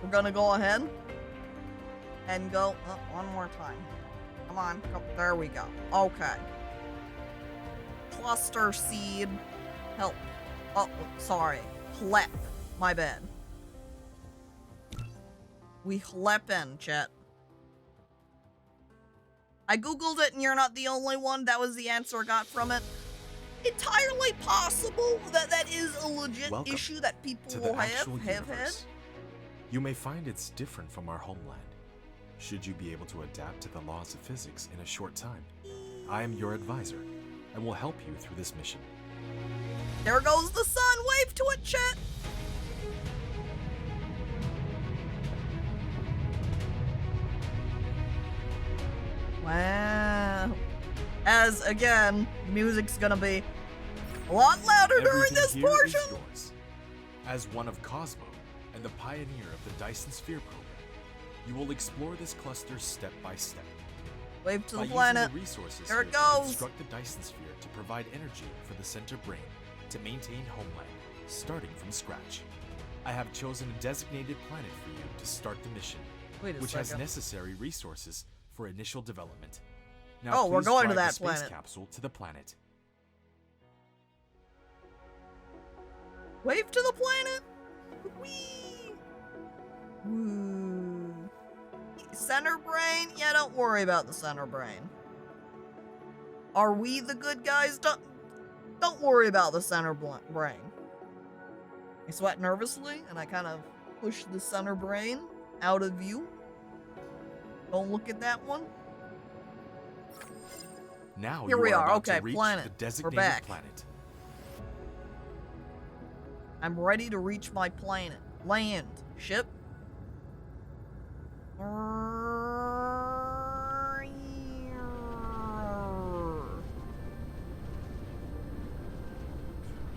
we're gonna go ahead and go one more time. Come on, there we go. Okay. Cluster seed. Help. Oh, sorry. Hlep. My bad. We hleppin', chat. I googled it and you're not the only one. That was the answer I got from it. Entirely possible that that is a legit issue that people will have had. You may find it's different from our homeland. Should you be able to adapt to the laws of physics in a short time, I am your advisor and will help you through this mission. There goes the sun. Wave to it, chat. Wow. As, again, music's gonna be a lot louder during this portion. Is yours. As one of Cosmo and the pioneer of the Dyson Sphere program, you will explore this cluster step by step. Wave to the By planet. using the resources There it here to goes. construct the Dyson Sphere to provide energy for the center brain to maintain homeland, starting from scratch. I have chosen a designated planet for you to start the mission, which has necessary resources for initial development. Now, we're going to drive that the space planet. capsule to the planet. Wave to the planet. Whee! Woo. Center brain? Yeah, don't worry about the center brain. Are we the good guys? Don't worry about the center brain. I sweat nervously, and I kind of push the center brain out of view. Don't look at that one. Now Here you we are. about Okay, to reach planet. the We're designated back. planet. I'm ready to reach my planet. Land. Ship.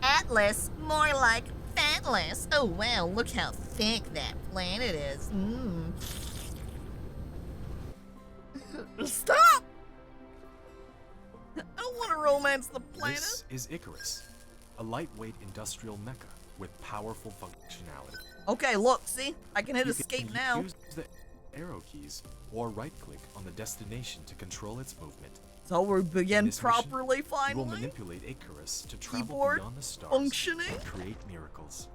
Atlas, more like fatless. Oh wow, look how thick that planet is. Stop! I don't want to romance the planet. This is Icarus, a lightweight industrial mecha with powerful functionality. Okay, look, see? I can hit You escape can now. Use the arrow keys or right-click on the destination to control its movement. So we begin In this properly, mission, you will finally. manipulate Icarus to travel Keyboard beyond the stars functioning. and create miracles.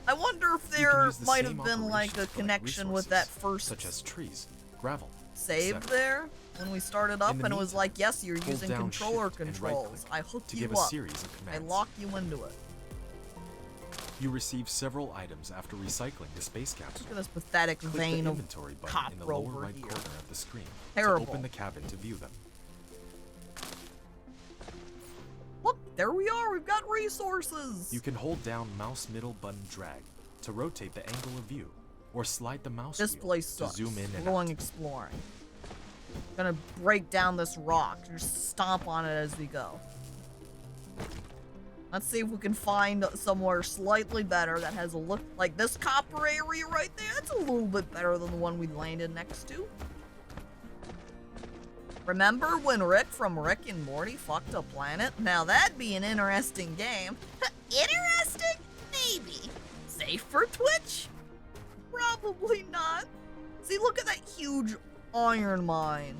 I wonder if You can there use the might same have been like a operations to collect connection with that resources, first such as trees, gravel, save etc. there when we started up, In the and it was meantime, like, yes, you're hold using down controller Shift and controls. right-click I hook to you give a up. series of I commands. lock you into it. You receive several items after recycling the space capsule. Look at this pathetic Click vein the of inventory button in the copper lower over right here. corner of the screen Terrible. to open the cabin to view them. Look, there we are. We've got resources. You can hold down mouse middle button drag to rotate the angle of view, or slide the mouse This wheel place to sucks. zoom in and We're going out. exploring. Gonna break down this rock. Just stomp on it as we go. Let's see if we can find somewhere slightly better that has a look like this copper area right there. That's a little bit better than the one we landed next to. Remember when Rick from Rick and Morty fucked a planet? Now that'd be an interesting game. Interesting? Maybe. Safe for Twitch? Probably not. See, look at that huge iron mine.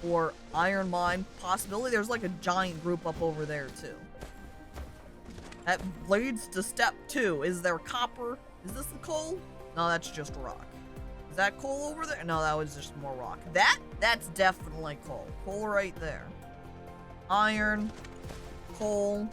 Or iron mine possibility. There's like a giant group up over there too. That leads to step 2. Is there copper? Is this the coal? No, that's just rock. Is that coal over there? No, that was just more rock. That's definitely coal. Coal right there. Iron. Coal.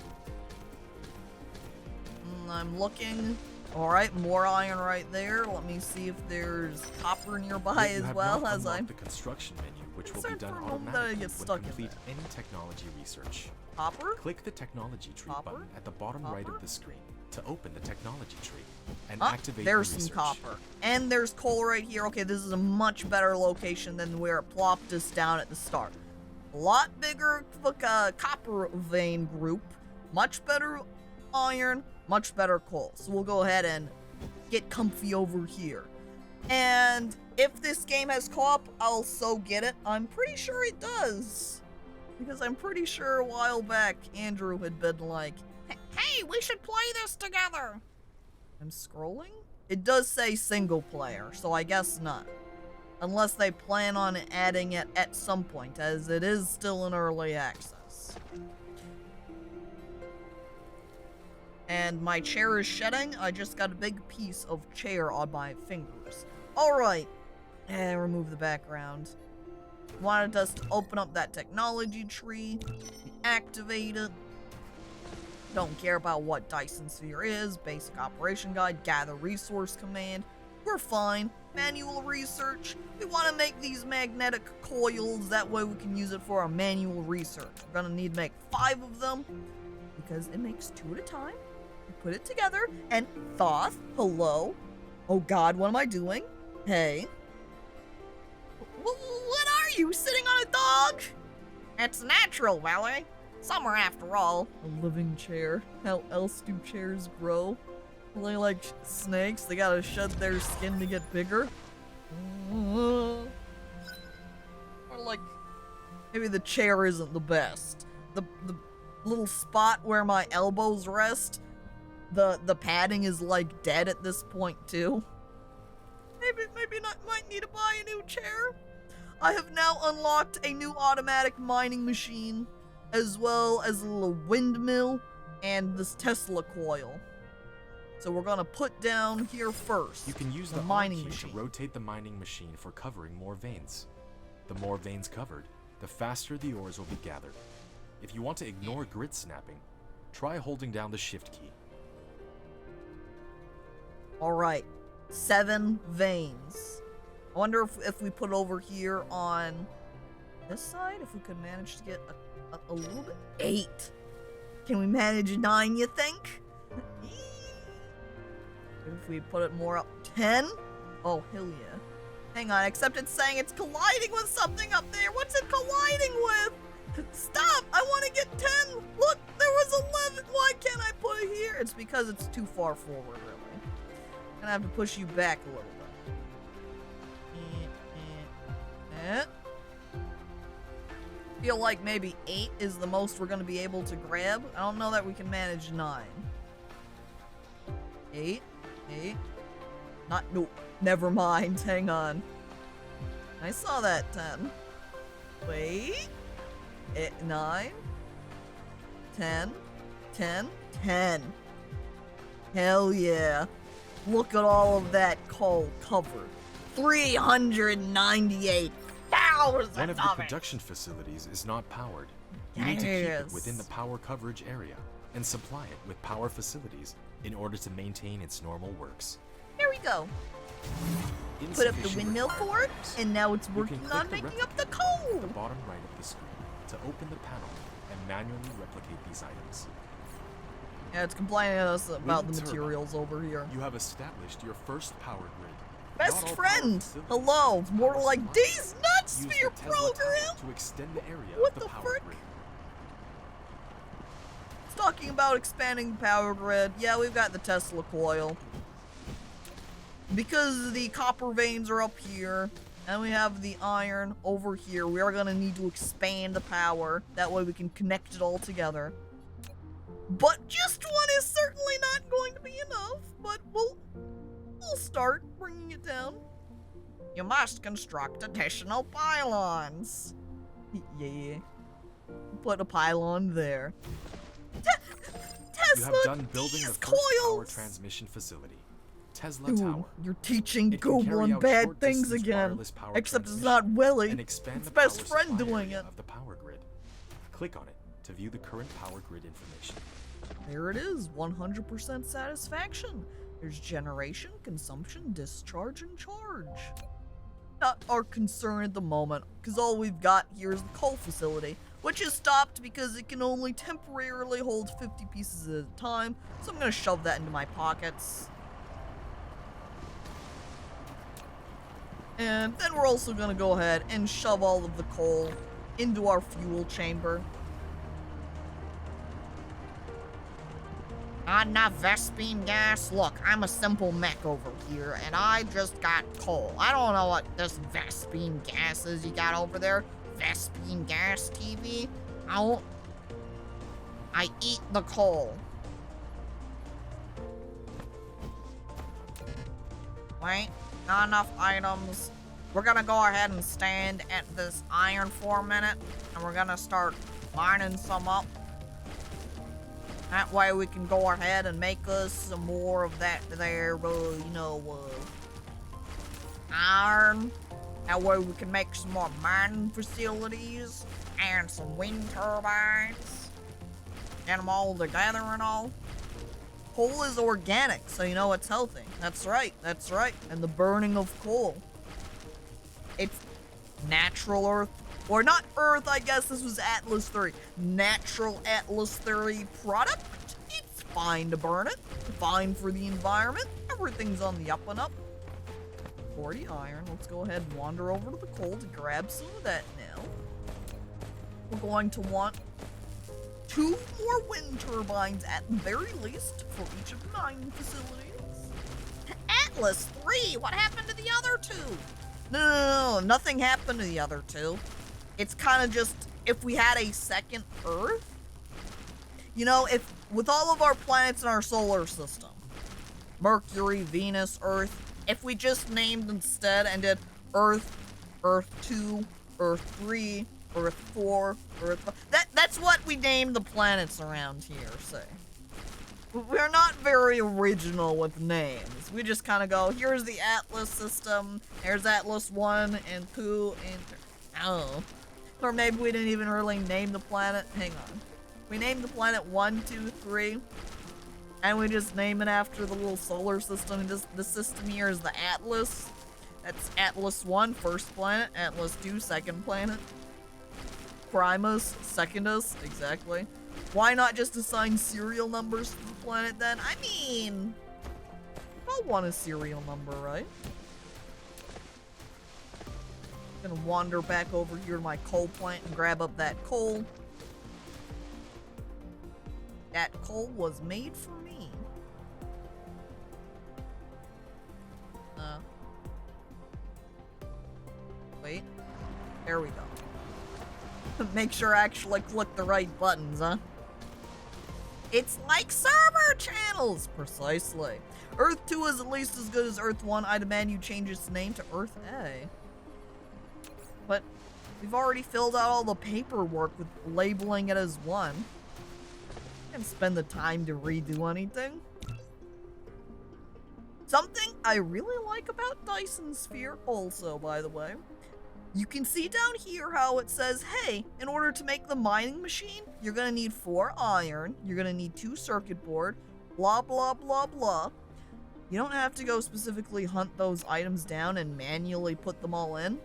I'm looking. Alright, more iron right there. Let me see if there's copper nearby You as have well not as I'm... unlocked the construction menu, which will be Concerned done for a moment that I automatically get stuck when in complete there. any technology research. Copper? Click the technology tree Copper? button at the bottom right Copper? of the screen to open the technology tree and Ah, activate there's the some research. copper. And there's coal right here. Okay, this is a much better location than where it plopped us down at the start. A lot bigger copper vein group. Much better iron. Much better coal. So we'll go ahead and get comfy over here. And if this game has co-op, I'll so get it. I'm pretty sure it does. Because I'm pretty sure a while back, Andrew had been like, hey, we should play this together. I'm scrolling? It does say single player, so I guess not. Unless they plan on adding it at some point, as it is still in early access. And my chair is shedding. I just got a big piece of chair on my fingers. Alright. And remove the background. Wanted us to open up that technology tree. Activate it. Don't care about what Dyson Sphere is. Basic operation guide. Gather resource command. We're fine. Manual research. We want to make these magnetic coils. That way we can use it for our manual research. We're going to need to make 5 of them. Because it makes 2 at a time. We put it together. And Thoth. Hello. Oh god, what am I doing? Hey. What are you? Sitting on a dog? It's natural, Valerie. Summer after all. A living chair. How else do chairs grow? Are they like snakes? They gotta shed their skin to get bigger? Or like, maybe the chair isn't the best. The little spot where my elbows rest, the padding is like dead at this point too. Maybe not, might need to buy a new chair. I have now unlocked a new automatic mining machine, as well as a little windmill and this Tesla coil. So we're gonna put down here first. You can use the mining machine to rotate the mining machine for covering more veins. The more veins covered, the faster the ores will be gathered. If you want to ignore grid snapping, try holding down the shift key. Alright, 7 veins. I wonder if we put over here on this side, if we could manage to get a little bit. 8. Can we manage 9, you think? If we put it more up. 10? Oh, hell yeah. Hang on, except it's saying it's colliding with something up there. What's it colliding with? Stop! I want to get 10! Look, there was 11! Why can't I put it here? It's because it's too far forward, really. I'm gonna have to push you back a little bit. Feel like maybe 8 is the most we're gonna be able to grab. I don't know that we can manage 9. 8. Nope. Never mind. Hang on. I saw that 10. Wait. 9. 10. 10. Hell yeah. Look at all of that coal covered. 398,000 One of the production facilities is not powered. You need to keep it within the power coverage area and supply it with power facilities in order to maintain its normal works. Here we go. Put up the windmill for it, and now it's working on making up the coal. At the bottom right of the screen to open the panel and manually replicate these items. Yeah, it's complaining to us about the materials over here. You have established your first power grid. Best friend! Hello! More like these nuts for your program! To extend the area what of the power frick? grid. It's talking about expanding the power grid. Yeah, we've got the Tesla coil. Because the copper veins are up here, and we have the iron over here, we are gonna need to expand the power. That way we can connect it all together. But just one is certainly not going to be enough, but we'll start bringing it down. You must construct additional pylons. Yeah. Put a pylon there. Tesla, you have done building the first power transmission facility. Tesla Dude, Tower. You're teaching Goblin bad things again. Except it's not Willy. It's best friend doing it. Of the power grid. Click on it to view the current power grid information. There it is, 100% satisfaction. There's generation, consumption, discharge, and charge. Not our concern at the moment, because all we've got here is the coal facility, which is stopped because it can only temporarily hold 50 pieces at a time, so I'm going to shove that into my pockets. And then we're also going to go ahead and shove all of the coal into our fuel chamber. Enough Vespine gas? Look, I'm a simple mech over here, and I just got coal. I don't know what this Vespine gas is you got over there. Vespine gas TV? I eat the coal. Wait, not enough items. We're gonna go ahead and stand at this iron for a minute, and we're gonna start mining some up. That way we can go ahead and make us some more of that there, iron. That way we can make some more mining facilities and some wind turbines. Get them all together and all. Coal is organic, so you know it's healthy. That's right, that's right. And the burning of coal. It's natural earth. Or not earth, I guess this was Atlas 3. Natural Atlas 3 product. It's fine to burn it. Fine for the environment. Everything's on the up and up. 40 iron. Let's go ahead and wander over to the coal to grab some of that now. We're going to want 2 more wind turbines at the very least for each of the mining facilities. Atlas 3, what happened to the other 2? No, nothing happened to the other 2. It's kind of just, if we had a second Earth, you know, if with all of our planets in our solar system, Mercury, Venus, Earth, if we just named instead and did Earth, Earth 2, Earth 3, Earth 4, Earth 5, that's what we named the planets around here, say. We're not very original with names. We just kind of go, here's the Atlas system, here's Atlas 1 and 2 and 3. Oh. Or maybe we didn't even really name the planet. Hang on. We named the planet 1, 2, 3. And we just name it after the little solar system. The system here is the Atlas. That's Atlas 1, first planet. Atlas 2, second planet. Primus, secondus, exactly. Why not just assign serial numbers to the planet then? I mean, I'll want a serial number, right? Gonna wander back over here to my coal plant and grab up that coal. That coal was made for me. Wait. There we go. Make sure I actually click the right buttons, huh? It's like server channels! Precisely. Earth 2 is at least as good as Earth 1. I demand you change its name to Earth A. But we've already filled out all the paperwork with labeling it as 1. I can't spend the time to redo anything. Something I really like about Dyson Sphere also, by the way. You can see down here how it says, hey, in order to make the mining machine, you're gonna need 4 iron, you're gonna need 2 circuit board, blah, blah, blah, blah. You don't have to go specifically hunt those items down and manually put them all in.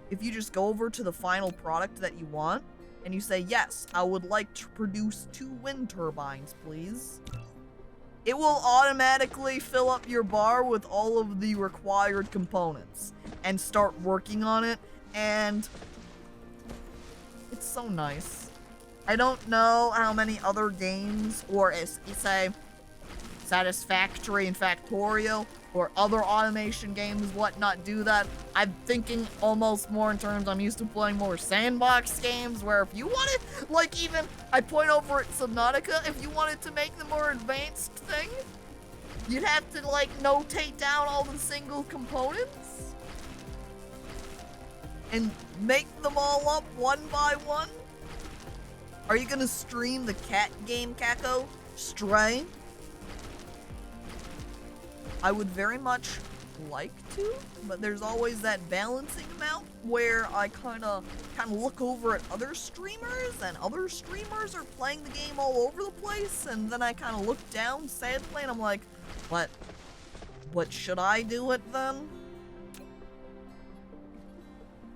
If you just go over to the final product that you want, and you say, yes, I would like to produce 2 wind turbines, please. It will automatically fill up your bar with all of the required components and start working on it, and it's so nice. I don't know how many other games, or say, Satisfactory and Factorio, or other automation games, whatnot, do that. I'm thinking almost more in terms, I'm used to playing more sandbox games, where if you wanted, like even, I point over at Subnautica, if you wanted to make the more advanced thing, you'd have to like notate down all the single components, and make them all up one by one. Are you gonna stream the cat game, Caco? Stray? I would very much like to, but there's always that balancing amount where I kind of look over at other streamers, and other streamers are playing the game all over the place, and then I kind of look down sadly, and I'm like, what should I do it then?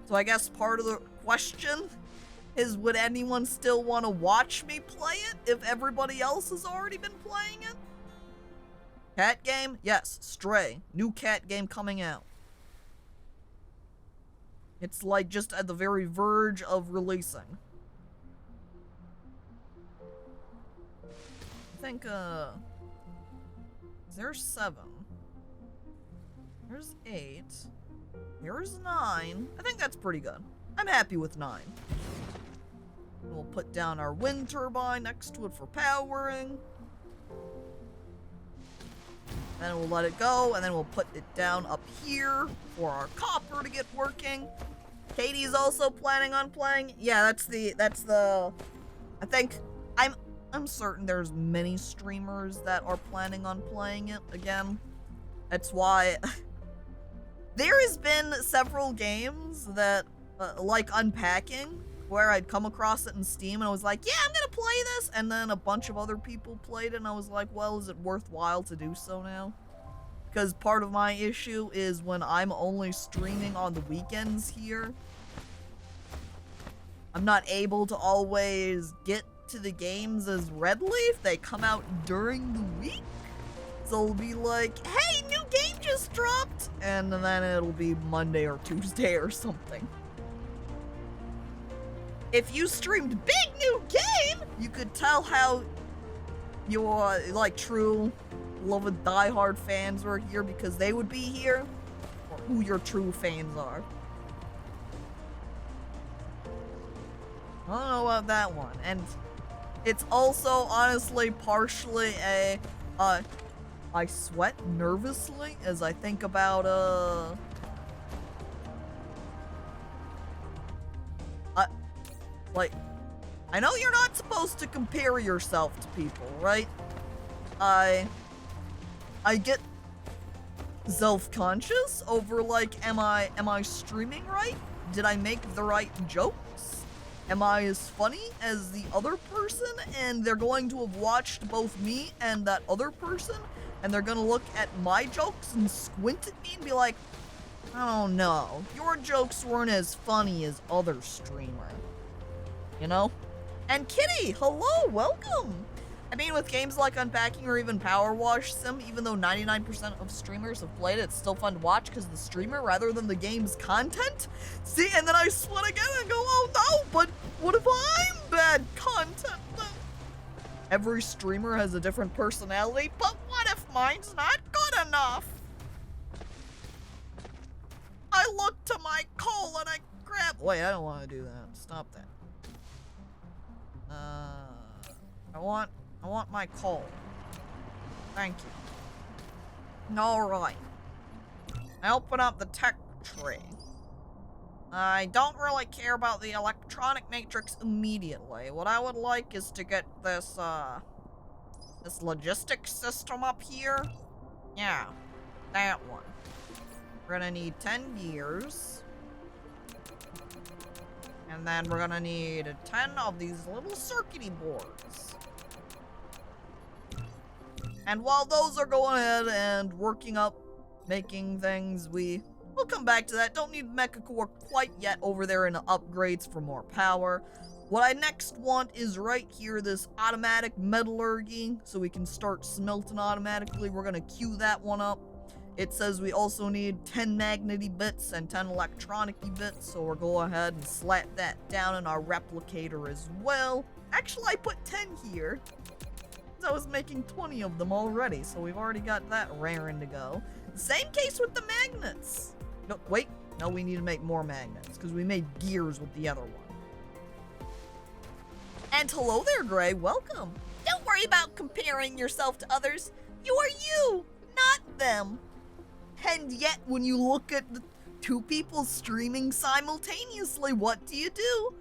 So I guess part of the question is, would anyone still want to watch me play it if everybody else has already been playing it? Cat game? Yes, Stray. New cat game coming out. It's like just at the very verge of releasing. I think, there's 7. There's 8. Here's 9. I think that's pretty good. I'm happy with 9. We'll put down our wind turbine next to it for powering. Then we'll let it go, and then we'll put it down up here for our copper to get working. Katie's also planning on playing. Yeah, that's the, I think, I'm certain there's many streamers that are planning on playing it again. That's why there has been several games that, like Unpacking, where I'd come across it in Steam and I was like, yeah, I'm gonna play this, and then a bunch of other people played it and I was like, well, is it worthwhile to do so now? Because part of my issue is when I'm only streaming on the weekends here, I'm not able to always get to the games as readily if they come out during the week. So it'll be like, hey, new game just dropped, and then it'll be Monday or Tuesday or something. If you streamed big new game, you could tell how your, like, true beloved diehard fans were here because they would be here, or who your true fans are. I don't know about that one. And it's also honestly partially a, I sweat nervously as I think about, like, I know you're not supposed to compare yourself to people, right? I get self-conscious over, like, am I streaming right? Did I make the right jokes? Am I as funny as the other person? And they're going to have watched both me and that other person, and they're gonna look at my jokes and squint at me and be like, I don't know, your jokes weren't as funny as other streamers. You know? And Kitty, hello, welcome! I mean, with games like Unpacking or even Power Wash Sim, even though 99% of streamers have played it, it's still fun to watch because the streamer rather than the game's content. See, and then I sweat again and go, oh no, but what if I'm bad content then? Every streamer has a different personality, but what if mine's not good enough? I look to my coal and I grab— wait, I don't want to do that. Stop that. I want my coal. Thank you. Alright. I open up the tech tree. I don't really care about the electronic matrix immediately. What I would like is to get this, this logistics system up here. Yeah, that one. We're gonna need 10 gears. And then we're gonna need 10 of these little circuity boards. And while those are going ahead and working up, making things, we'll come back to that. Don't need Mecha Core quite yet over there in the upgrades for more power. What I next want is right here, this automatic metallurgy, so we can start smelting automatically. We're gonna queue that one up. It says we also need 10 magnety bits and 10 electronic-y bits, so we'll go ahead and slap that down in our replicator as well. Actually, I put 10 here. I was making 20 of them already, so we've already got that raring to go. Same case with the magnets. No, wait. No, we need to make more magnets, because we made gears with the other one. And hello there, Gray. Welcome. Don't worry about comparing yourself to others. You are you, not them. And yet, when you look at the two people streaming simultaneously, what do?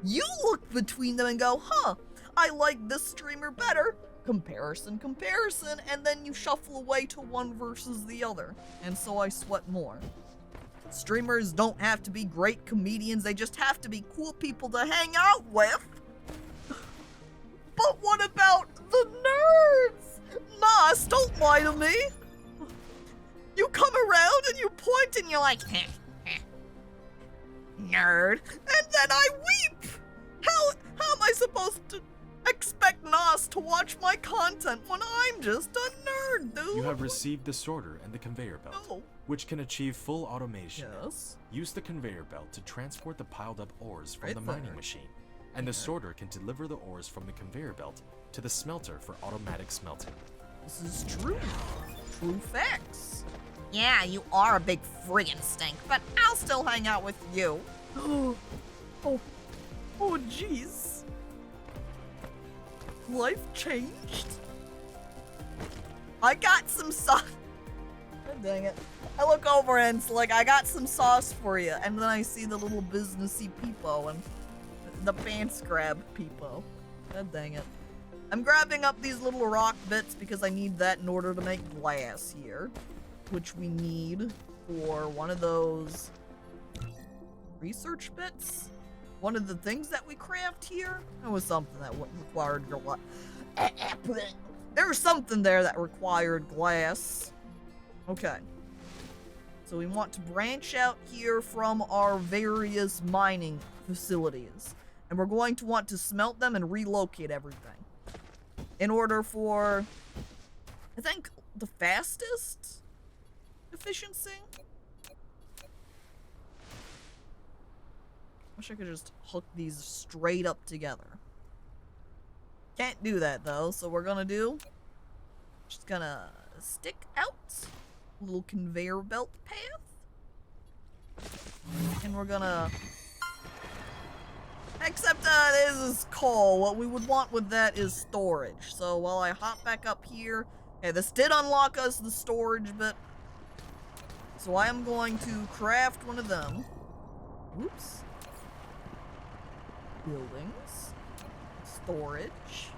You look between them and go, huh, I like this streamer better. Comparison, and then you shuffle away to one versus the other. And so I sweat more. Streamers don't have to be great comedians, they just have to be cool people to hang out with. But what about the nerds? Nas, don't lie to me. You come around and you point and you're like, nerd. And then I weep. How am I supposed to expect Nas to watch my content when I'm just a nerd, dude? You have received the sorter and the conveyor belt, which can achieve full automation. Yes. Use the conveyor belt to transport the piled up ores from the mining machine, and the sorter can deliver the ores from the conveyor belt to the smelter for automatic smelting. This is true. True facts. Yeah, you are a big friggin' stink, but I'll still hang out with you. Oh, jeez. Life changed? I got some God dang it. I look over and it's like, I got some sauce for you. And then I see the little businessy peepo and the pants grab peepo. God dang it. I'm grabbing up these little rock bits because I need that in order to make glass here. Which we need for one of those research bits. One of the things that we craft here. That was something that required glass. There was something there that required glass. Okay. So we want to branch out here from our various mining facilities. And we're going to want to smelt them and relocate everything. In order for, I think, the fastest efficiency? Wish I could just hook these straight up together. Can't do that though, so we're gonna do, just gonna stick out a little conveyor belt path. And we're gonna, except this is coal. What we would want with that is storage. So while I hop back up here, okay, this did unlock us the storage bit. So I am going to craft one of them. Oops. Buildings. Storage.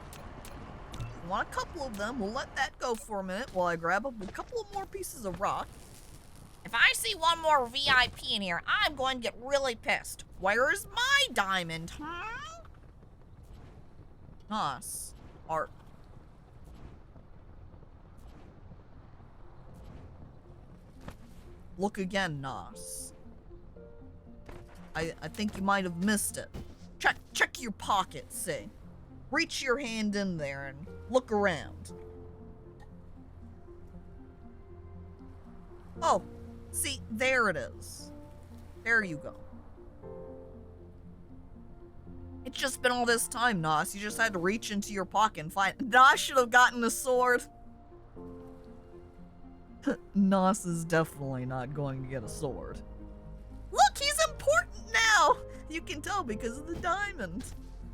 I want a couple of them. We'll let that go for a minute while I grab up a couple of more pieces of rock. If I see one more VIP in here, I'm going to get really pissed. Where's my diamond, huh? Nice. Art. Look again, Nos. I think you might have missed it. Check your pockets, see. Reach your hand in there and look around. Oh, see, there it is. There you go. It's just been all this time, Nos. You just had to reach into your pocket and find. Nos should have gotten a sword. Nos is definitely not going to get a sword. Look, he's important now! You can tell because of the diamond.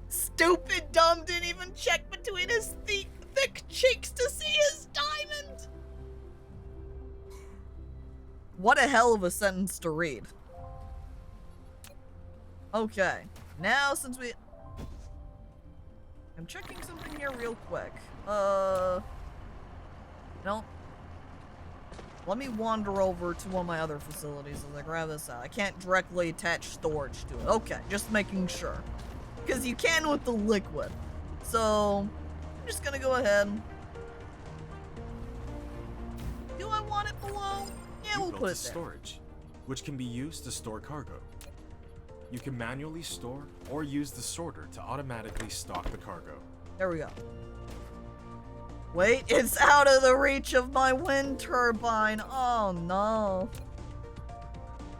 Stupid dumb didn't even check between his thick cheeks to see his diamond! What a hell of a sentence to read. Okay, now since we... I'm checking something here real quick. No. Let me wander over to one of my other facilities as I grab this out. I can't directly attach storage to it. Okay, just making sure. Because you can with the liquid. So, I'm just gonna go ahead. Do I want it below? Yeah, we'll put it there. Storage, which can be used to store cargo. You can manually store or use the sorter to automatically stock the cargo. There we go. Wait, it's out of the reach of my wind turbine. Oh no.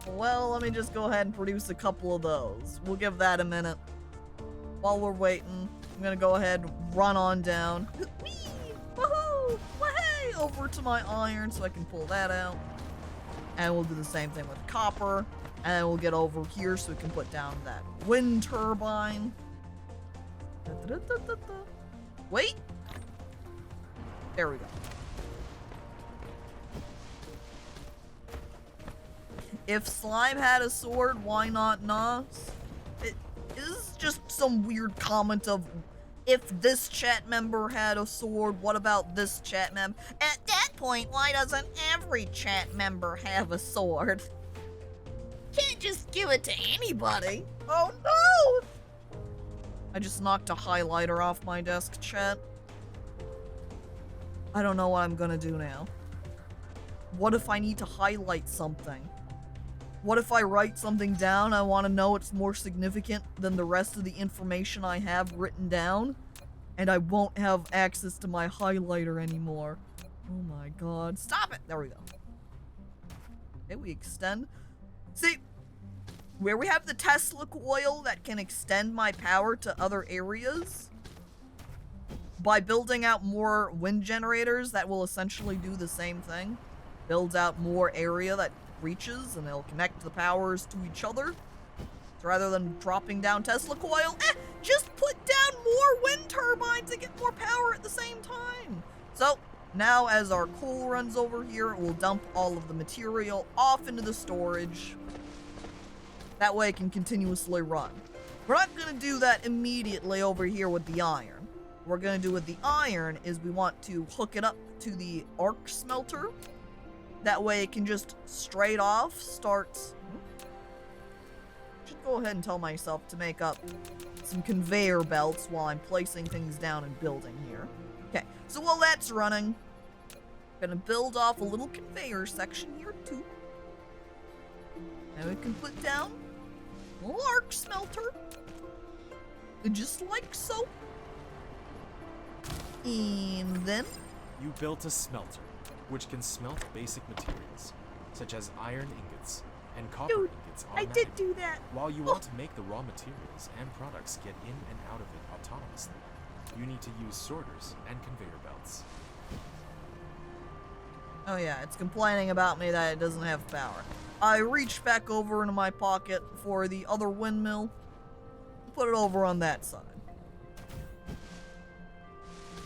Well, let me just go ahead and produce a couple of those. We'll give that a minute. While we're waiting, I'm gonna go ahead and run on down. Whee! Woohoo! Wahey! Over to my iron so I can pull that out. And we'll do the same thing with copper. And we'll get over here so we can put down that wind turbine. Wait! There we go. If Slime had a sword, why not Nos? It is just some weird comment of, if this chat member had a sword, what about this chat member? At that point, why doesn't every chat member have a sword? Can't just give it to anybody. Oh no! I just knocked a highlighter off my desk, chat. I don't know what I'm gonna do now. What if I need to highlight something? What if I write something down, I want to know it's more significant than the rest of the information I have written down, and I won't have access to my highlighter anymore. Oh my god. Stop it! There we go. Okay, we extend. See, where we have the Tesla coil that can extend my power to other areas, by building out more wind generators that will essentially do the same thing. Builds out more area that reaches and they'll connect the powers to each other. So rather than dropping down Tesla coil, just put down more wind turbines to get more power at the same time. So, Now, as our coal runs over here, we'll dump all of the material off into the storage. That way it can continuously run. We're not going to do that immediately over here with the iron. What we're going to do with the iron is we want to hook it up to the arc smelter. That way it can just straight off start... Should go ahead and tell myself to make up some conveyor belts while I'm placing things down and building here. Okay, so while that's running, I'm gonna build off a little conveyor section here too. And we can put down a little arc smelter. Just like so. And then... You built a smelter, which can smelt basic materials, such as iron ingots and copper ingots I automatically. did do that. While you want to make the raw materials and products get in and out of it autonomously, you need to use sorters and conveyor belts. Oh yeah, it's complaining about me that it doesn't have power. I reached back over into my pocket for the other windmill. Put it over on that side.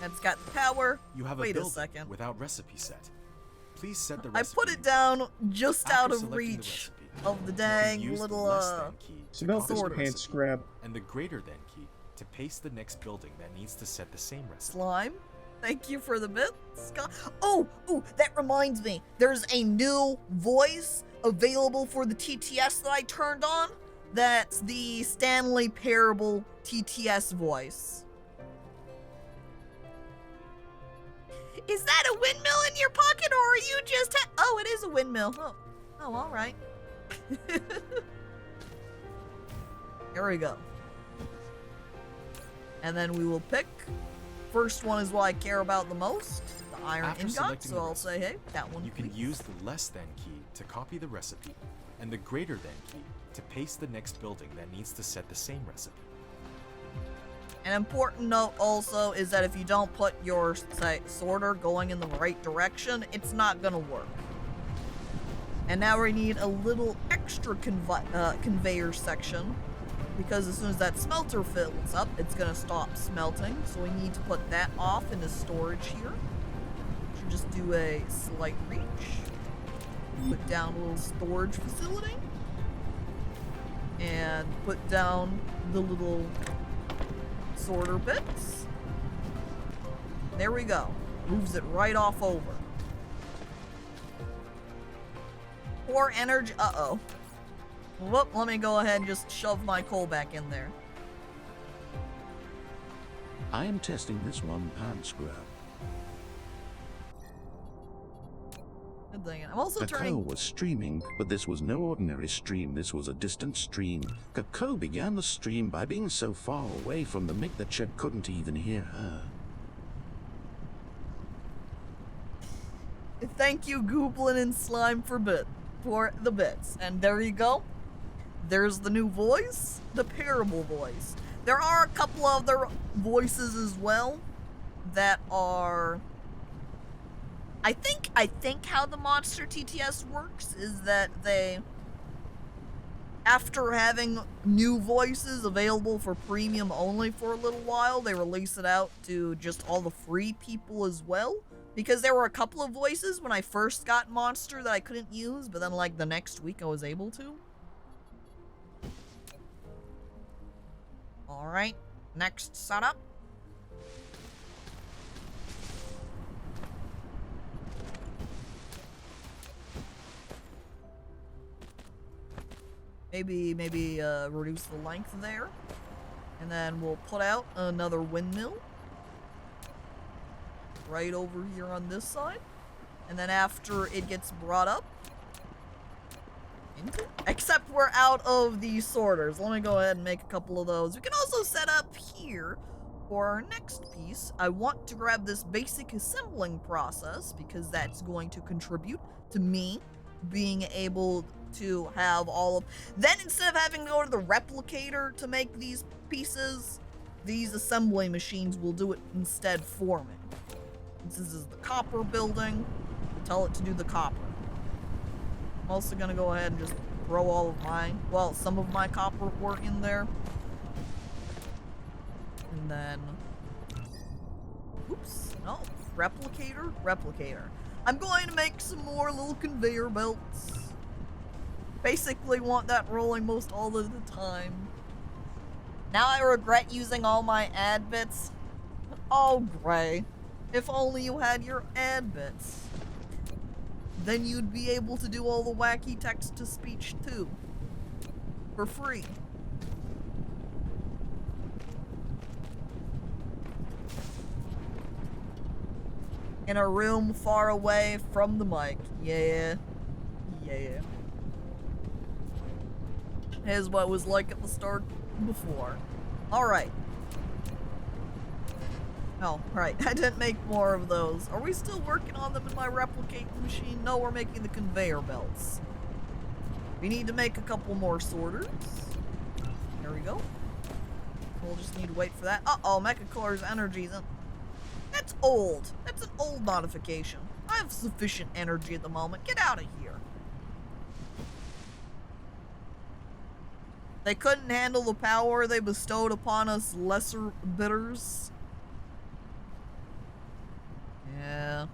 It's got power. You have Wait a a building second. without recipe set. Please set the I recipe. put it down just After out of selecting the reach recipe, of the you can dang use the little less than key to Smelt copy this the pants recipe, scrap. and the greater than key to paste the next building that needs to set the same recipe. slime. Thank you for the bit, Scott. Oh, that reminds me. There's a new voice available for the TTS that I turned on. That's the Stanley Parable TTS voice. Is that a windmill in your pocket, or are you just... Oh, it is a windmill. Oh, all right. Here we go. And then we will pick... First one is what I care about the most, the iron After ingot, selecting so the I'll recipe, say, hey, that one You can please. use the less than key to copy the recipe, and the greater than key to paste the next building that needs to set the same recipe. An important note also is that if you don't put your, say, sorter going in the right direction, it's not gonna work. And now we need a little extra conveyor section, because as soon as that smelter fills up, it's gonna stop smelting. So we need to put that off into storage here. Should just do a slight reach. Put down a little storage facility. And put down the little sorter bits. There we go. Moves it right off over. Poor energy. Uh-oh. Whoop, let me go ahead and just shove my coal back in there. I am testing this 1 pound scrap. Good thing. I'm also Cacao turning... was streaming, but this was no ordinary stream. This was a distant stream. Cacao began the stream by being so far away from the mic that Chet couldn't even hear her. Thank you, Gooblin and Slime, for the bits. And there you go. There's the new voice, the Parable voice. There are a couple other voices as well that are... I think how the Monster TTS works is that they, after having new voices available for premium only for a little while, they release it out to just all the free people as well. Because there were a couple of voices when I first got Monster that I couldn't use, but then like the next week I was able to. Alright, next setup. Maybe reduce the length there. And then we'll put out another windmill. Right over here on this side. And then after it gets brought up. Except we're out of the sorters. Let me go ahead and make a couple of those. We can also set up here for our next piece. I want to grab this basic assembling process because that's going to contribute to me being able to have all of... Then instead of having to go to the replicator to make these pieces, these assembly machines will do it instead for me. This is the copper building. Tell it to do the copper. I'm also gonna go ahead and just throw all of mine, well, some of my copper work in there. And then, oops, no, Replicator. I'm going to make some more little conveyor belts. Basically want that rolling most all of the time. Now I regret using all my ad bits. Oh, Gray. If only you had your ad bits. Then you'd be able to do all the wacky text-to-speech too. For free. In a room far away from the mic. Yeah. Here's what it was like at the start before. Alright. Oh, right. I didn't make more of those. Are we still working on them in my replicating machine? No, we're making the conveyor belts. We need to make a couple more sorters. There we go. We'll just need to wait for that. Uh-oh, Mechacore's energy's in. That's old. That's an old modification. I have sufficient energy at the moment. Get out of here. They couldn't handle the power they bestowed upon us lesser bidders. Yeah.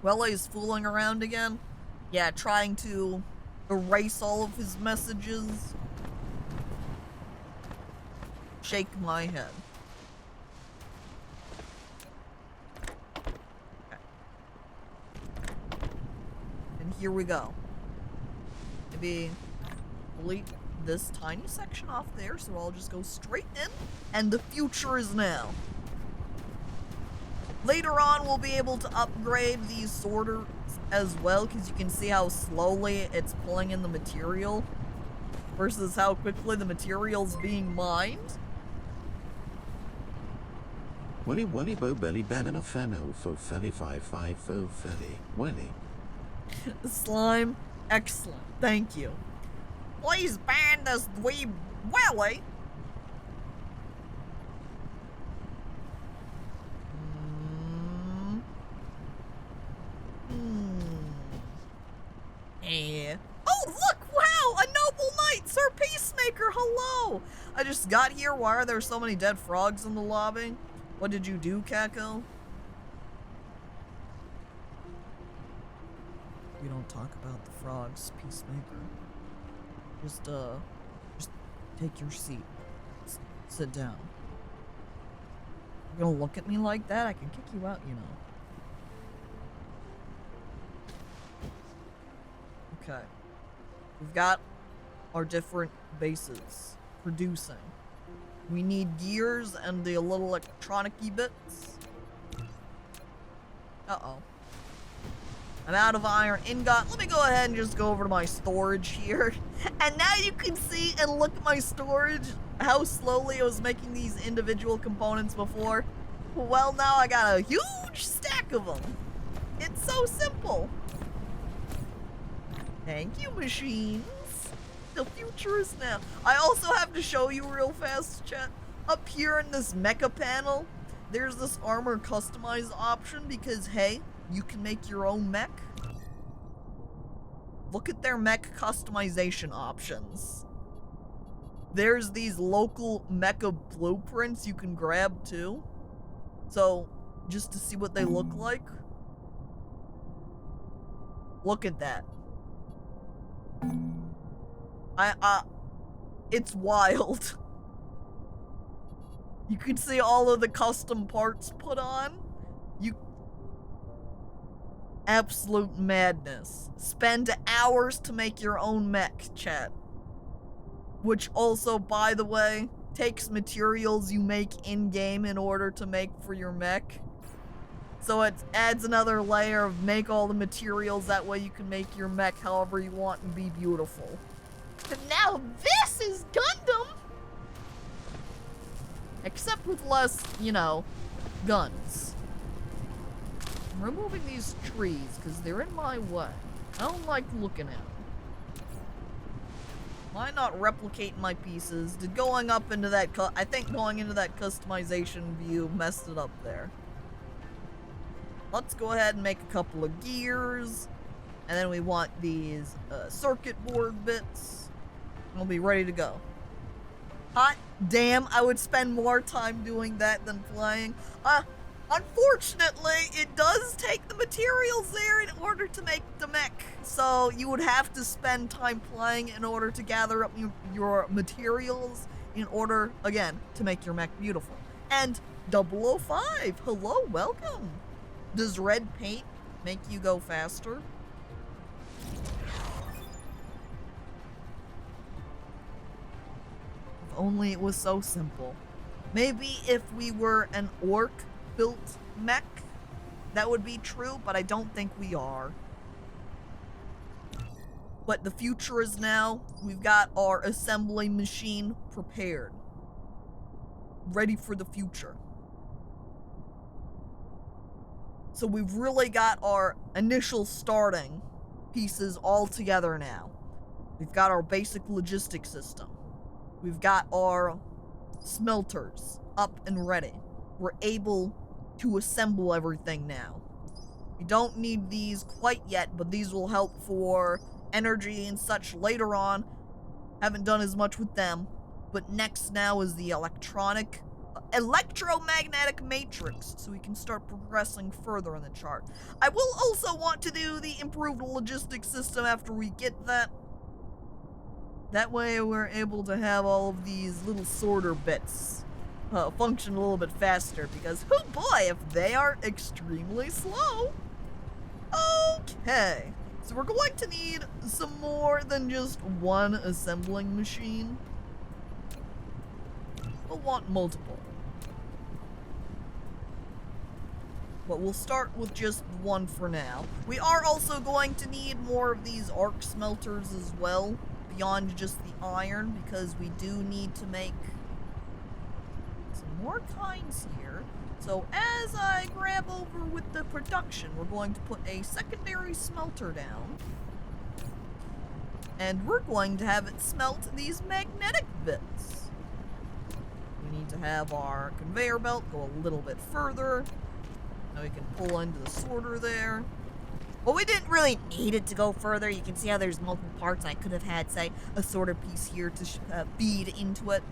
Welly's fooling around again. Yeah, trying to erase all of his messages. Shake my head. Okay. And here we go. Maybe delete this tiny section off there so I'll just go straight in, and the future is now. Later on we'll be able to upgrade these sorters as well, because you can see how slowly it's pulling in the material versus how quickly the material's being mined. Welly bo belly banana fano fo felly 5 fo felly welly. Slime, excellent, thank you. Please ban this dweeb Welly. Oh, look! Wow! A noble knight! Sir Peacemaker, hello! I just got here. Why are there so many dead frogs in the lobby? What did you do, Caco? We don't talk about the frogs, Peacemaker. Just take your seat. Sit down. You're gonna look at me like that? I can kick you out, you know. Okay. We've got our different bases producing. We need gears and the little electronic-y bits. Uh-oh. I'm out of iron ingot. Let me go ahead and just go over to my storage here. And now you can see and look at my storage, how slowly I was making these individual components before. Well, now I got a huge stack of them. It's so simple. Thank you, machines. The future is now. I also have to show you real fast, chat. Up here in this mecha panel, there's this armor customize option because, hey, you can make your own mech. Look at their mech customization options. There's these local mecha blueprints you can grab too. So, just to see what they look like. Look at that. It's wild. You can see all of the custom parts put on. Absolute madness. Spend hours to make your own mech, chat. Which also, by the way, takes materials you make in-game in order to make for your mech. So it adds another layer of make all the materials, that way you can make your mech however you want and be beautiful. And now this is Gundam! Except with less, you know, guns. I'm removing these trees because they're in my way. I don't like looking at them. Why not replicate my pieces? Did going up into that, I think going into that customization view messed it up there. Let's go ahead and make a couple of gears. And then we want these circuit board bits. We'll be ready to go. Hot damn, I would spend more time doing that than flying. Unfortunately, it does take the materials there in order to make the mech. So you would have to spend time flying in order to gather up your materials in order, again, to make your mech beautiful. And 005, hello, welcome. Does red paint make you go faster? If only it was so simple. Maybe if we were an orc-built mech, that would be true, but I don't think we are. But the future is now. We've got our assembly machine prepared. Ready for the future. So we've really got our initial starting pieces all together now. We've got our basic logistics system. We've got our smelters up and ready. We're able to assemble everything now. We don't need these quite yet, but these will help for energy and such later on. Haven't done as much with them. But next now is the electromagnetic matrix, so we can start progressing further in the chart. I will also want to do the improved logistics system after we get that. That way we're able to have all of these little sorter bits function a little bit faster, because, oh boy, if they are extremely slow. Okay, so we're going to need some more than just one assembling machine. We'll want multiple. But we'll start with just one for now. We are also going to need more of these arc smelters as well, beyond just the iron, because we do need to make some more kinds here. So as I grab over with the production, we're going to put a secondary smelter down. And we're going to have it smelt these magnetic bits. We need to have our conveyor belt go a little bit further. Now we can pull into the sorter there. Well, we didn't really need it to go further. You can see how there's multiple parts. I could have had, say, a sorter piece here to feed into it.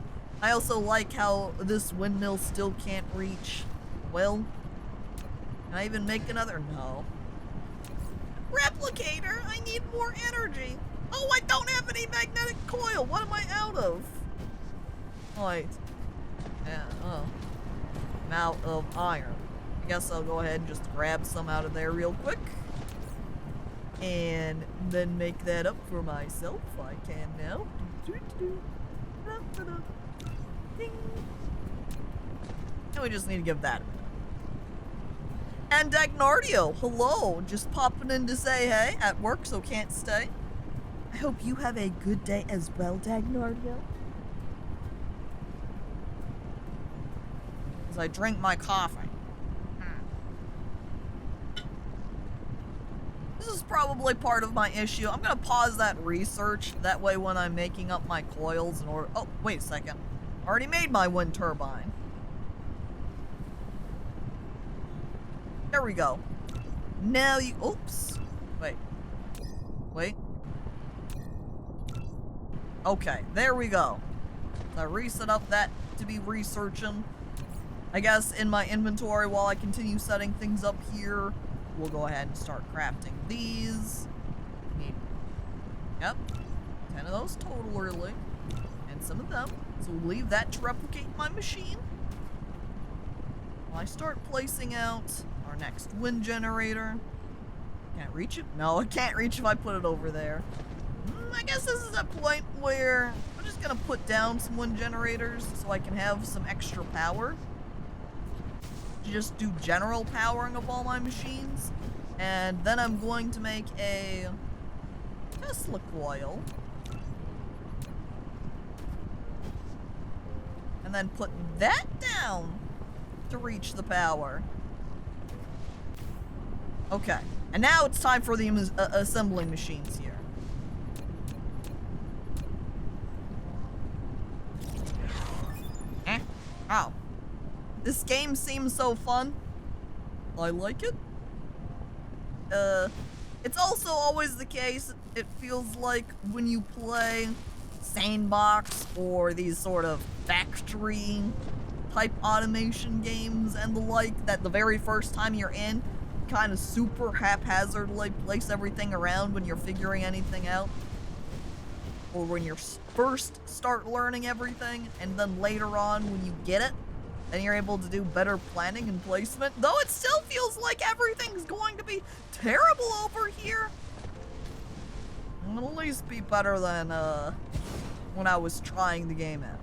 I also like how this windmill still can't reach. Well, can I even make another? No. Replicator, I need more energy. Oh, I don't have any magnetic coil. What am I out of? Wait. Yeah, I'm out of iron. I guess I'll go ahead and just grab some out of there real quick. And then make that up for myself. I can now. Ding. And we just need to give that a minute. And Dagnardio, hello. Just popping in to say hey. At work, so can't stay. I hope you have a good day as well, Dagnardio. As I drink my coffee. This is probably part of my issue. I'm gonna pause that research. That way when I'm making up my coils in order... Oh, wait a second. I already made my wind turbine. There we go. Now you... Oops. Wait. Wait. Okay, there we go. I reset up that to be researching. I guess in my inventory while I continue setting things up here, we'll go ahead and start crafting these. Need, yep, 10 of those total early, and some of them. So we'll leave that to replicate my machine. While I start placing out our next wind generator. Can't reach it? No, I can't reach if I put it over there. I guess this is a point where I'm just gonna put down some wind generators so I can have some extra power. Just do general powering of all my machines, and then I'm going to make a Tesla coil, and then put that down to reach the power. Okay, and now it's time for the assembling machines here. Oh. This game seems so fun. I like it. It's also always the case, it feels like when you play sandbox or these sort of factory type automation games and the like, that the very first time you're in, kind of super haphazardly place everything around when you're figuring anything out. Or when you first start learning everything, and then later on when you get it, then you're able to do better planning and placement. Though it still feels like everything's going to be terrible over here. It'll at least be better than when I was trying the game out.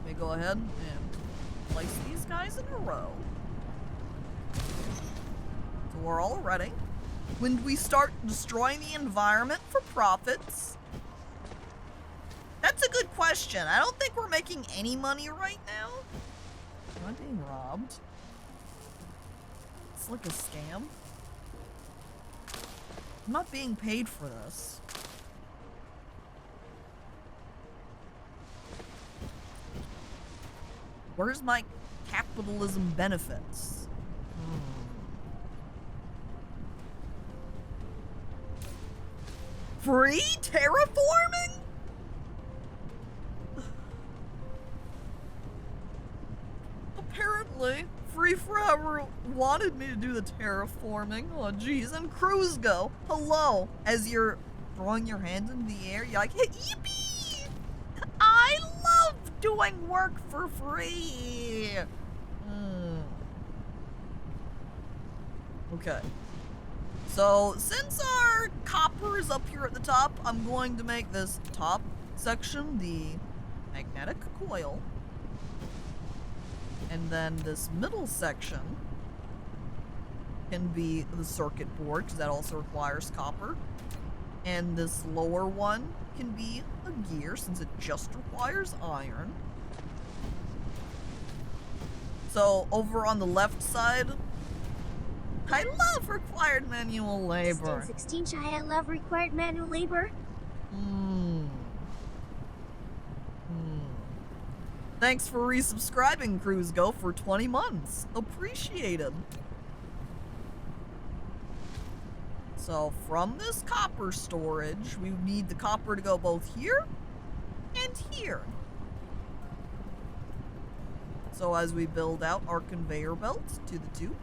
Let me go ahead and place these guys in a row. So we're all ready. When we start destroying the environment for profits? That's a good question. I don't think we're making any money right now. Am I being robbed? It's like a scam. I'm not being paid for this. Where's my capitalism benefits? Free terraforming? Apparently, Free Forever wanted me to do the terraforming. Oh, geez. And Cruz go, hello. As you're throwing your hands in the air, you're like, hey, yippee! I love doing work for free. Okay. So, since our copper is up here at the top, I'm going to make this top section the magnetic coil. And then this middle section can be the circuit board, because that also requires copper. And this lower one can be a gear, since it just requires iron. So, over on the left side, I love required manual labor. 16, I love required manual labor. Thanks for resubscribing, Cruz Go, for 20 months. Appreciated. So, from this copper storage, we need the copper to go both here and here. So, as we build out our conveyor belts to the tube,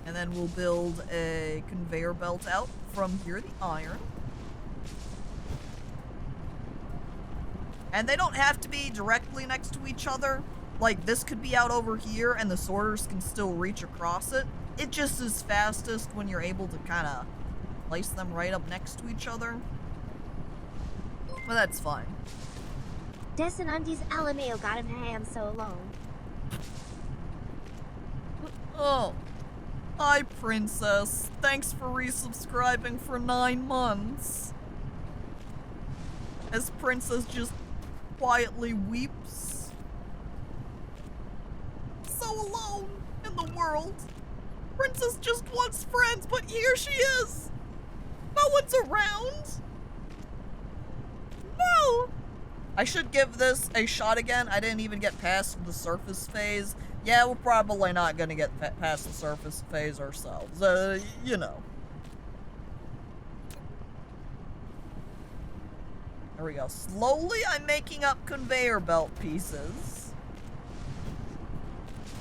and then we'll build a conveyor belt out from here, the iron. And they don't have to be directly next to each other. Like, this could be out over here and the sorters can still reach across it. It just is fastest when you're able to kind of place them right up next to each other. But that's fine. Dyson Undies Alameo got him. I am so alone. Oh. Hi, Princess. Thanks for resubscribing for 9 months. As Princess just quietly weeps. So alone in the world. Princess just wants friends, but here she is. No one's around. No. I should give this a shot again. I didn't even get past the surface phase. Yeah, we're probably not going to get past the surface phase ourselves. You know. There we go. Slowly, I'm making up conveyor belt pieces.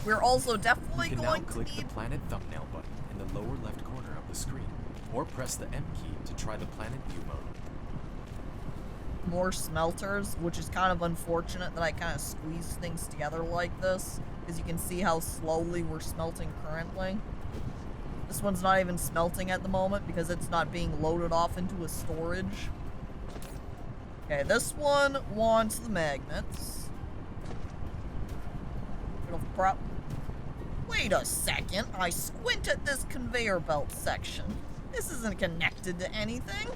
We're also definitely going to need... You can now click the planet thumbnail button in the lower left corner of the screen, or press the M key to try the planet view mode. More smelters, which is kind of unfortunate that I kind of squeeze things together like this, because you can see how slowly we're smelting currently. This one's not even smelting at the moment because it's not being loaded off into a storage. Okay, this one wants the magnets. Wait a second, I squint at this conveyor belt section. This isn't connected to anything.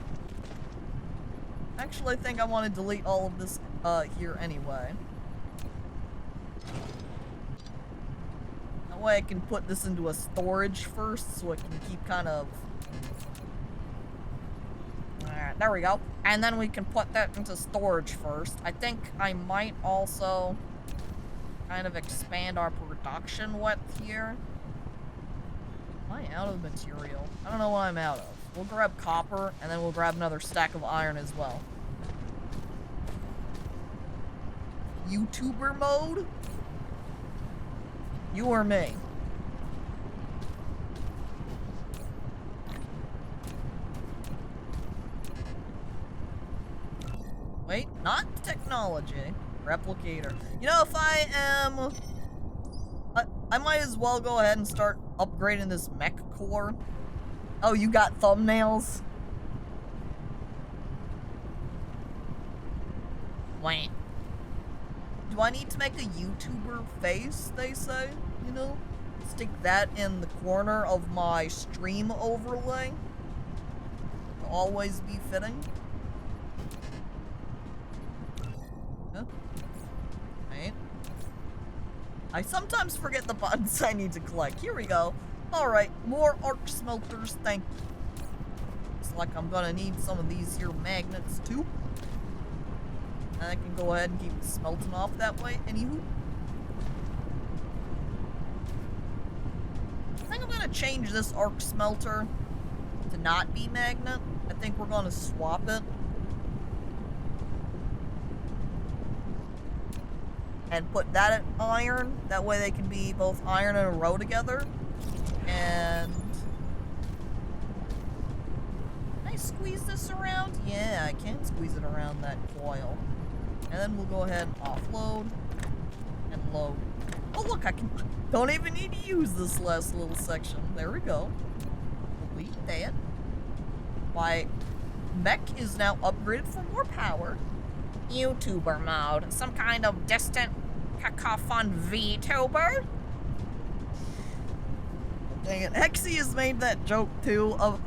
Actually, I think I want to delete all of this here anyway. That way I can put this into a storage first so it can keep kind of... Alright, there we go. And then we can put that into storage first. I think I might also kind of expand our production width here. Am I out of material? I don't know what I'm out of. We'll grab copper, and then we'll grab another stack of iron as well. YouTuber mode? You or me? Wait, not technology. Replicator. You know, if I am... I might as well go ahead and start upgrading this mech core. Oh, you got thumbnails? Wait. Do I need to make a YouTuber face, they say? You know? Stick that in the corner of my stream overlay. To always be fitting. Huh? Wait. I sometimes forget the buttons I need to collect. Here we go. Alright, more arc smelters, thank you. Looks like I'm gonna need some of these here magnets too. And I can go ahead and keep smelting off that way. Anywho. I think I'm gonna change this arc smelter to not be magnet. I think we're gonna swap it. And put that at iron. That way they can be both iron and a row together. And... can I squeeze this around? Yeah, I can squeeze it around that coil. And then we'll go ahead and offload. And load. Oh look, I can... don't even need to use this last little section. There we go. Delete that. My mech is now upgraded for more power. YouTuber mode. Some kind of DistantCacophony VTuber? Dang it. Hexy has made that joke too of...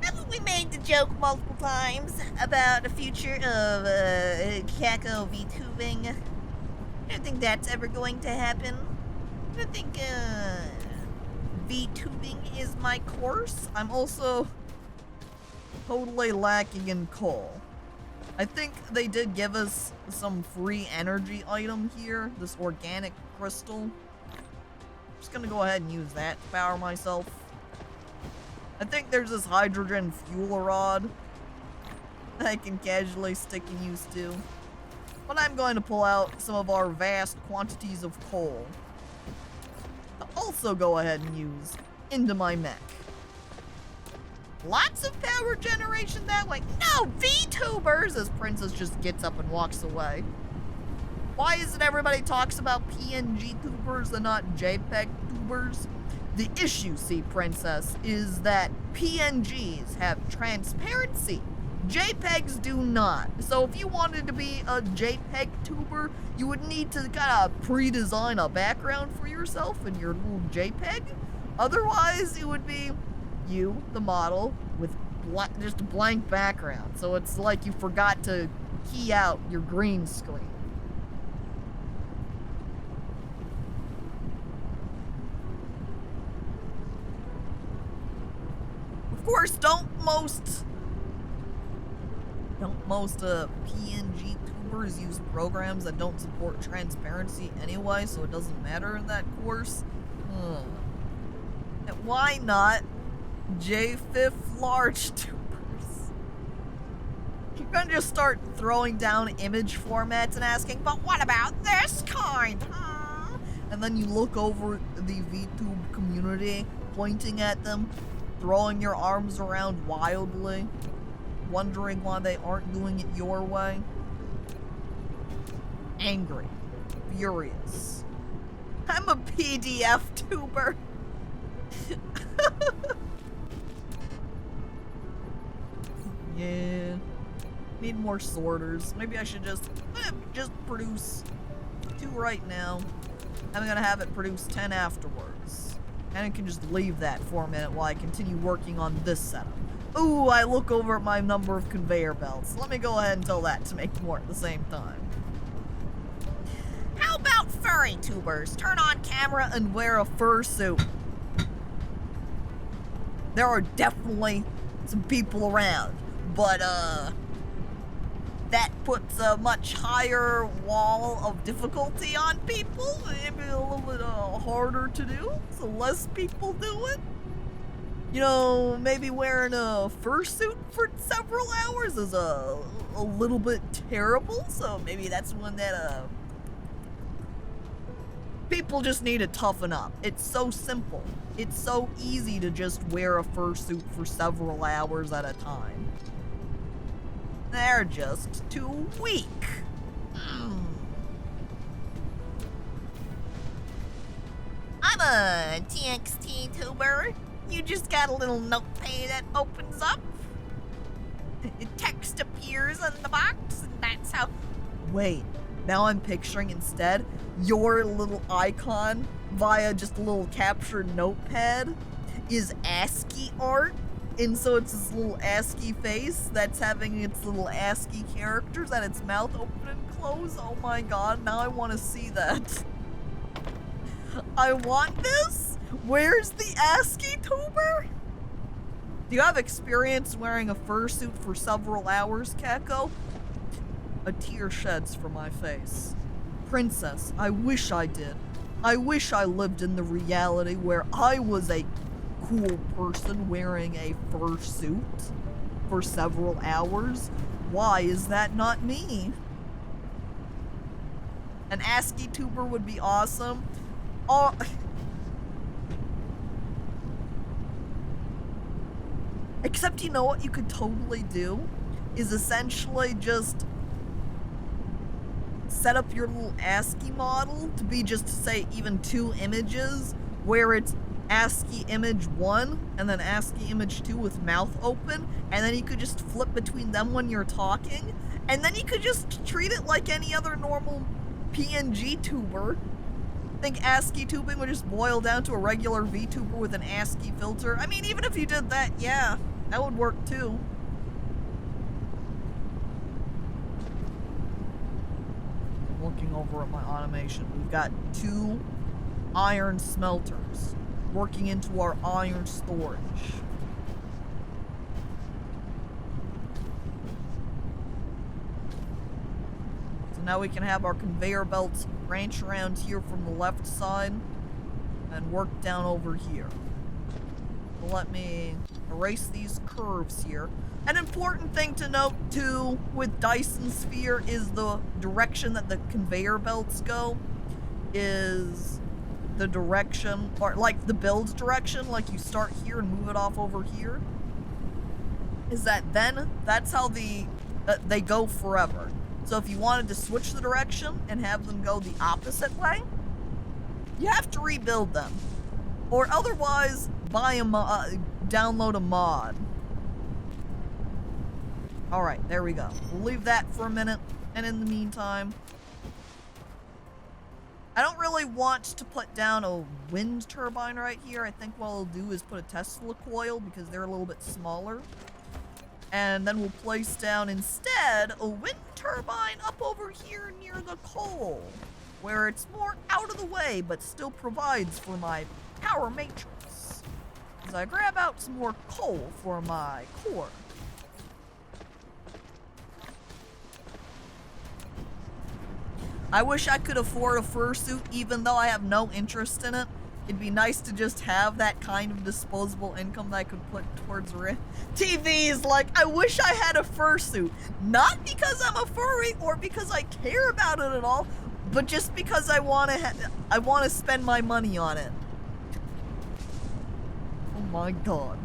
haven't we made the joke multiple times about the future of Caco VTubing? I don't think that's ever going to happen. I don't think VTubing is my course. I'm also totally lacking in coal. I think they did give us some free energy item here, this organic crystal. I'm just gonna go ahead and use that to power myself. I think there's this hydrogen fuel rod that I can casually stick and use to. But I'm going to pull out some of our vast quantities of coal to also go ahead and use into my mech. Lots of power generation that way. No, VTubers! As Princess just gets up and walks away. Why is it everybody talks about PNG tubers and not JPEG tubers? The issue, see, Princess, is that PNGs have transparency. JPEGs do not. So if you wanted to be a JPEG tuber, you would need to kind of pre-design a background for yourself in your little JPEG. Otherwise, it would be you, the model, with just a blank background. So it's like you forgot to key out your green screen. Of course, don't most PNG tubers use programs that don't support transparency anyway, so it doesn't matter in that course. And why not J5 large tubers? You're gonna just start throwing down image formats and asking, but what about this kind, huh? And then you look over the VTube community, pointing at them, throwing your arms around wildly, wondering why they aren't doing it your way. Angry. Furious. I'm a PDF tuber. Yeah. Need more sorters. Maybe I should just produce 2 right now. I'm gonna have it produce 10 afterwards. And I can just leave that for a minute while I continue working on this setup. Ooh, I look over at my number of conveyor belts. Let me go ahead and tell that to make more at the same time. How about furry tubers? Turn on camera and wear a fursuit. There are definitely some people around, but that puts a much higher wall of difficulty on people. Maybe a little bit harder to do, so less people do it. You know, maybe wearing a fursuit for several hours is a little bit terrible, so maybe that's one that people just need to toughen up. It's so simple. It's so easy to just wear a fursuit for several hours at a time. They're just too weak. I'm a TXT tuber. You just got a little notepad that opens up. Text appears on the box, and that's how. Wait, now I'm picturing instead your little icon via just a little captured notepad is ASCII art. And so it's this little ASCII face that's having its little ASCII characters and its mouth open and close. Oh my god, now I want to see that. I want this? Where's the ASCII tuber? Do you have experience wearing a fursuit for several hours, Caco? A tear sheds from my face. Princess, I wish I did. I wish I lived in the reality where I was a cool person wearing a fursuit for several hours. Why is that not me? An ASCII tuber would be awesome. Oh, except you know what you could totally do is essentially just set up your little ASCII model to be just, say, even 2 images where it's ASCII image 1 and then ASCII image 2 with mouth open, and then you could just flip between them when you're talking, and then you could just treat it like any other normal PNG tuber. I think ASCII tubing would just boil down to a regular VTuber with an ASCII filter. I mean, even if you did that, yeah, that would work too. Looking over at my automation, we've got 2 iron smelters working into our iron storage. So now we can have our conveyor belts branch around here from the left side and work down over here. So let me erase these curves here. An important thing to note too with Dyson Sphere is the direction that the conveyor belts go is the direction, or like the build direction, like you start here and move it off over here, is that then that's how they go forever. So if you wanted to switch the direction and have them go the opposite way, you have to rebuild them, or otherwise buy a download a mod. All right, there we go. We'll leave that for a minute, and in the meantime, I don't really want to put down a wind turbine right here. I think what I'll do is put a Tesla coil because they're a little bit smaller. And then we'll place down instead a wind turbine up over here near the coal, where it's more out of the way but still provides for my power matrix. As I grab out some more coal for my core. I wish I could afford a fursuit even though I have no interest in it. It'd be nice to just have that kind of disposable income that I could put towards rent. TV is like, I wish I had a fursuit. Not because I'm a furry or because I care about it at all, but just because I want to spend my money on it. Oh my god.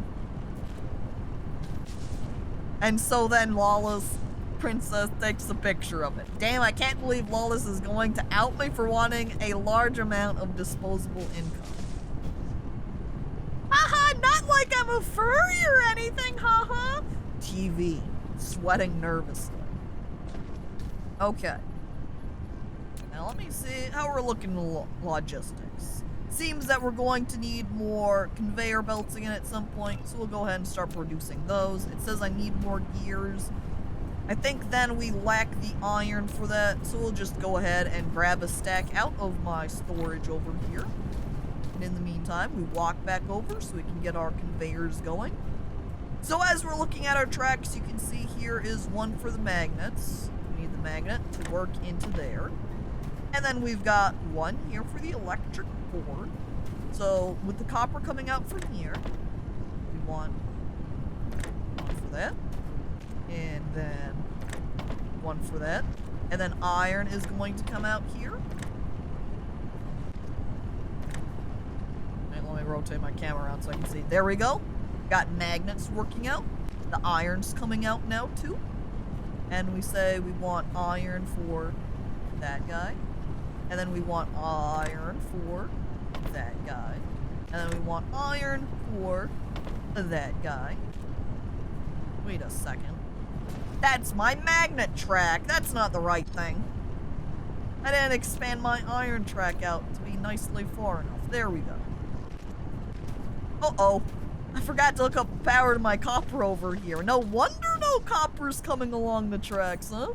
And so then Lawless Princess takes a picture of it. Damn, I can't believe Lawless is going to out me for wanting a large amount of disposable income. Haha, not like I'm a furry or anything, haha. TV, sweating nervously. Okay. Now let me see how we're looking at logistics. Seems that we're going to need more conveyor belts again at some point, so we'll go ahead and start producing those. It says I need more gears. I think then we lack the iron for that, so we'll just go ahead and grab a stack out of my storage over here. And in the meantime, we walk back over so we can get our conveyors going. So as we're looking at our tracks, you can see here is one for the magnets. We need the magnet to work into there. And then we've got one here for the electric board. So with the copper coming out from here, we want one for that. And then one for that. And then iron is going to come out here. Let me rotate my camera around so I can see. There we go. Got magnets working out. The iron's coming out now too. And we say we want iron for that guy. And then we want iron for that guy. And then we want iron for that guy. Wait a second. That's my magnet track. That's not the right thing. I didn't expand my iron track out to be nicely far enough. There we go. Uh-oh. I forgot to look up the power to my copper over here. No wonder no copper's coming along the tracks, huh?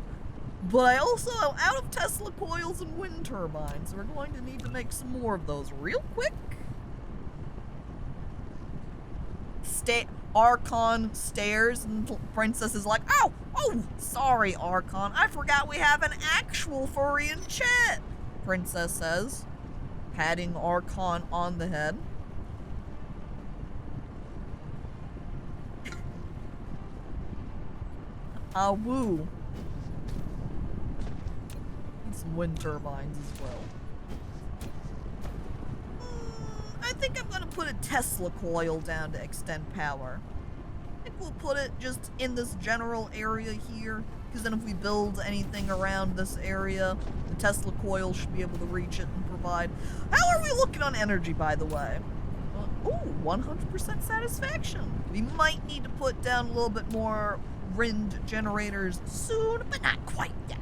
But I also am out of Tesla coils and wind turbines. We're going to need to make some more of those real quick. Archon stares and Princess is like, oh, sorry, Archon. I forgot we have an actual furry in chat, Princess says, patting Archon on the head. Woo. Need some wind turbines as well. I think I'm gonna put a Tesla coil down to extend power. I think we'll put it just in this general area here, because then if we build anything around this area, the Tesla coil should be able to reach it and provide. How are we looking on energy, by the way? Ooh, 100% satisfaction. We might need to put down a little bit more wind generators soon, but not quite yet.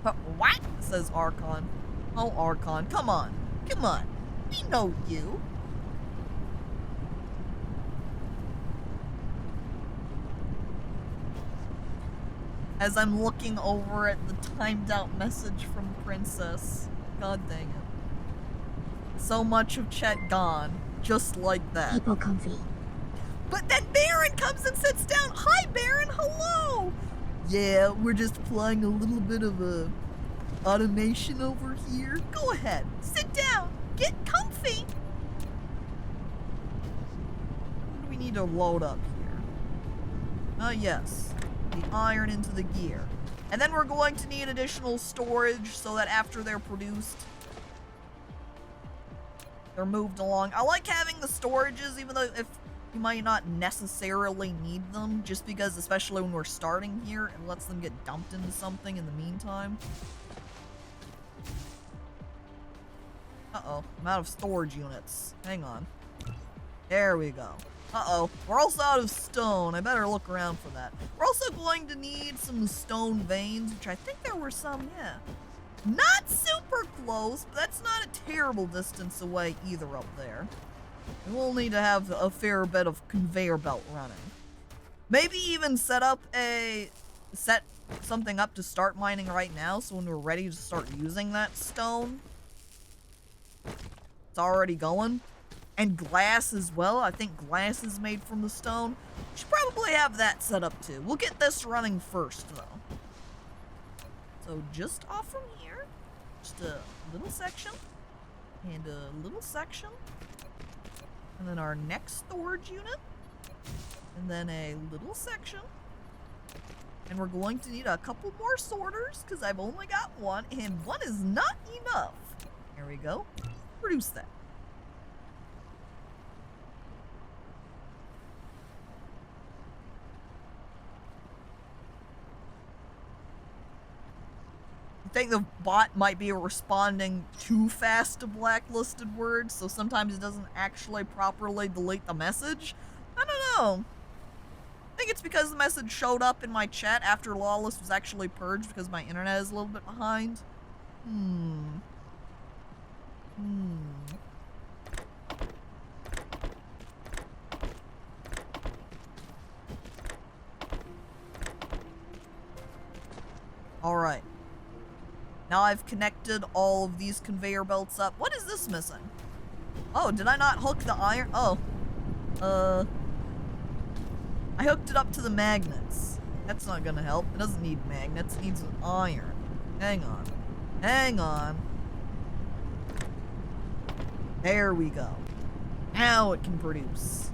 But what? Says Archon. Oh, Archon, come on. Come on. We know you. As I'm looking over at the timed out message from Princess. God dang it. So much of chat gone. Just like that. People comfy. But then Baron comes and sits down. Hi, Baron. Hello. Yeah, we're just applying a little bit of a automation over here. Go ahead. Sit down. Get comfy. What do we need to load up here? Yes. The iron into the gear. And then we're going to need additional storage so that after they're produced, they're moved along. I like having the storages, even though if you might not necessarily need them, just because, especially when we're starting here, it lets them get dumped into something in the meantime. Uh-oh, I'm out of storage units. Hang on. There we go. Uh-oh, we're also out of stone. I better look around for that. We're also going to need some stone veins, which I think there were some, yeah. Not super close, but that's not a terrible distance away either up there. And we'll need to have a fair bit of conveyor belt running. Maybe even set something up to start mining right now, so when we're ready to start using that stone, it's already going. And glass as well. I think glass is made from the stone. Should probably have that set up too. We'll get this running first though. So just off from here, just a little section and a little section. And then our next storage unit. And then a little section. And we're going to need a couple more sorters because I've only got one and one is not enough. There we go. Produce that. I think the bot might be responding too fast to blacklisted words, so sometimes it doesn't actually properly delete the message. I don't know. I think it's because the message showed up in my chat after Lawless was actually purged because my internet is a little bit behind. Alright. Now I've connected all of these conveyor belts up. What is this missing? Oh, did I not hook the iron? Oh. I hooked it up to the magnets. That's not gonna help. It doesn't need magnets. It needs an iron. Hang on. Hang on. There we go. Now it can produce.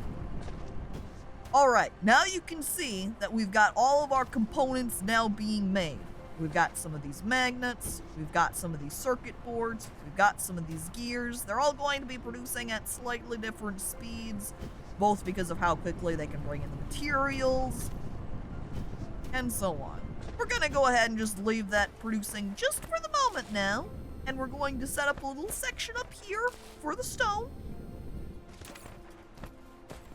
Alright, now you can see that we've got all of our components now being made. We've got some of these magnets, we've got some of these circuit boards, we've got some of these gears. They're all going to be producing at slightly different speeds, both because of how quickly they can bring in the materials, and so on. We're gonna go ahead and just leave that producing just for the moment now, and we're going to set up a little section up here for the stone.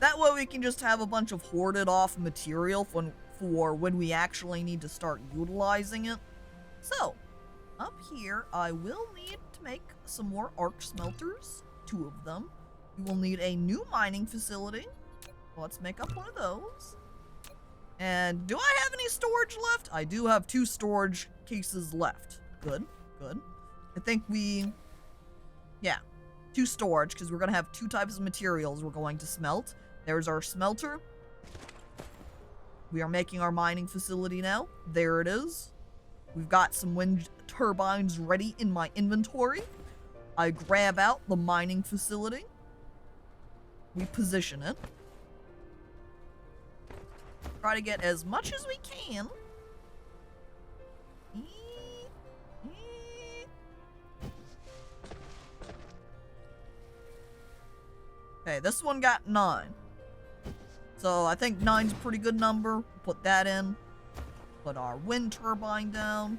That way we can just have a bunch of hoarded off material for when we actually need to start utilizing it. So, up here, I will need to make some more arc smelters, 2 of them. We will need a new mining facility. Let's make up one of those. And do I have any storage left? I do have 2 storage cases left. Good, good. I think yeah, 2 storage, because we're going to have 2 types of materials we're going to smelt. There's our smelter. We are making our mining facility now. There it is. We've got some wind turbines ready in my inventory. I grab out the mining facility. We position it. Try to get as much as we can. Okay, this one got 9. So I think 9's a pretty good number. Put that in. Put our wind turbine down.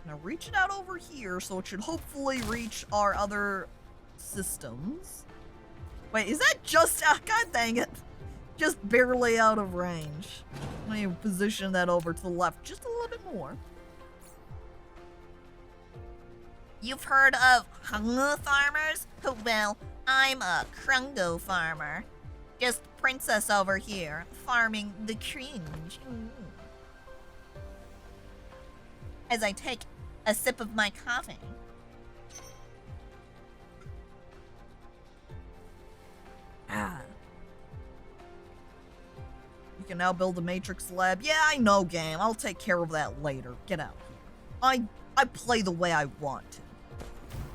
Now reach it out over here so it should hopefully reach our other systems. Wait, is that just out? God dang it. Just barely out of range. Let me position that over to the left just a little bit more. You've heard of hung farmers? Well, I'm a krungo farmer. Just princess over here, farming the cringe. As I take a sip of my coffee. Ah. You can now build a matrix lab. Yeah, I know, game. I'll take care of that later. Get out here. I play the way I want to.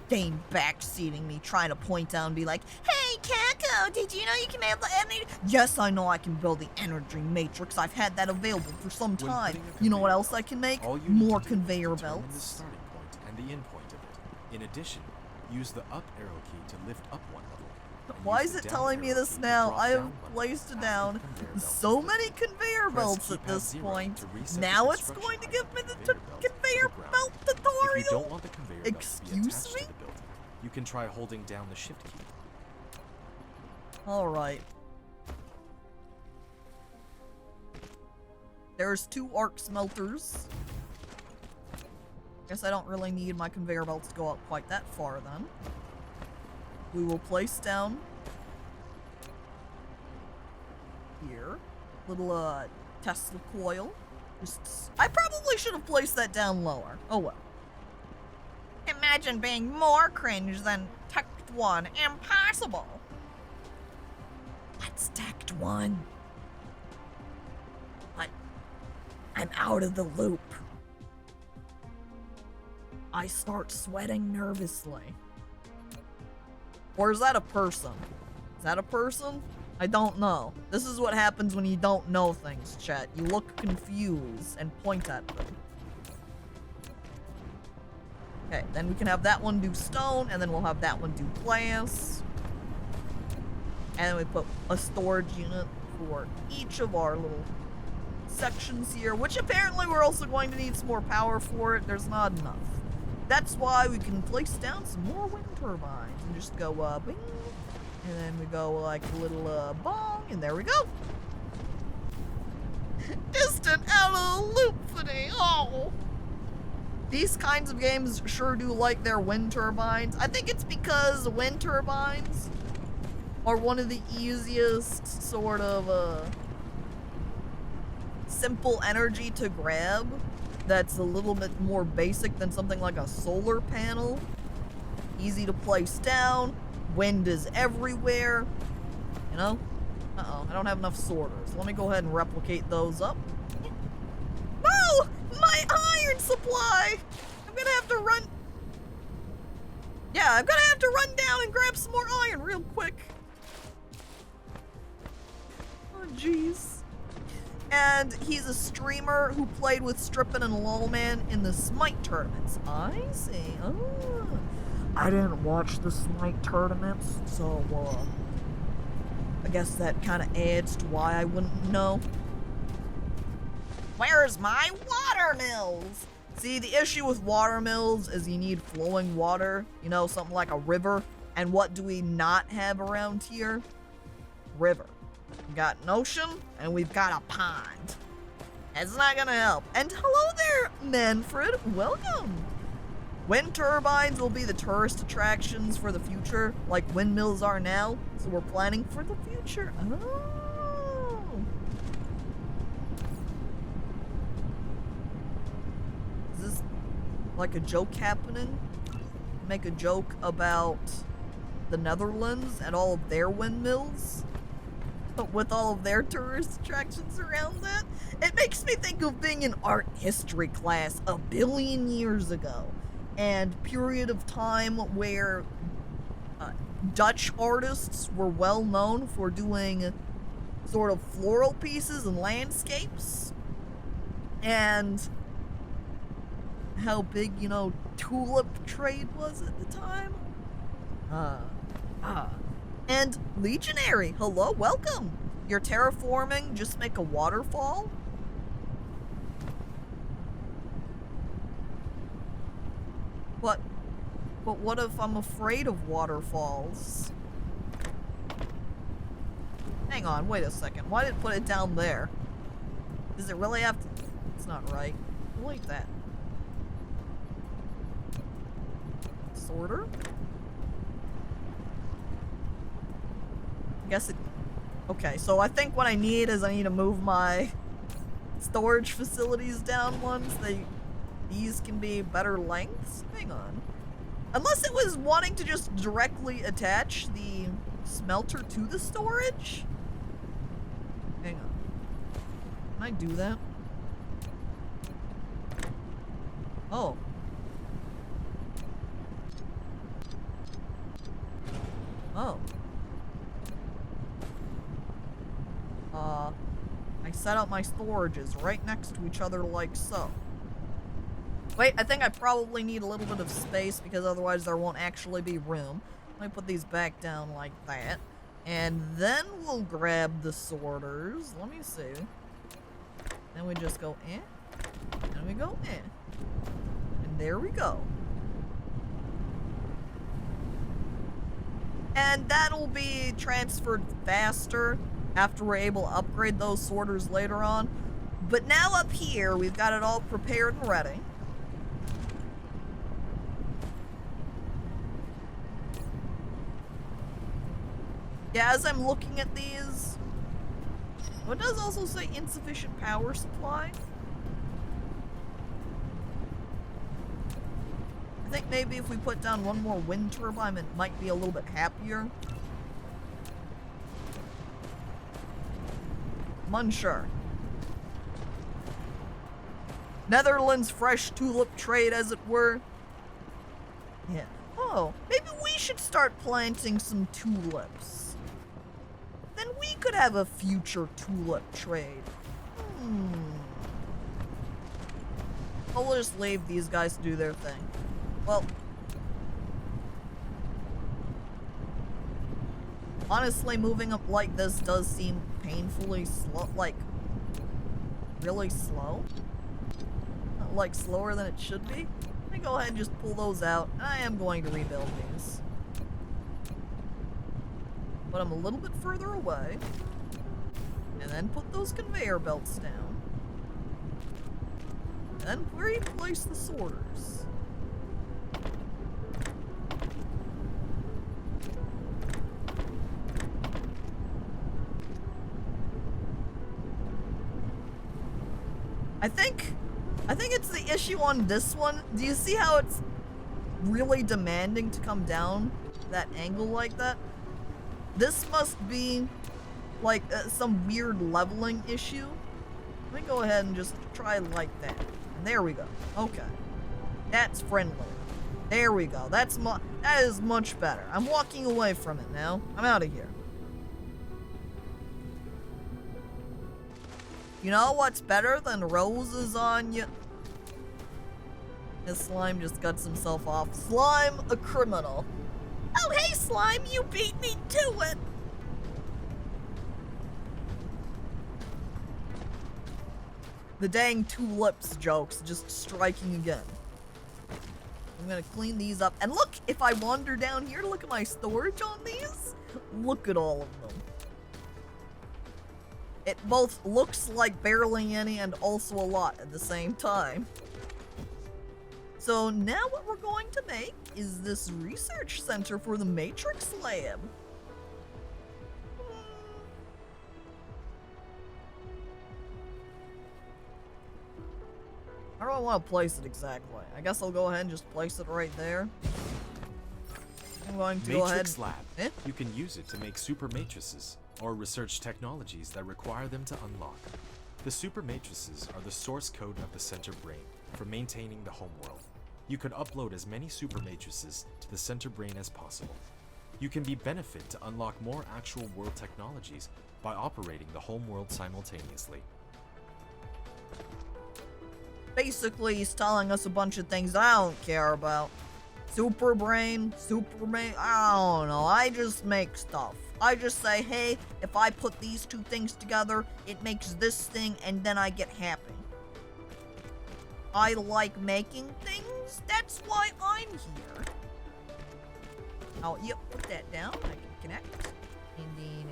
Game backseating me, trying to point out and be like, Hey, Caco, did you know you can build the energy? yes, I know I can build the energy matrix. I've had that available for some time. You know what else I can make? More conveyor belts. The starting point and the end point of it. In addition, use the up arrow key to lift up one level. Why is it telling me this now? I have placed down so many conveyor belts at this point. Now it's going to give me the conveyor belt If you tutorial? don't want the conveyor belt to be Excuse attached me? to the building, you can try holding down the shift key. Alright. There's 2 arc smelters. Guess I don't really need my conveyor belts to go up quite that far then. We will place down here little Tesla coil. I probably should have placed that down lower. Oh well. Imagine being more cringe than Tact 1. Impossible. What's Tact 1? I'm out of the loop. I start sweating nervously. Or is that a person? Is that a person? I don't know. This is what happens when you don't know things, chat. You look confused and point at them. Okay, then we can have that one do stone, and then we'll have that one do glass. And then we put a storage unit for each of our little sections here, which apparently we're also going to need some more power for it. There's not enough. That's why we can place down some more wind turbines and just go bing, and then we go like a little bong, and there we go. Distant out of the loop for me. Oh. These kinds of games sure do like their wind turbines. I think it's because wind turbines are one of the easiest sort of simple energy to grab. That's a little bit more basic than something like a solar panel. Easy to place down. Wind is everywhere. You know? Uh-oh, I don't have enough sorters. Let me go ahead and replicate those up. My iron supply! I'm gonna have to run... Yeah, yeah, I'm gonna have to run down and grab some more iron real quick. Oh, jeez. And he's a streamer who played with Strippin and Lolman in the Smite tournaments. I see. Oh. I didn't watch the Smite tournaments, so, I guess that kind of adds to why I wouldn't know. Where's my water mills? See, the issue with water mills is you need flowing water, you know, something like a river. And what do we not have around here? River. We got an ocean, and we've got a pond. That's not gonna help. And hello there, Manfred. Welcome. Wind turbines will be the tourist attractions for the future, like windmills are now. So we're planning for the future. Oh. Is this like a joke happening? Make a joke about the Netherlands and all of their windmills? With all of their tourist attractions around that? It makes me think of being in art history class a billion years ago. And period of time where Dutch artists were well known for doing sort of floral pieces and landscapes. And how big, you know, tulip trade was at the time. And Legionary, hello, welcome. You're terraforming, just make a waterfall? But what if I'm afraid of waterfalls? Hang on, wait a second. Why did it put it down there? Does it really have to? It's not right. Delete that. Sorter? I guess it... Okay, so I think what I need to move my storage facilities down ones. These can be better lengths. Hang on. Unless it was wanting to just directly attach the smelter to the storage? Hang on. Can I do that? Oh. Oh. I set up my storages right next to each other like so. Wait, I think I probably need a little bit of space because otherwise there won't actually be room. Let me put these back down like that. And then we'll grab the sorters. Let me see. Then we just go in. And we go in. And there we go. And that'll be transferred faster after we're able to upgrade those sorters later on. But now up here, we've got it all prepared and ready. Yeah, as I'm looking at these, well, it does also say insufficient power supply. I think maybe if we put down one more wind turbine, it might be a little bit happier. I'm unsure. Netherlands fresh tulip trade, as it were. Yeah. Oh, maybe we should start planting some tulips. Then we could have a future tulip trade. I'll just leave these guys to do their thing. Well, honestly, moving up like this does seem painfully slow, like, really slow. Not like slower than it should be. Let me go ahead and just pull those out. I am going to rebuild these. But I'm a little bit further away. And then put those conveyor belts down. And then replace the sorters. I think it's the issue on this one. Do you see how it's really demanding to come down that angle like that? This must be like some weird leveling issue. Let me go ahead and just try like that. And there we go. Okay. That's friendly. There we go. That is much better. I'm walking away from it now. I'm out of here. You know what's better than roses on you? This slime just cuts himself off. Slime, a criminal. Oh, hey, Slime, you beat me to it. The dang tulips jokes just striking again. I'm gonna clean these up. And look, if I wander down here, look at my storage on these. Look at all of them. It both looks like barely any and also a lot at the same time. So now what we're going to make is this research center for the Matrix Lab. How do I want to place it exactly? I guess I'll go ahead and just place it right there. I'm going to go ahead. Matrix Lab. You can use it to make super matrices or research technologies that require them to unlock. The super matrices are the source code of the center brain for maintaining the homeworld. You can upload as many super matrices to the center brain as possible. You can be benefit to unlock more actual world technologies by operating the homeworld simultaneously. Basically, he's telling us a bunch of things I don't care about. Super brain, I don't know. I just make stuff. I just say, hey, if I put these two things together, it makes this thing, and then I get happy. I like making things. That's why I'm here. Oh, yep, put that down. I can connect. And then,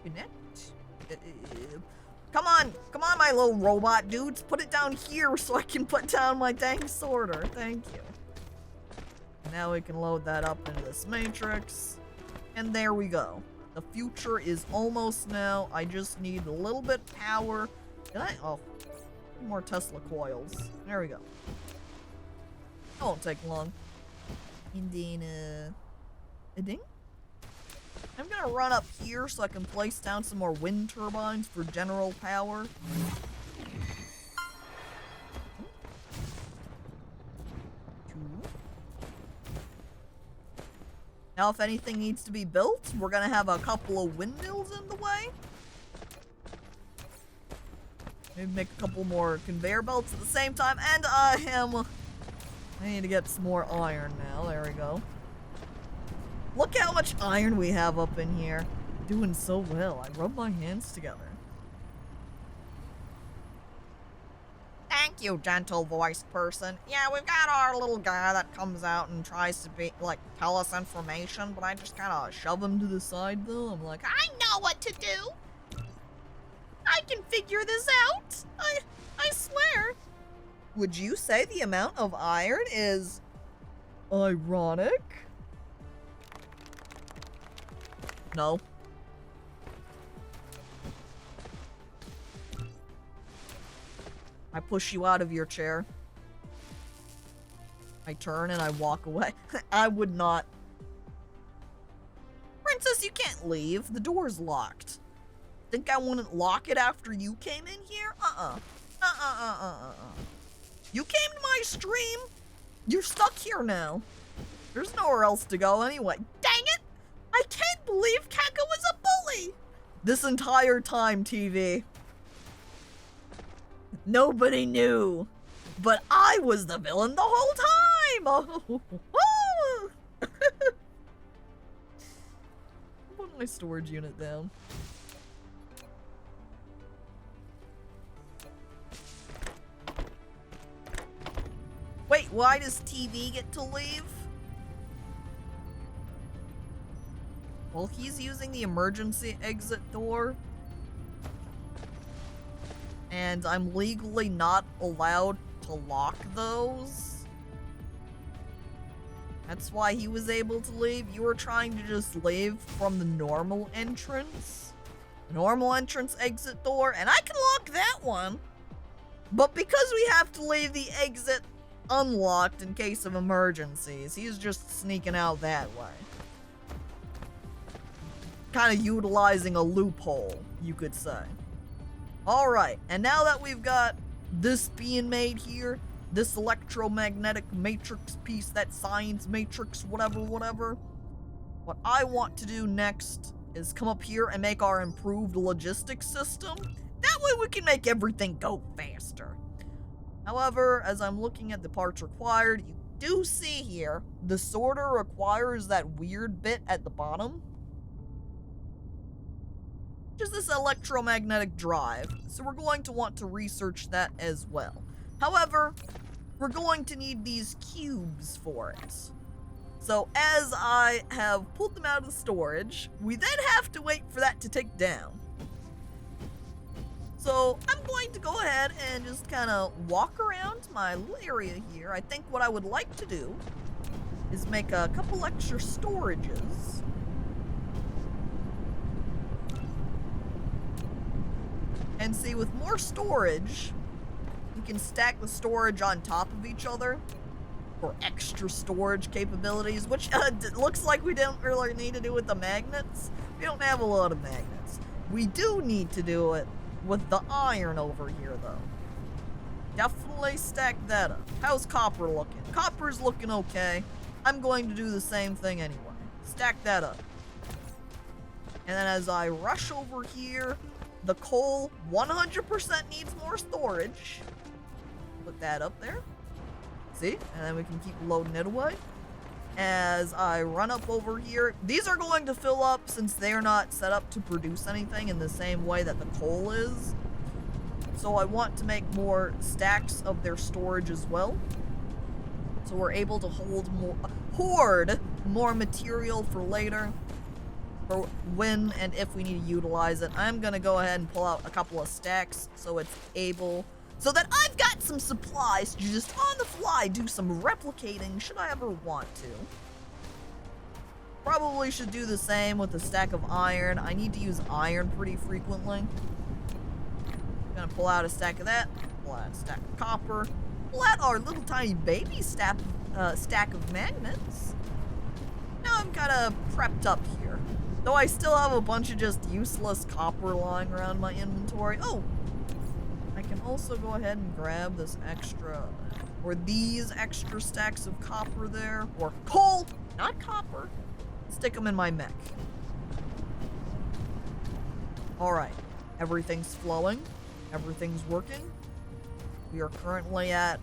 connect. Come on, my little robot dudes. Put it down here so I can put down my dang sorter. Thank you. Now we can load that up into this matrix. And there we go. The future is almost now. I just need a little bit power. Oh, more Tesla coils. There we go. That won't take long. And then, a ding. I'm gonna run up here so I can place down some more wind turbines for general power. Now, if anything needs to be built, we're gonna have a couple of windmills in the way. Maybe make a couple more conveyor belts at the same time, and I need to get some more iron now. There we go. Look how much iron we have up in here. Doing so well. I rub my hands together. Thank you, gentle voiced person. Yeah, we've got our little guy that comes out and tries to be, like, tell us information, but I just kind of shove him to the side, though. I'm like, I know what to do. I can figure this out. I swear. Would you say the amount of iron is ironic? No. I push you out of your chair. I turn and I walk away. I would not. Princess, you can't leave. The door's locked. Think I wouldn't lock it after you came in here? You came to my stream. You're stuck here now. There's nowhere else to go anyway. Dang it! I can't believe Caco was a bully! This entire time, TV. Nobody knew. But I was the villain the whole time! Oh. Put my storage unit down. Wait, why does TV get to leave? Well, he's using the emergency exit door. And I'm legally not allowed to lock those. That's why he was able to leave. You were trying to just leave from the normal entrance. The normal entrance exit door. And I can lock that one. But because we have to leave the exit unlocked in case of emergencies, he's just sneaking out that way. Kind of utilizing a loophole, you could say. Alright, and now that we've got this being made here, this electromagnetic matrix piece, that science matrix, whatever. What I want to do next is come up here and make our improved logistics system. That way we can make everything go faster. However, as I'm looking at the parts required, you do see here, the sorter requires that weird bit at the bottom. Just this electromagnetic drive. So we're going to want to research that as well. However, we're going to need these cubes for it. So as I have pulled them out of storage, we then have to wait for that to take down. So I'm going to go ahead and just kind of walk around my little area here. I think what I would like to do is make a couple extra storages. And see, with more storage, we can stack the storage on top of each other for extra storage capabilities, which looks like we don't really need to do with the magnets. We don't have a lot of magnets. We do need to do it with the iron over here, though. Definitely stack that up. How's copper looking? Copper's looking okay. I'm going to do the same thing anyway. Stack that up. And then as I rush over here, the coal 100% needs more storage. Put that up there. See? And then we can keep loading it away. As I run up over here, these are going to fill up since they're not set up to produce anything in the same way that the coal is. So I want to make more stacks of their storage as well. So we're able to hoard more material for later. For when and if we need to utilize it. I'm gonna go ahead and pull out a couple of stacks so it's able, so that I've got some supplies to just on the fly do some replicating should I ever want to. Probably should do the same with a stack of iron. I need to use iron pretty frequently. Gonna pull out a stack of that, pull out a stack of copper, pull out our little tiny baby stack of magnets. Now I'm kinda prepped up here. Though I still have a bunch of just useless copper lying around my inventory. Oh! I can also go ahead and grab this extra, or these extra stacks of copper there, or coal, not copper. Stick them in my mech. Alright, everything's flowing, everything's working. We are currently at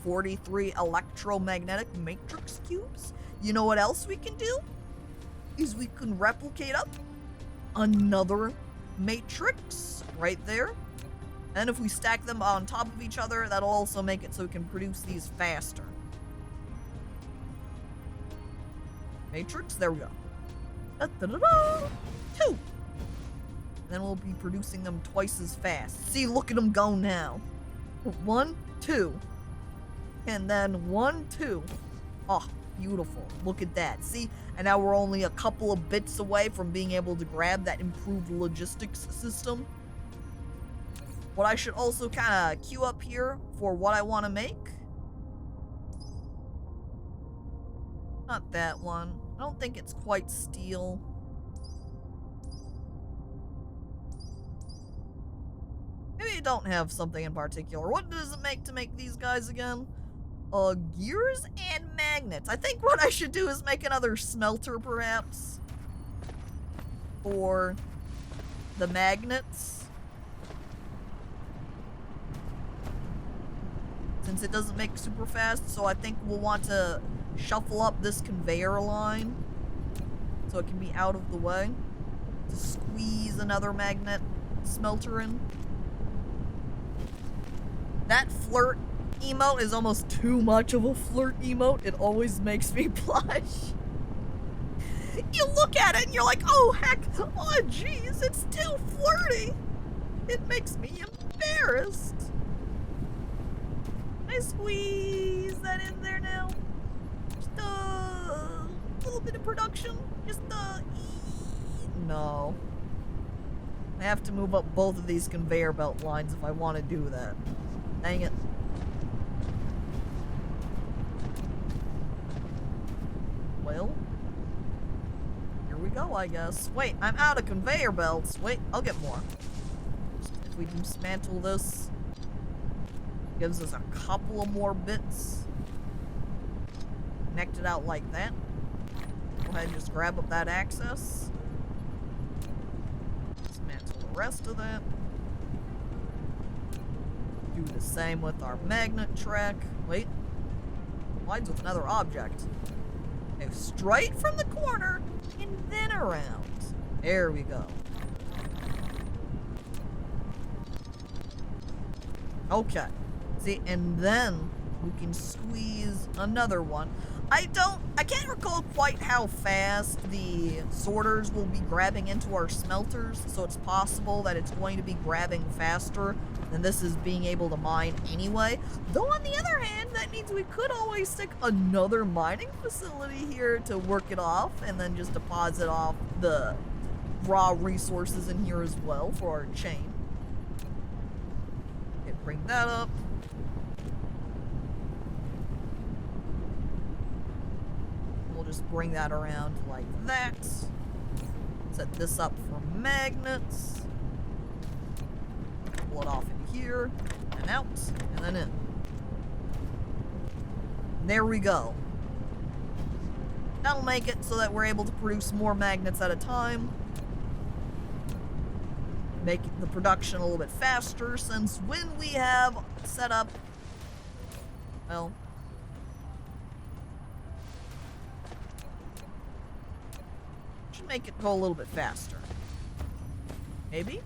43 electromagnetic matrix cubes. You know what else we can do? Is we can replicate up another matrix right there. And if we stack them on top of each other, that'll also make it so we can produce these faster. Matrix, there we go. Da-da-da-da. 2. Then we'll be producing them twice as fast. See, look at them go now. 1, 2. And then 1, 2. Oh, beautiful. Look at that. See? And now we're only a couple of bits away from being able to grab that improved logistics system. What I should also kind of queue up here for what I want to make. Not that one. I don't think it's quite steel. Maybe I don't have something in particular. What does it make to make these guys again? Gears and magnets. I think what I should do is make another smelter, perhaps. For the magnets. Since it doesn't make super fast, so I think we'll want to shuffle up this conveyor line so it can be out of the way to squeeze another magnet smelter in. That flirt emote is almost too much of a flirt emote. It always makes me blush. You look at it and you're like, oh heck, oh jeez, it's too flirty. It makes me embarrassed. I squeeze that in there now. Just a little bit of production. Just no. I have to move up both of these conveyor belt lines if I want to do that. Dang it. Well, here we go, I guess. Wait, I'm out of conveyor belts. Wait, I'll get more. If we dismantle this. Gives us a couple of more bits. Connect it out like that. Go ahead and just grab up that access. Dismantle the rest of that. Do the same with our magnet track. Wait. Lines with another object. Okay, straight from the corner and then around. There we go. Okay. See, and then we can squeeze another one. I can't recall quite how fast the sorters will be grabbing into our smelters, so it's possible that it's going to be grabbing faster than this is being able to mine anyway. Though on the other hand, that means we could always stick another mining facility here to work it off and then just deposit off the raw resources in here as well for our chain. Okay, bring that up. We'll just bring that around like that. Set this up for magnets. Pull it off into here, and out, and then in. There we go. That'll make it so that we're able to produce more magnets at a time. Make the production a little bit faster, since when we have set up, well, should make it go a little bit faster. Maybe?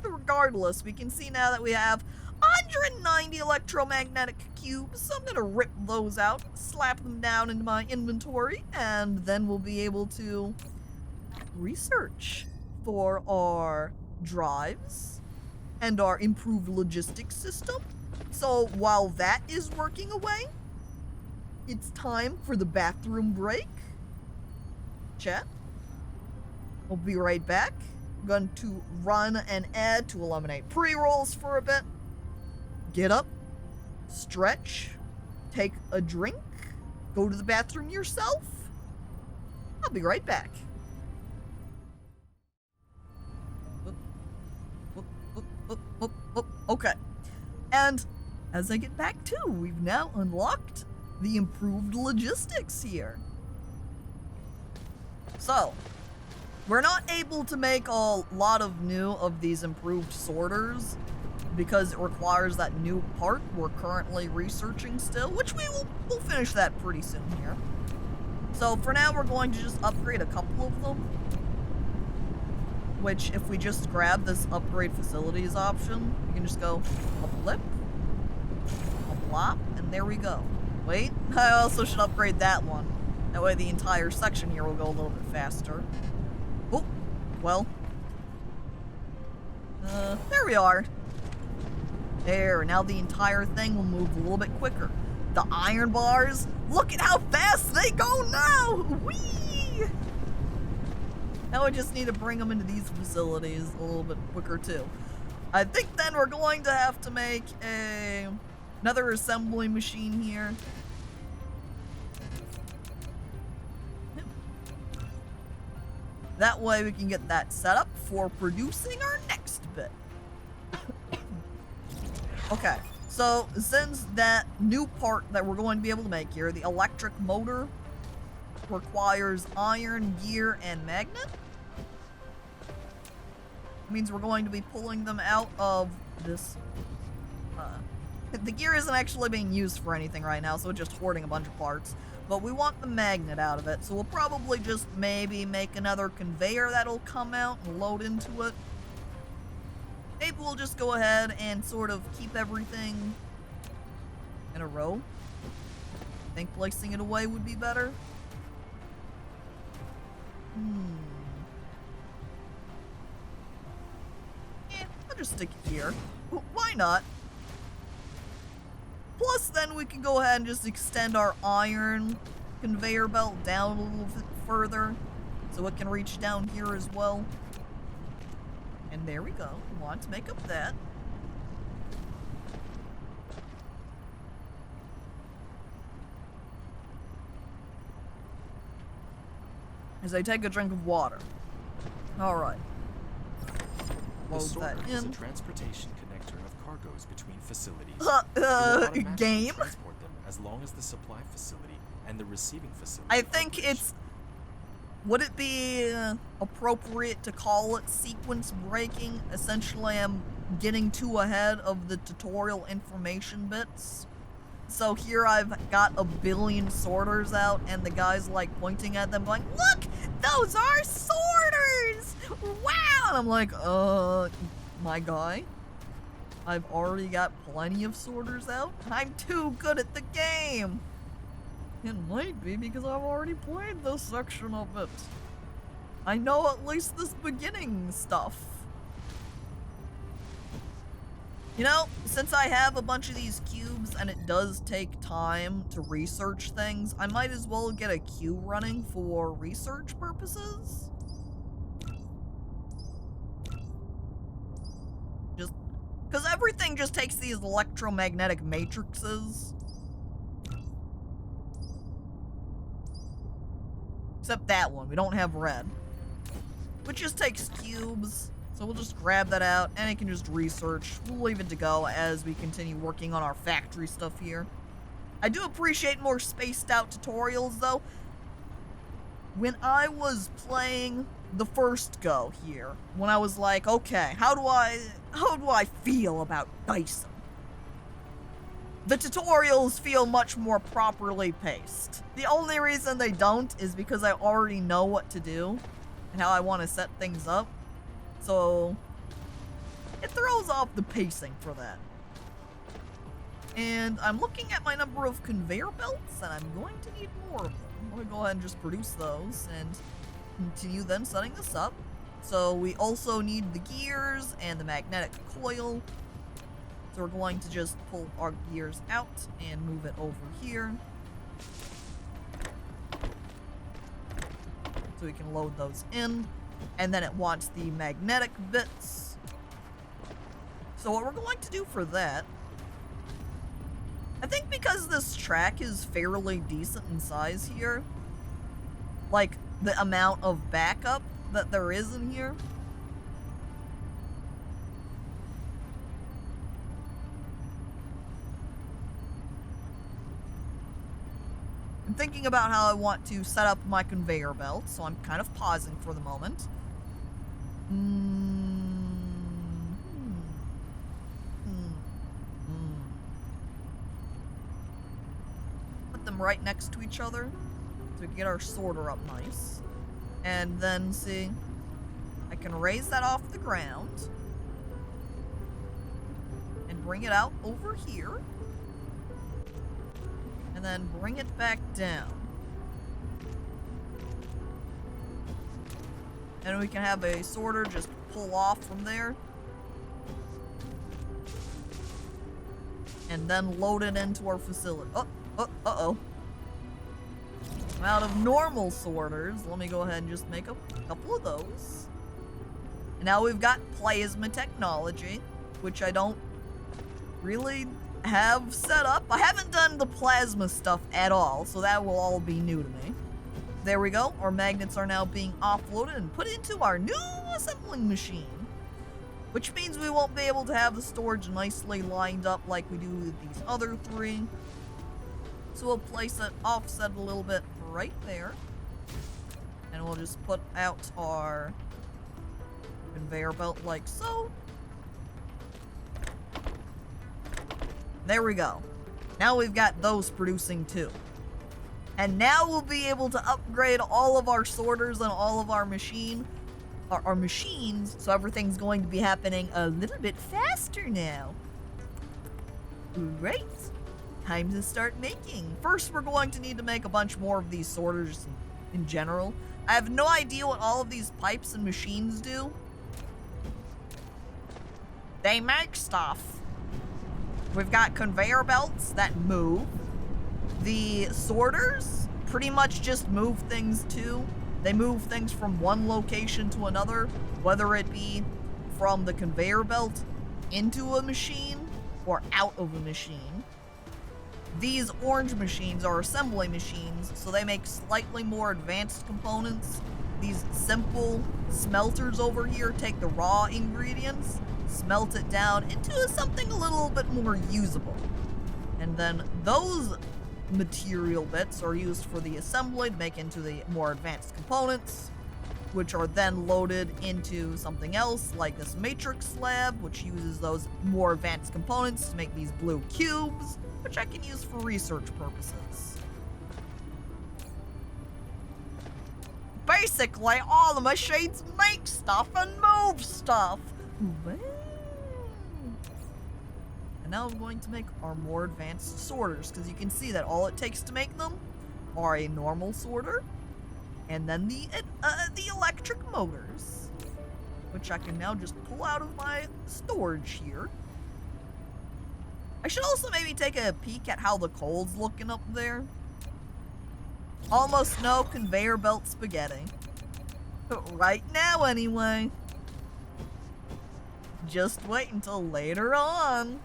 Regardless, we can see now that we have 190 electromagnetic cubes, so I'm gonna rip those out, slap them down into my inventory, and then we'll be able to research for our drives and our improved logistics system. So while that is working away, it's time for the bathroom break. Chat. We'll be right back. I'm going to run an ad to eliminate pre-rolls for a bit. Get up, stretch, take a drink, go to the bathroom yourself. I'll be right back. Okay. And as I get back to, we've now unlocked the improved logistics here. So, we're not able to make a lot of new of these improved sorters because it requires that new part we're currently researching still, which we'll finish that pretty soon here. So for now, we're going to just upgrade a couple of them, which if we just grab this upgrade facilities option, we can just go a flip, a blop, and there we go. Wait, I also should upgrade that one. That way the entire section here will go a little bit faster. Oh, well. There we are. There, now the entire thing will move a little bit quicker. The iron bars, look at how fast they go now! Whee! Now I just need to bring them into these facilities a little bit quicker too. I think then we're going to have to make another assembly machine here. That way we can get that set up for producing our next bit. Okay, so since that new part that we're going to be able to make here, the electric motor, requires iron, gear, and magnet, it means we're going to be pulling them out of this. The gear isn't actually being used for anything right now, so it's just hoarding a bunch of parts. But we want the magnet out of it, so we'll probably just maybe make another conveyor that'll come out and load into it. Maybe we'll just go ahead and sort of keep everything in a row. I think placing it away would be better. I'll just stick it here. Why not? Plus, then we can go ahead and just extend our iron conveyor belt down a little bit further so it can reach down here as well. And there we go. We want to make up that. As I take a drink of water. Alright. The Load sorter that is a in. transportation connector of cargoes between facilities. It will automatically game? transport them as long as the supply facility and the receiving facility. I think it's... Would it be appropriate to call it sequence breaking? Essentially, I'm getting too ahead of the tutorial information bits. So here I've got a billion sorters out, and the guy's like pointing at them going, "Look, those are sorters! Wow!" And I'm like, my guy, I've already got plenty of sorters out. I'm too good at the game. It might be because I've already played this section of it. I know at least this beginning stuff. You know, since I have a bunch of these cubes and it does take time to research things, I might as well get a queue running for research purposes. Just because everything just takes these electromagnetic matrices. Except that one, we don't have red. Which just takes cubes, so we'll just grab that out, and it can just research. We'll leave it to go as we continue working on our factory stuff here. I do appreciate more spaced out tutorials, though. When I was playing the first go here, when I was like, okay, how do I feel about Dyson? The tutorials feel much more properly paced. The only reason they don't is because I already know what to do and how I want to set things up. So it throws off the pacing for that. And I'm looking at my number of conveyor belts, and I'm going to need more of them. I'm going to go ahead and just produce those and continue then setting this up. So we also need the gears and the magnetic coil. So we're going to just pull our gears out and move it over here. So we can load those in. And then it wants the magnetic bits. So what we're going to do for that, I think because this track is fairly decent in size here, like the amount of backup that there is in here, I'm thinking about how I want to set up my conveyor belt, so I'm kind of pausing for the moment. Put them right next to each other so we can get our sorter up nice. And then, see, I can raise that off the ground and bring it out over here. And then bring it back down. And we can have a sorter just pull off from there. And then load it into our facility. Uh-oh. I'm out of normal sorters. Let me go ahead and just make a couple of those. And now we've got plasma technology, which I don't really have set up. I haven't done the plasma stuff at all, so that will all be new to me. There we go. Our magnets are now being offloaded and put into our new assembling machine, which means we won't be able to have the storage nicely lined up like we do with these other three. So we'll place it offset a little bit right there, and we'll just put out our conveyor belt like so. There we go. Now we've got those producing too. And now we'll be able to upgrade all of our sorters and all of our machines, so everything's going to be happening a little bit faster now. Great. Time to start making. First, we're going to need to make a bunch more of these sorters in general. I have no idea what all of these pipes and machines do. They make stuff. We've got conveyor belts that move. The sorters pretty much just move things too. They move things from one location to another, whether it be from the conveyor belt into a machine or out of a machine. These orange machines are assembly machines, so they make slightly more advanced components. These simple smelters over here take the raw ingredients, smelt it down into something a little bit more usable. And then those material bits are used for the assembly to make into the more advanced components, which are then loaded into something else like this matrix slab, which uses those more advanced components to make these blue cubes, which I can use for research purposes. Basically, all the machines make stuff and move stuff. And now I'm going to make our more advanced sorters, because you can see that all it takes to make them are a normal sorter, and then the electric motors, which I can now just pull out of my storage here. I should also maybe take a peek at how the coal's looking up there. Almost no conveyor belt spaghetti. Right now, anyway. Just wait until later on.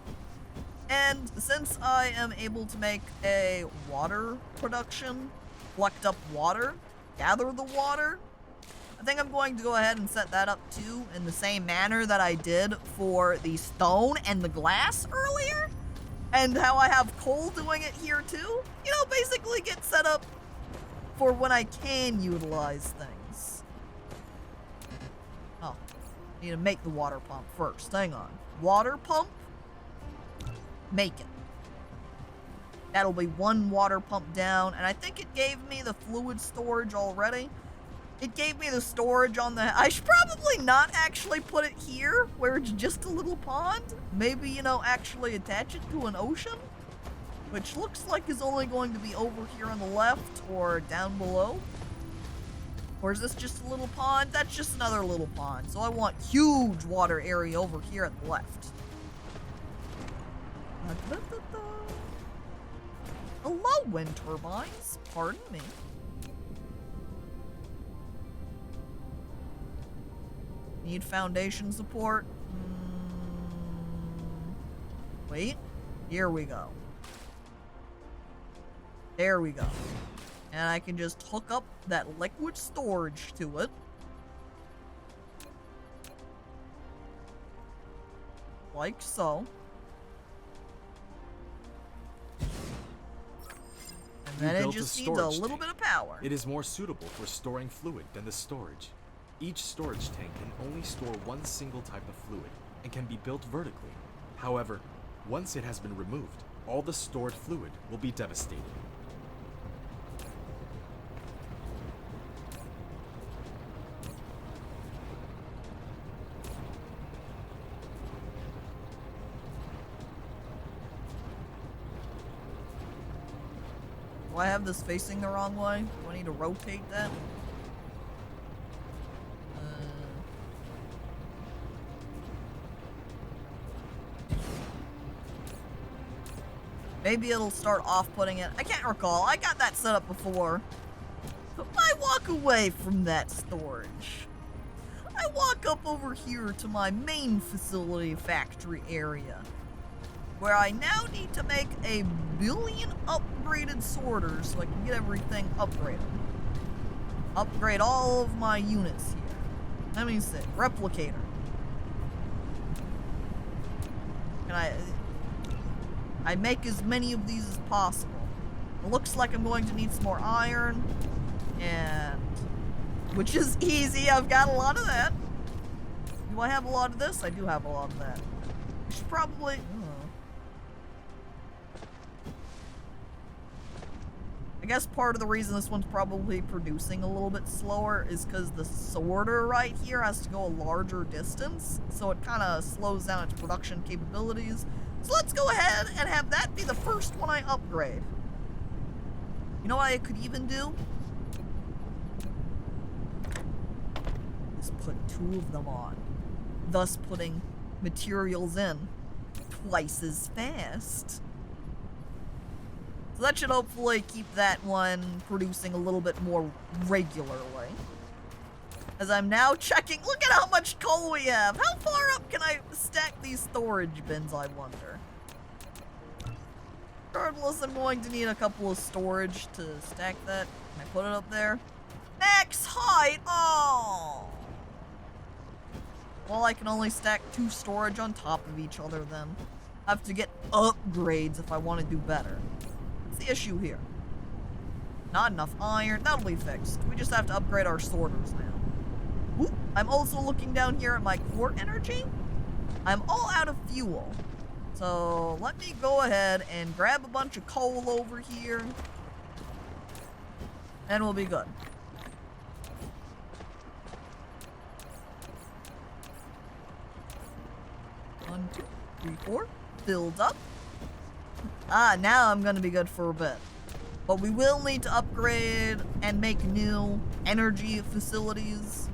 And since I am able to make a water production, collect up water, gather the water, I think I'm going to go ahead and set that up too in the same manner that I did for the stone and the glass earlier. And how I have coal doing it here too. You know, basically get set up for when I can utilize things. Oh, need to make the water pump first. Hang on. Water pump? Make it. That'll be one water pump down, and I think it gave me the fluid storage already. It gave me the storage on the... I should probably not actually put it here, where it's just a little pond. Maybe, you know, actually attach it to an ocean, which looks like is only going to be over here on the left or down below. Or is this just a little pond? That's just another little pond. So I want huge water area over here at the left. Hello, wind turbines. Pardon me. Need foundation support. Wait. Here we go. There we go. And I can just hook up that liquid storage to it. Like so. And then it just needs a little bit of power. It is more suitable for storing fluid than the storage. Each storage tank can only store one single type of fluid and can be built vertically. However, once it has been removed, all the stored fluid will be devastated. Do I have this facing the wrong way? Do I need to rotate that? Maybe it'll start off-putting it. I can't recall. I got that set up before. I walk away from that storage. I walk up over here to my main facility factory area, where I now need to make 1 billion upgraded sorters so I can get everything upgraded. Upgrade all of my units here. Let me see. Replicator. Can I make as many of these as possible. It looks like I'm going to need some more iron, and which is easy. I've got a lot of that. Do I have a lot of this? I do have a lot of that. I should probably... I guess part of the reason this one's probably producing a little bit slower is because the sorter right here has to go a larger distance, so it kind of slows down its production capabilities. So let's go ahead and have that be the first one I upgrade. You know what I could even do? Just put 2 of them on, thus putting materials in twice as fast. So that should hopefully keep that one producing a little bit more regularly. As I'm now checking, look at how much coal we have. How far up can I stack these storage bins, I wonder? Regardless, I'm going to need a couple of storage to stack that. Can I put it up there? Max height! Oh! Well, I can only stack 2 storage on top of each other then. I have to get upgrades if I want to do better. What's the issue here? Not enough iron. That'll be fixed. We just have to upgrade our sorters now. Ooh, I'm also looking down here at my core energy. I'm all out of fuel. So let me go ahead and grab a bunch of coal over here. And we'll be good. 1, 2, 3, 4. Filled up. Ah, now I'm gonna be good for a bit. But we will need to upgrade and make new energy facilities.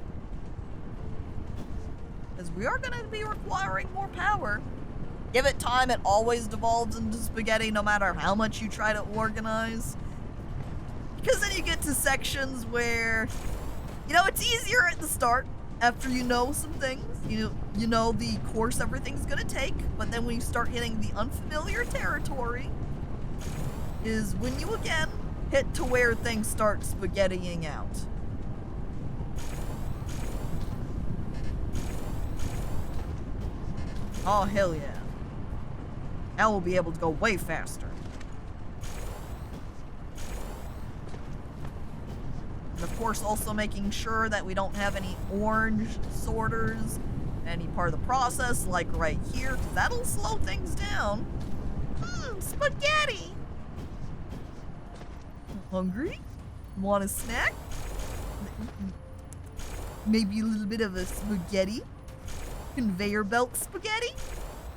Because we are gonna be requiring more power. Give it time, it always devolves into spaghetti no matter how much you try to organize. Because then you get to sections where, you know, it's easier at the start after you know some things. You know the course everything's gonna take, but then when you start hitting the unfamiliar territory is when you again hit to where things start spaghettiing out. Oh, hell yeah. Now we'll be able to go way faster. And of course, also making sure that we don't have any orange sorters, any part of the process, like right here, 'cause that'll slow things down. Spaghetti! Hungry? Want a snack? Maybe a little bit of a spaghetti? Conveyor belt spaghetti?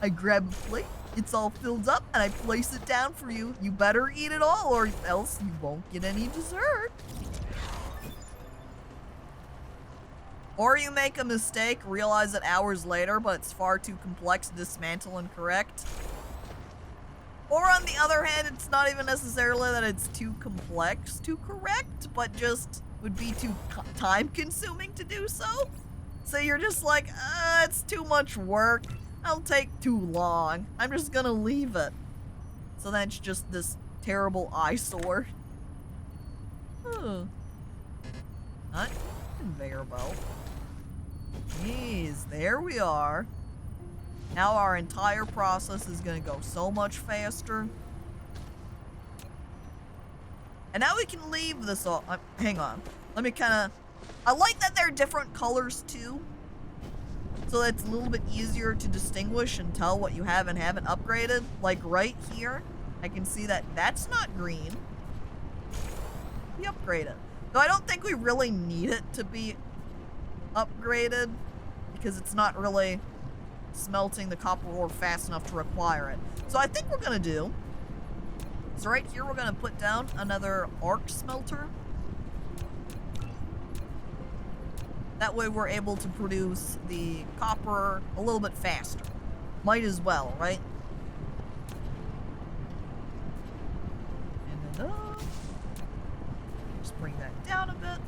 I grab a plate, it's all filled up, and I place it down for you. You better eat it all, or else you won't get any dessert. Or you make a mistake, realize it hours later, but it's far too complex to dismantle and correct. Or on the other hand, it's not even necessarily that it's too complex to correct, but just would be too time consuming to do so. So you're just like, it's too much work. It'll take too long. I'm just gonna leave it. So then it's just this terrible eyesore. Not conveyor belt. Jeez, there we are. Now our entire process is gonna go so much faster. And now we can leave this all. Hang on. Let me I like that they're different colors too. So it's a little bit easier to distinguish and tell what you have and haven't upgraded. Like right here, I can see that that's not green. We upgraded. Though I don't think we really need it to be upgraded because it's not really smelting the copper ore fast enough to require it. So I think we're gonna do, so right here we're gonna put down another arc smelter. That way we're able to produce the copper a little bit faster. Might as well, right? And then just bring that down a bit.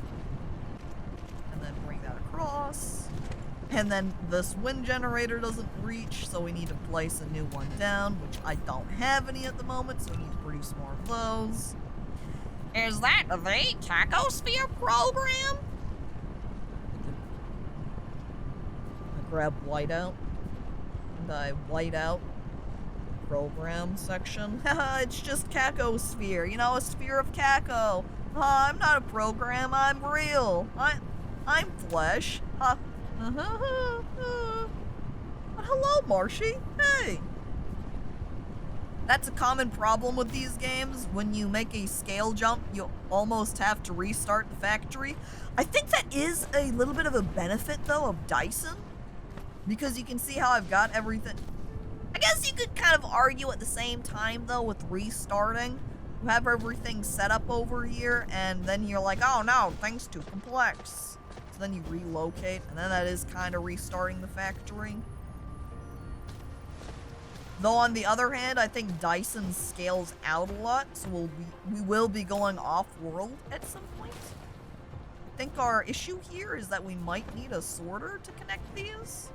And then bring that across. And then this wind generator doesn't reach, so we need to place a new one down, which I don't have any at the moment, so we need to produce more of those. Is that the Cacosphere program? I grab whiteout, and I white out program section. Haha, it's just Cacosphere, you know, a sphere of Caco. I'm not a program, I'm real. I'm flesh. Hello, Marshy. Hey. That's a common problem with these games. When you make a scale jump, you almost have to restart the factory. I think that is a little bit of a benefit, though, of Dyson. Because you can see how I've got everything. I guess you could kind of argue at the same time, though, with restarting. You have everything set up over here, and then you're like, oh no, things too complex. So then you relocate, and then that is kind of restarting the factory. Though on the other hand, I think Dyson scales out a lot, so we will be going off-world at some point. I think our issue here is that we might need a sorter to connect these.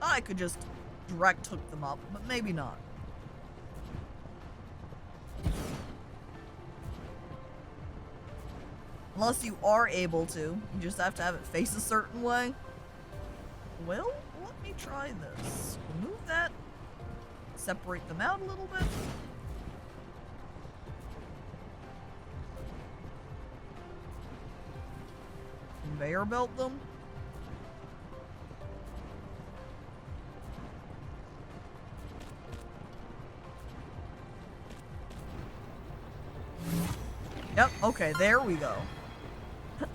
I could just direct hook them up, but maybe not. Unless you are able to. You just have to have it face a certain way. Well, let me try this. Remove that. Separate them out a little bit. Conveyor belt them. Yep, okay, there we go.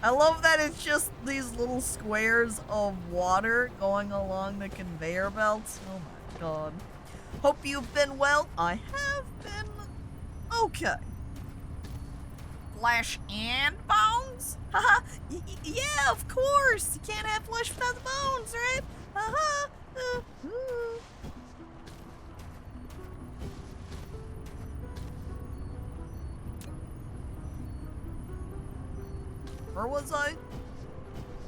I love that it's just these little squares of water going along the conveyor belts. Oh my god. Hope you've been well. I have been okay. Flesh and bones? Haha, yeah, of course. You can't have flesh without the bones, right? Haha. Where was I?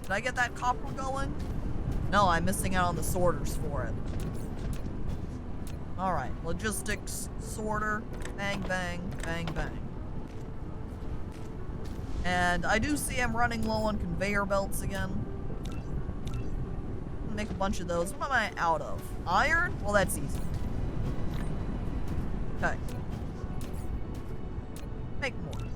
Did I get that copper going? No, I'm missing out on the sorters for it. Alright, logistics, sorter, bang, bang, bang, bang. And I do see I'm running low on conveyor belts again. Make a bunch of those. What am I out of? Iron? Well, that's easy. Okay. Make more.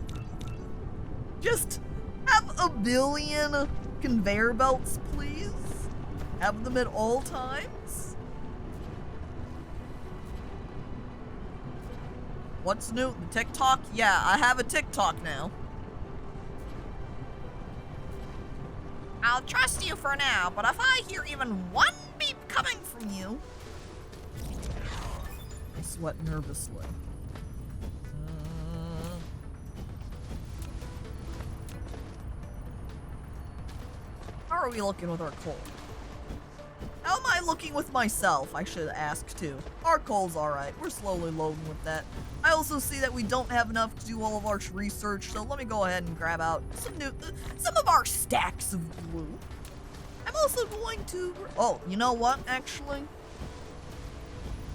Just have a billion conveyor belts, please. Have them at all times. What's new? The TikTok? Yeah, I have a TikTok now. I'll trust you for now, but if I hear even one beep coming from you... I sweat nervously. How are we looking with our coal? How am I looking with myself? I should ask too. Our coal's alright. We're slowly loading with that. I also see that we don't have enough to do all of our research, so let me go ahead and grab out some of our stacks of glue. I'm also going to... Oh, you know what, actually?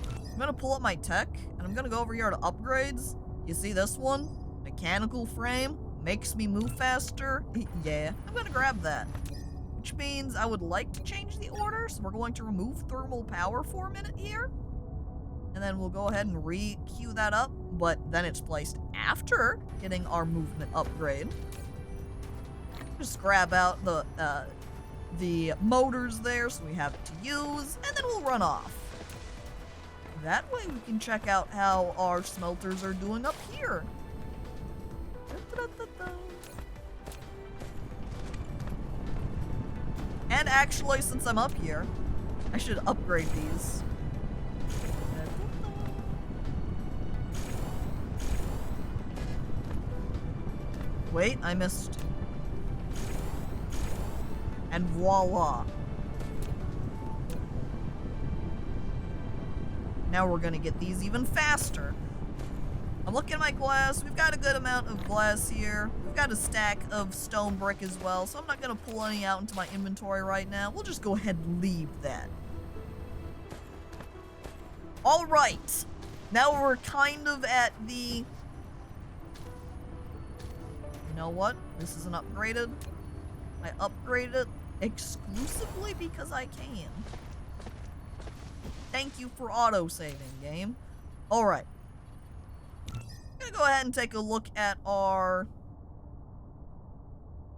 I'm gonna pull up my tech, and I'm gonna go over here to upgrades. You see this one? Mechanical frame. Makes me move faster. Yeah, I'm gonna grab that. Which means I would like to change the order, so we're going to remove thermal power for a minute here. And then we'll go ahead and re-queue that up, but then it's placed after getting our movement upgrade. Just grab out the motors there so we have it to use, and then we'll run off. That way we can check out how our smelters are doing up here. And actually, since I'm up here, I should upgrade these. Wait, I missed. And voila. Now we're gonna get these even faster. I'm looking at my glass. We've got a good amount of glass here. We've got a stack of stone brick as well, so I'm not gonna pull any out into my inventory right now. We'll just go ahead and leave that. All right. Now we're kind of at the... You know what? This isn't upgraded. I upgraded it exclusively because I can. Thank you for auto-saving, game. All right. I'm gonna go ahead and take a look at our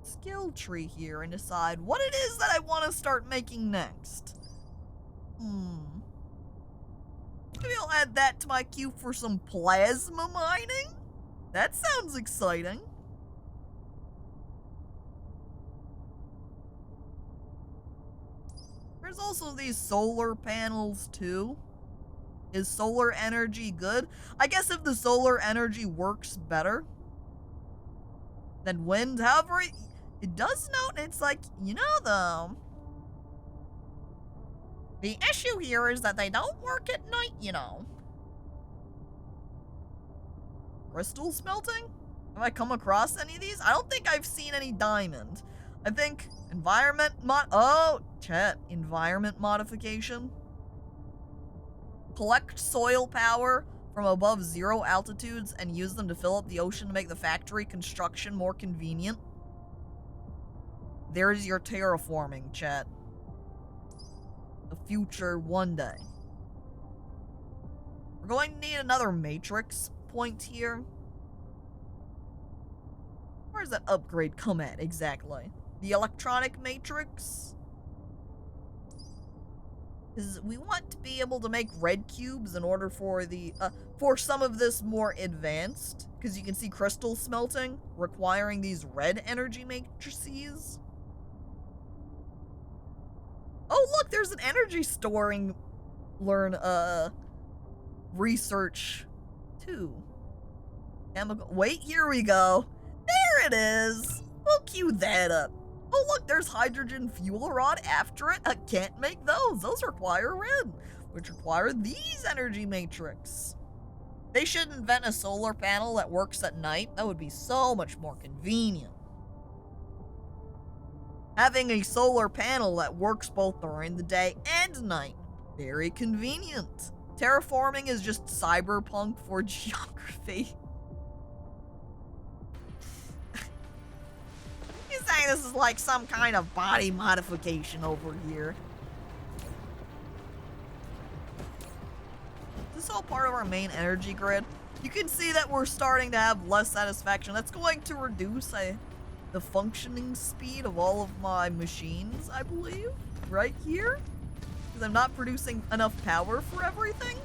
skill tree here and decide what it is that I want to start making next. Maybe I'll add that to my queue for some plasma mining. That sounds exciting. There's also these solar panels too. Is solar energy good? I guess if the solar energy works better than wind. However, it does note, it's like, you know, though, the issue here is that they don't work at night, you know. Crystal smelting? Have I come across any of these? I don't think I've seen any diamond. I think environment environment modification. Collect soil power from above 0 altitudes and use them to fill up the ocean to make the factory construction more convenient. There's your terraforming, chat. The future one day. We're going to need another matrix point here. Where does that upgrade come at exactly? The electronic matrix? Is we want to be able to make red cubes in order for the for some of this more advanced, because you can see crystals smelting, requiring these red energy matrices. Oh look, there's an energy storing research too. Chemical. Wait, here we go. There it is. We'll cue that up. Oh look, there's hydrogen fuel rod after it. I can't make those. Those require red, which require these energy matrix. They should invent a solar panel that works at night. That would be so much more convenient. Having a solar panel that works both during the day and night. Very convenient. Terraforming is just cyberpunk for geography. He's saying this is like some kind of body modification over here. Is this all part of our main energy grid? You can see that we're starting to have less satisfaction. That's going to reduce the functioning speed of all of my machines, I believe, right here. Because I'm not producing enough power for everything.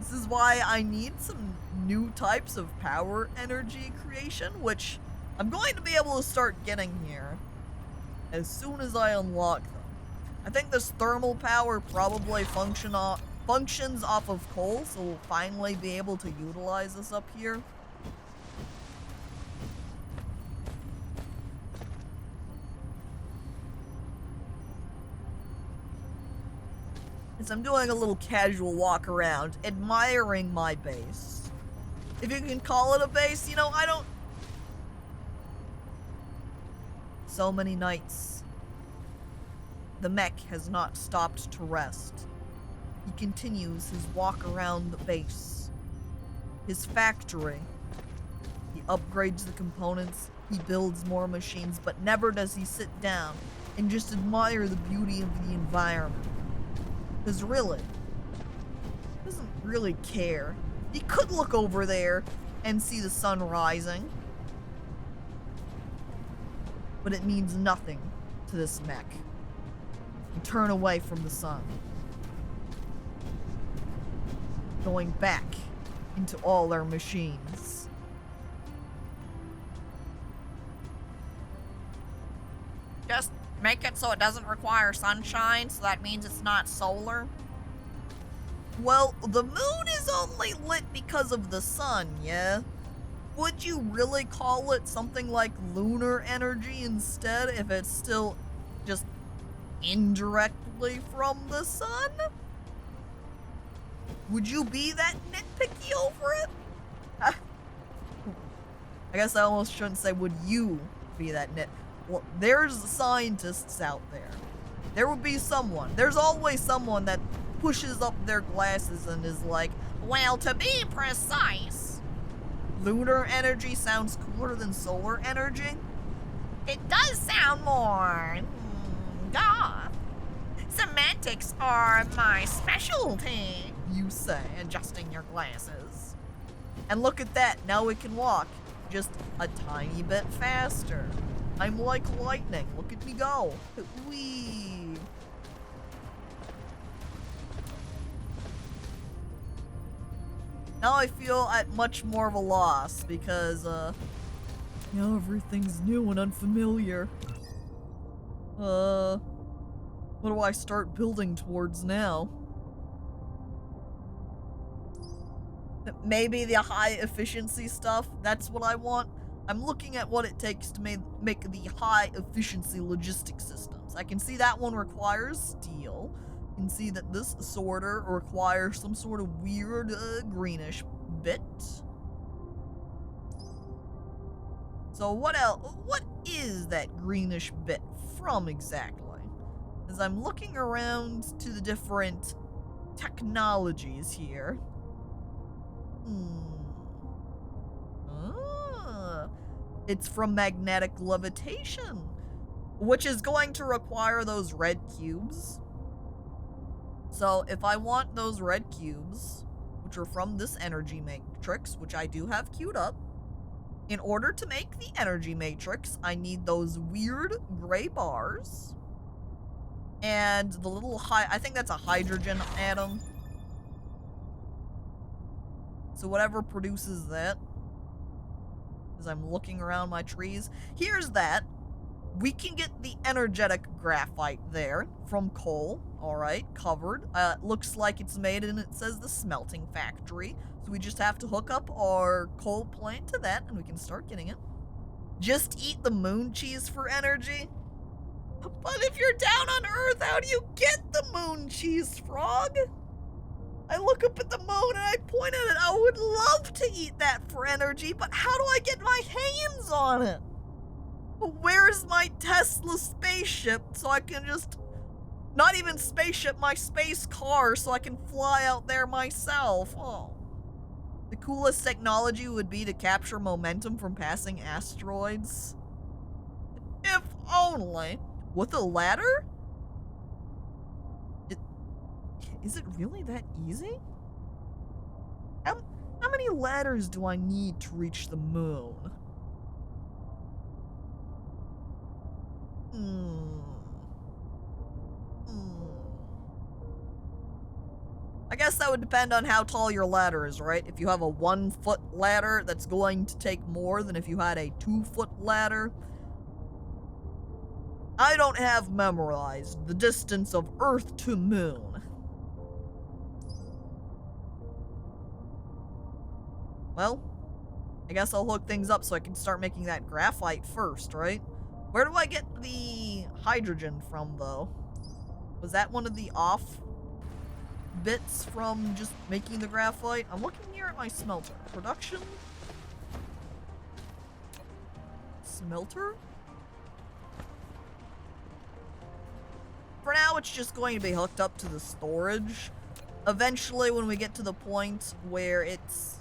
This is why I need some new types of power energy creation, which I'm going to be able to start getting here as soon as I unlock them. I think this thermal power probably functions off of coal, so we'll finally be able to utilize this up here. As I'm doing a little casual walk around, admiring my base. If you can call it a base, you know, I don't... So many nights. The mech has not stopped to rest. He continues his walk around the base. His factory. He upgrades the components, he builds more machines, but never does he sit down and just admire the beauty of the environment. Because really, he doesn't really care. He could look over there and see the sun rising. But it means nothing to this mech. You turn away from the sun. Going back into all their machines. Just make it so it doesn't require sunshine, so that means it's not solar. Well, the moon is only lit because of the sun, yeah? Would you really call it something like lunar energy instead if it's still just indirectly from the sun? Would you be that nitpicky over it? I guess I almost shouldn't say would you be that Well, there's scientists out there. There would be someone. There's always someone that pushes up their glasses and is like, Well, to be precise, lunar energy sounds cooler than solar energy? it does sound more goth. Semantics are my specialty. You say, Adjusting your glasses. and look at that, now we can walk just a tiny bit faster. I'm like lightning, look at me go. Whee! Now I feel at much more of a loss because, now everything's new and unfamiliar. What do I start building towards now? Maybe the high efficiency stuff, that's what I want. I'm looking at what it takes to make the high efficiency logistics systems. I can see that one requires steel. You can see that this sorter requires some sort of weird greenish bit. So what else? What is that greenish bit from exactly? As I'm looking around to the different technologies here. It's from magnetic levitation, which is going to require those red cubes. So if I want those red cubes, which are from this energy matrix, which I do have queued up, in order to make the energy matrix, I need those weird gray bars and the little I think that's a hydrogen atom. So whatever produces that, as I'm looking around my trees, here's that. We can get the energetic graphite there from coal. All right, covered. Looks like it's made in, it says, the smelting factory. So we just have to hook up our coal plant to that and we can start getting it. Just eat the moon cheese for energy. But if you're down on Earth, how do you get the moon cheese, Frog? I look up at the moon and I point at it. I would love to eat that for energy, but how do I get my hands on it? Where's my Tesla spaceship so I can just... Not even spaceship, my space car so I can fly out there myself. Oh. The coolest technology would be to capture momentum from passing asteroids. If only. With a ladder? Is it really that easy? How many ladders do I need to reach the moon? I guess that would depend on how tall your ladder is, right? If you have a 1-foot ladder, that's going to take more than if you had a 2-foot ladder. I don't have memorized the distance of Earth to Moon. Well, I guess I'll hook things up so I can start making that graphite first, right? Where do I get the hydrogen from, though? Was that one of the off bits from just making the graphite? I'm looking here at my smelter. Production? Smelter? For now, it's just going to be hooked up to the storage. Eventually, when we get to the point where it's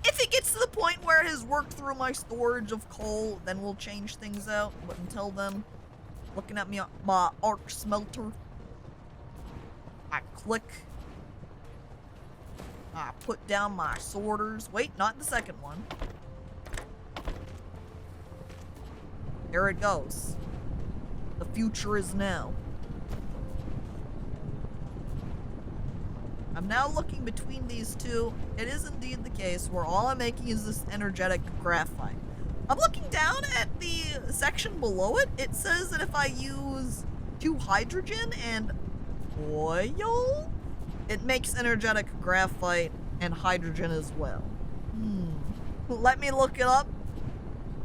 if it gets to the point where it has worked through my storage of coal, then we'll change things out. But until then, looking at my arc smelter, I click. I put down my sorters. Wait, not the second one. There it goes. The future is now. I'm now looking between these two. It is indeed the case where all I'm making is this energetic graphite. I'm looking down at the section below it. It says that if I use 2 hydrogen and oil, it makes energetic graphite and hydrogen as well. Let me look it up.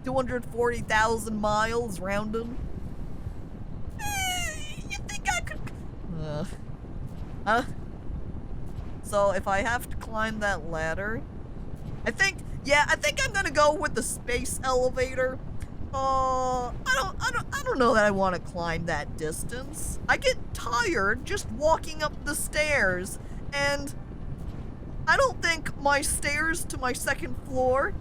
240,000 miles rounded. You think I could... So if I have to climb that ladder, I think I'm gonna go with the space elevator. I don't know that I want to climb that distance. I get tired just walking up the stairs, and I don't think my stairs to my second floor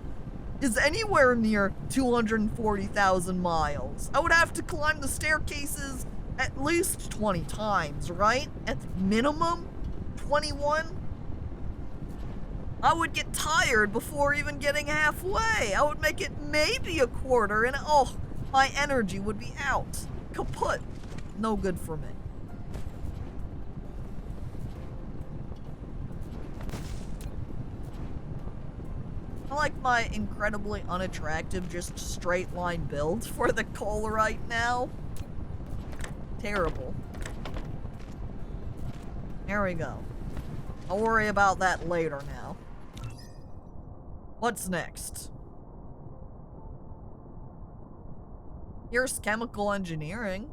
is anywhere near 240,000 miles. I would have to climb the staircases at least 20 times, right? At minimum 21. I would get tired before even getting halfway. I would make it maybe a quarter and oh, my energy would be out. Kaput. No good for me. I like my incredibly unattractive, just straight line build for the coal right now. Terrible. There we go. I'll worry about that later now. What's next? Here's chemical engineering.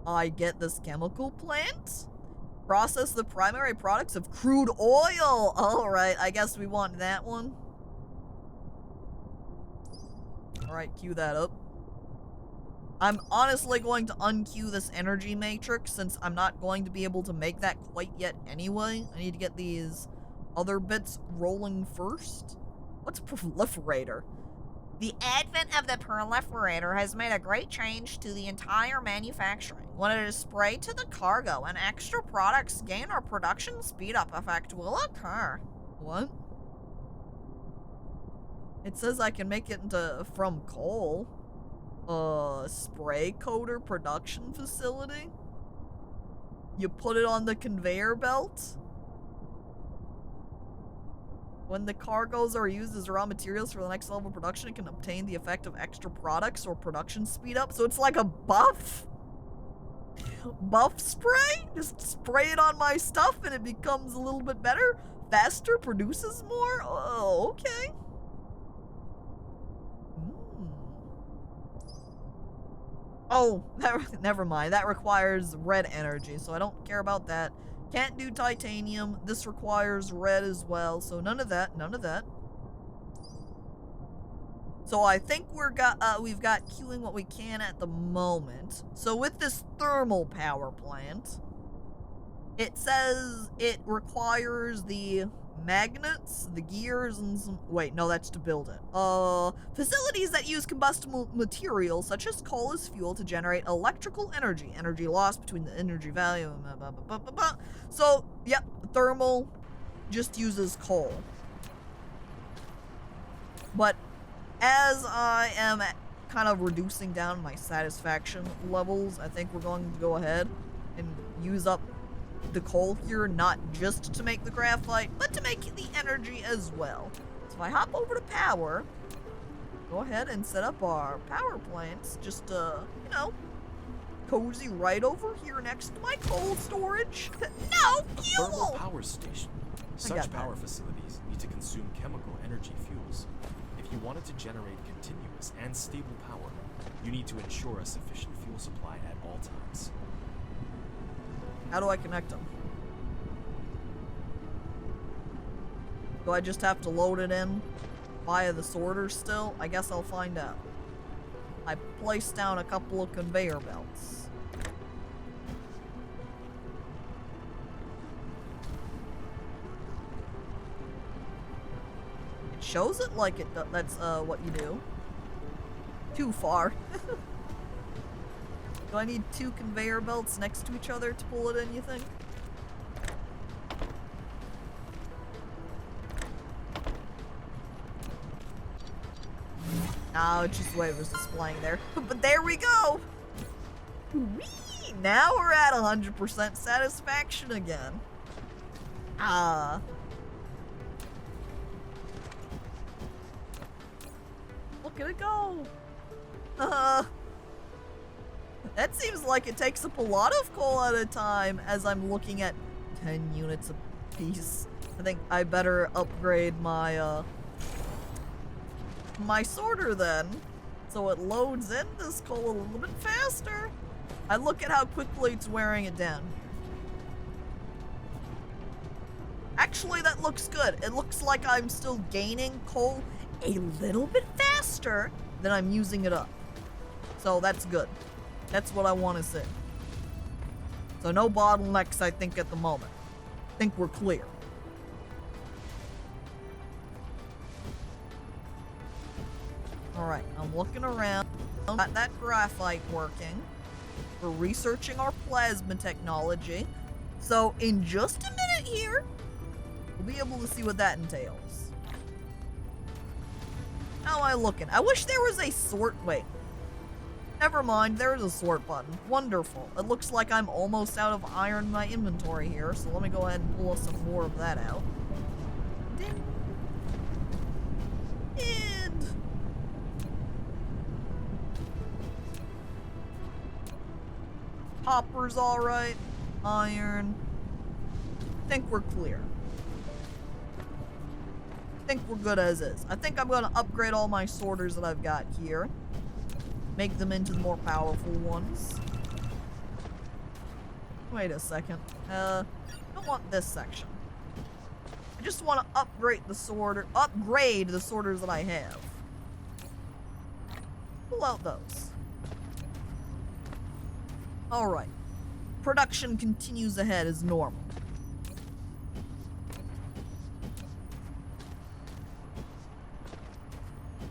I get this chemical plant. Process the primary products of crude oil. Alright, I guess we want that one. Alright, cue that up. I'm honestly going to unqueue this energy matrix since I'm not going to be able to make that quite yet anyway. I need to get these other bits rolling first. What's proliferator? The advent of the proliferator has made a great change to the entire manufacturing. When it is sprayed to the cargo and extra products gain or production speed-up effect will occur. What? It says I can make it into from coal. Spray coater production facility? You put it on the conveyor belt? When the cargoes are used as raw materials for the next level of production, it can obtain the effect of extra products or production speed up. So it's like a buff? Buff spray? Just spray it on my stuff and it becomes a little bit better? Faster? Produces more? Oh, okay. Oh, never mind. That requires red energy, so I don't care about that. Can't do titanium. This requires red as well, so none of that, none of that. So I think we've got queuing what we can at the moment. So with this thermal power plant, it says it requires the magnets, the gears, and some... Wait, no, that's to build it. Facilities that use combustible materials, such as coal as fuel, to generate electrical energy. Energy loss between the energy value and blah, blah, blah, blah, blah. So, yep, thermal just uses coal. But as I am kind of reducing down my satisfaction levels, I think we're going to go ahead and use up the coal here, not just to make the graphite, but to make the energy as well. So if I hop over to power, go ahead and set up our power plants, just, you know, cozy right over here next to my coal storage. No fuel! Thermal power station. Such power facilities need to consume chemical energy fuels. If you wanted to generate continuous and stable power, you need to ensure a sufficient fuel supply at all times. How do I connect them? Do I just have to load it in via the sorter still? I guess I'll find out. I placed down a couple of conveyor belts. It shows it like it that's what you do. Too far. Do I need two conveyor belts next to each other to pull it in, you think? No, it's just the way it was displaying there. But there we go! Whee! Now we're at 100% satisfaction again. Look at it go! That seems like it takes up a lot of coal at a time, as I'm looking at 10 units a piece. I think I better upgrade my, my sorter then, so it loads in this coal a little bit faster. I look at how quickly it's wearing it down. Actually, that looks good. It looks like I'm still gaining coal a little bit faster than I'm using it up. So that's good. That's what I want to see. So no bottlenecks, I think, at the moment. I think we're clear. Alright, I'm looking around. Got that graphite working. We're researching our plasma technology. So in just a minute here, we'll be able to see what that entails. How am I looking? I wish there was a sort... Wait. Never mind, there's a sort button. Wonderful. It looks like I'm almost out of iron in my inventory here, so let me go ahead and pull some more of that out. Ding. And... Copper's alright. Iron. I think we're clear. I think we're good as is. I think I'm going to upgrade all my sorters that I've got here. Make them into the more powerful ones. Wait a second. I don't want this section. I just want to upgrade the sorters that I have. Pull out those. Alright. Production continues ahead as normal.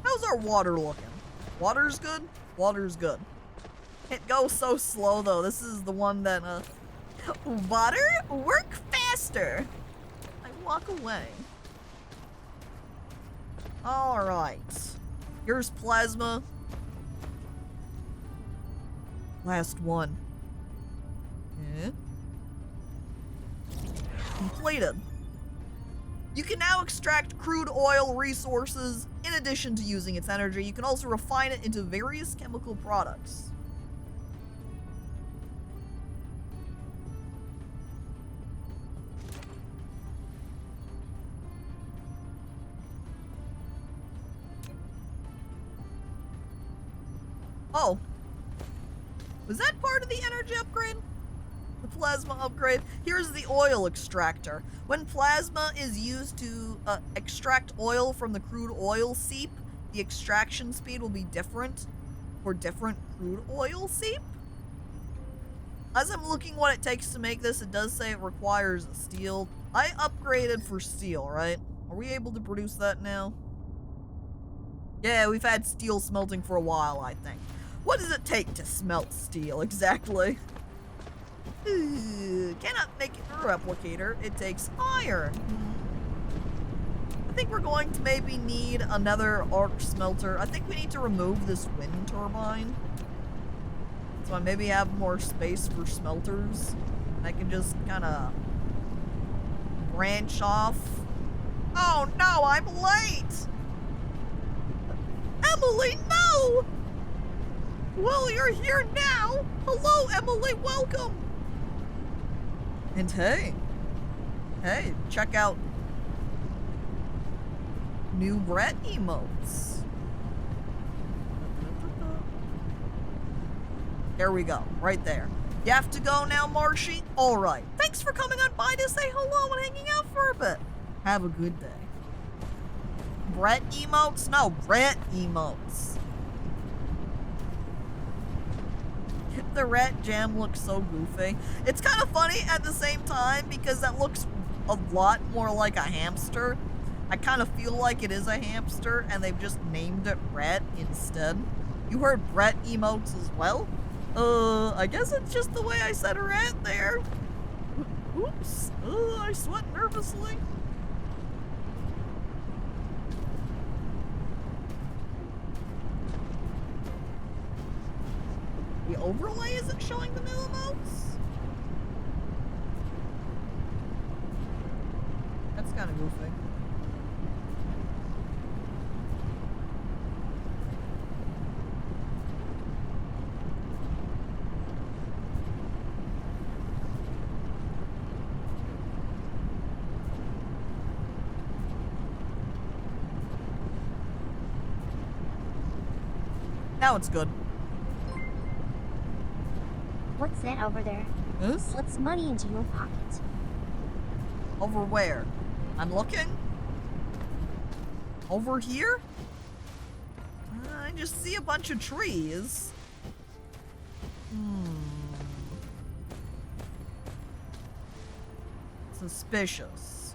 How's our water looking? Water's good? Water's good. It goes so slow though. This is the one that, water, work faster. I walk away. Alright. Here's plasma. Last one. Yeah. Completed. You can now extract crude oil resources in addition to using its energy. You can also refine it into various chemical products. Oh. Was that part of the energy upgrade? The plasma upgrade? Here's the oil extractor. When plasma is used to extract oil from the crude oil seep, the extraction speed will be different for different crude oil seep. As I'm looking what it takes to make this, it does say it requires steel. I upgraded for steel, right? Are we able to produce that now? Yeah, we've had steel smelting for a while, I think. What does it take to smelt steel, exactly? Cannot make it a replicator. It takes iron. I think we're going to maybe need another arc smelter. I think we need to remove this wind turbine. So I maybe have more space for smelters. I can just kind of branch off. Oh no, I'm late! Emily, no! Well, you're here now. Hello, Emily, welcome. And hey, check out new Brett emotes. There we go, right there. You have to go now, Marshy? All right. Thanks for coming on by to say hello and hanging out for a bit. Have a good day. Brett emotes? No, Brett emotes. The rat jam looks so goofy. It's kind of funny at the same time because that looks a lot more like a hamster. I kind of feel like it is a hamster and they've just named it Rat instead. You heard Brett emotes as well? I guess it's just the way I said rat there. Oops. I sweat nervously. The overlay isn't showing the new emotes? That's kind of goofy. Now it's good. What's that over there? This? Slips money into your pocket. Over where? I'm looking? Over here? I just see a bunch of trees. Suspicious.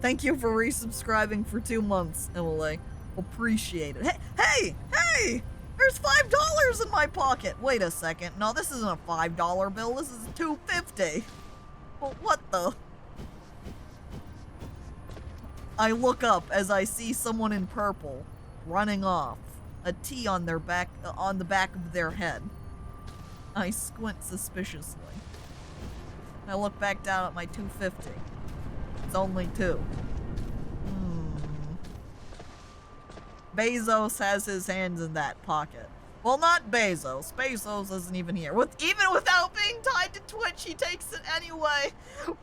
Thank you for resubscribing for 2 months, Emily. Appreciate it. Hey! There's $5 in my pocket. Wait a second. No, this isn't a $5 bill. This is $2.50. Well, what the? I look up as I see someone in purple running off, a T on their back, on the back of their head. I squint suspiciously. I look back down at my $2.50. It's only 2. Bezos has his hands in that pocket. Well, not Bezos. Bezos isn't even here. Even without being tied to Twitch, he takes it anyway.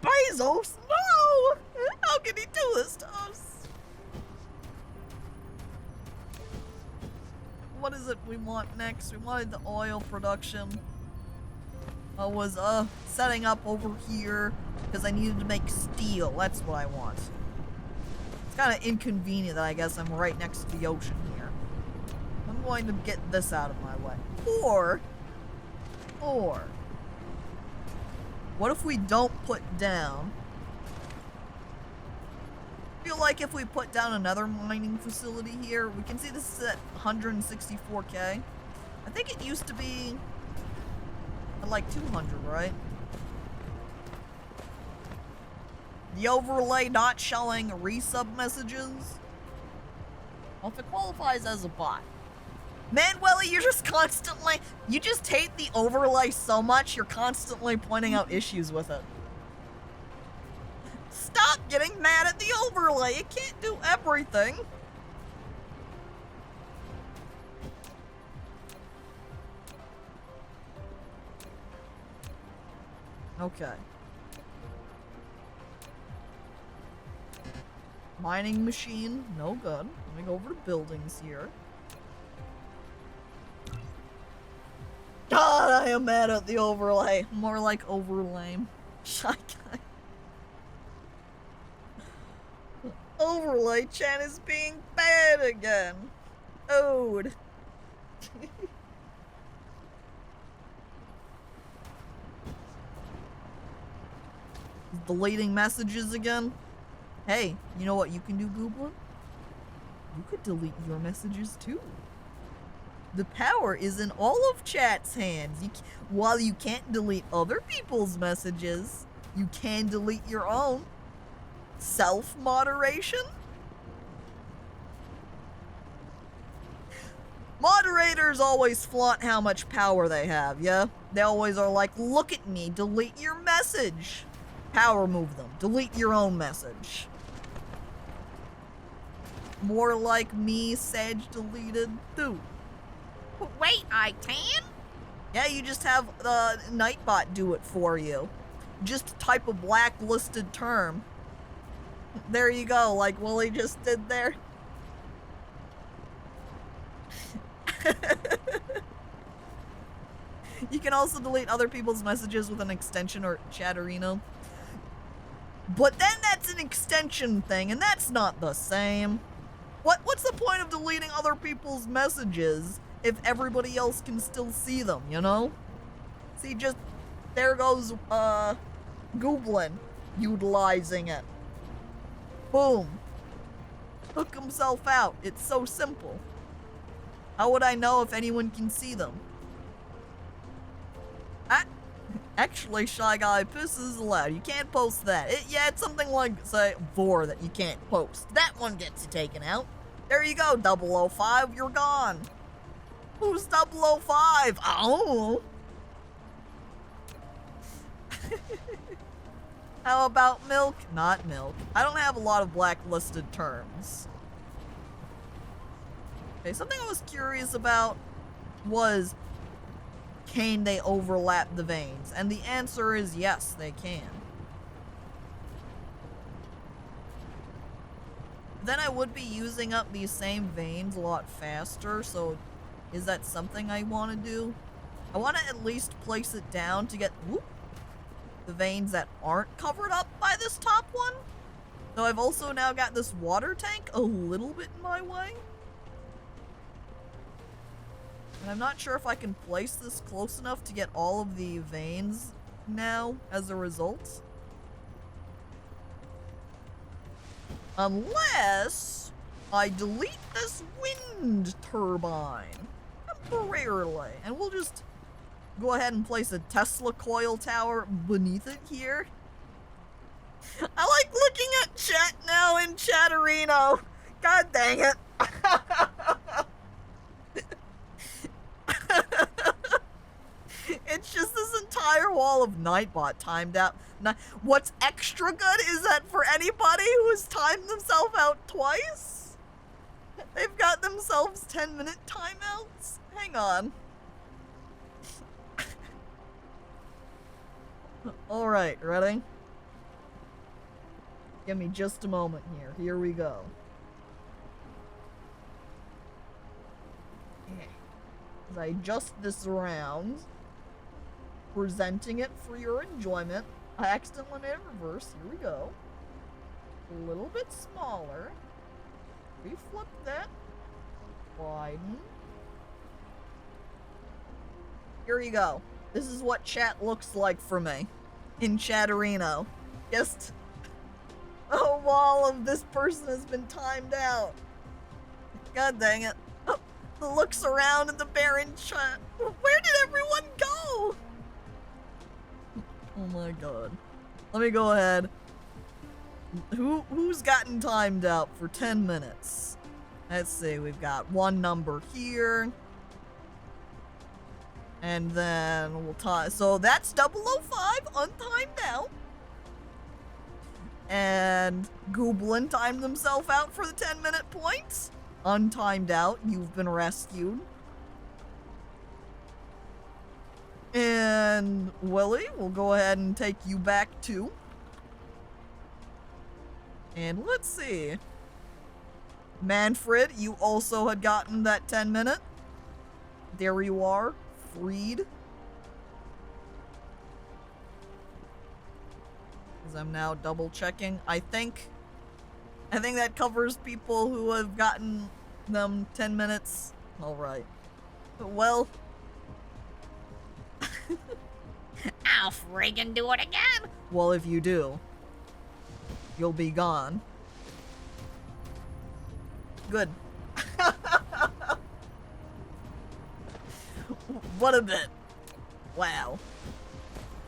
Bezos, no! How can he do this to us? What is it we want next? We wanted the oil production. I was setting up over here because I needed to make steel. That's what I want. It's kind of inconvenient that I guess I'm right next to the ocean here. I'm going to get this out of my way. Or, what if we don't put down feel like if we put down another mining facility here, we can see this is at 164K. I think it used to be at like 200, right? The overlay not showing resub messages. Well, if it qualifies as a bot. Manueli, you're just constantly, you just hate the overlay so much, you're constantly pointing out issues with it. Stop getting mad at the overlay. It can't do everything. Okay. Mining machine, no good. Let me go over to buildings here. God, I am mad at the overlay. More like overlay. Shy guy. Overlay chat is being bad again. Ode. Deleting messages again. Hey, you know what you can do, Goobla? You could delete your messages too. The power is in all of chat's hands. While you can't delete other people's messages, you can delete your own. Self-moderation? Moderators always flaunt how much power they have, yeah? They always are like, look at me, delete your message. Power move them, delete your own message. More like me, Sage deleted too. Wait, I can? Yeah, you just have the Nightbot do it for you. Just type a blacklisted term. There you go, like Willie just did there. You can also delete other people's messages with an extension or Chatterino. But then that's an extension thing, and that's not the same. What's the point of deleting other people's messages if everybody else can still see them, you know? See, just, there goes, Gooblin utilizing it. Boom. Hook himself out. It's so simple. How would I know if anyone can see them? Actually, Shy Guy, Piss is allowed. You can't post that. Yeah, it's something like, say, Vor that you can't post. That one gets you taken out. There you go, 005, you're gone. Who's 005? Oh. How about milk? Not milk. I don't have a lot of blacklisted terms. Okay, something I was curious about was, can they overlap the veins? And the answer is yes, they can. Then I would be using up these same veins a lot faster, so is that something I want to do? I want to at least place it down to get the veins that aren't covered up by this top one. So I've also now got this water tank a little bit in my way. And I'm not sure if I can place this close enough to get all of the veins now as a result. Unless I delete this wind turbine temporarily. And we'll just go ahead and place a Tesla coil tower beneath it here. I like looking at chat now in Chatterino. God dang it. It's just this entire wall of Nightbot timed out. What's extra good is that for anybody who has timed themselves out twice, they've got themselves 10-minute timeouts. Hang on. Alright, ready? Give me just a moment here. Here we go. As I adjust this around, presenting it for your enjoyment. I accidentally made it reverse. Here we go. A little bit smaller. Reflip that. Widen. Here you go. This is what chat looks like for me in Chatterino. Just, oh while this person has been timed out. God dang it. Oh, looks around at the barren chat. Where did everyone go? Oh my god. Let me go ahead. Who's gotten timed out for 10 minutes? Let's see, we've got one number here. And then we'll tie. So that's 005 untimed out. And Gooblin timed himself out for the 10-minute points. Untimed out. You've been rescued. And Willie, we'll go ahead and take you back too. And let's see. Manfred, you also had gotten that 10-minute. There you are. Freed. Because I'm now double checking. I think that covers people who have gotten them 10 minutes. Alright. Well. I'll friggin' do it again. Well, if you do, you'll be gone. Good. What a bit. Wow.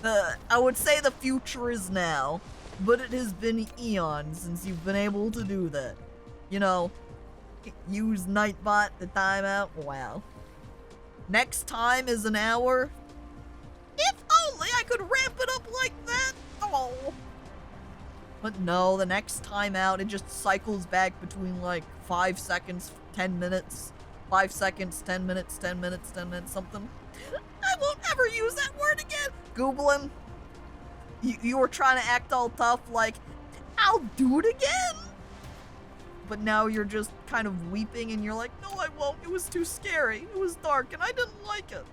I would say the future is now, but it has been eons since you've been able to do that. You know, use Nightbot to time out. Wow. Next time is an hour. If only I could ramp it up like that. Oh. But no, the next time out, it just cycles back between like 5 seconds, 10 minutes, 5 seconds, 10 minutes, 10 minutes, 10 minutes, something. I won't ever use that word again. Gooblin, you were trying to act all tough like, I'll do it again. But now you're just kind of weeping and you're like, no, I won't. It was too scary. It was dark and I didn't like it.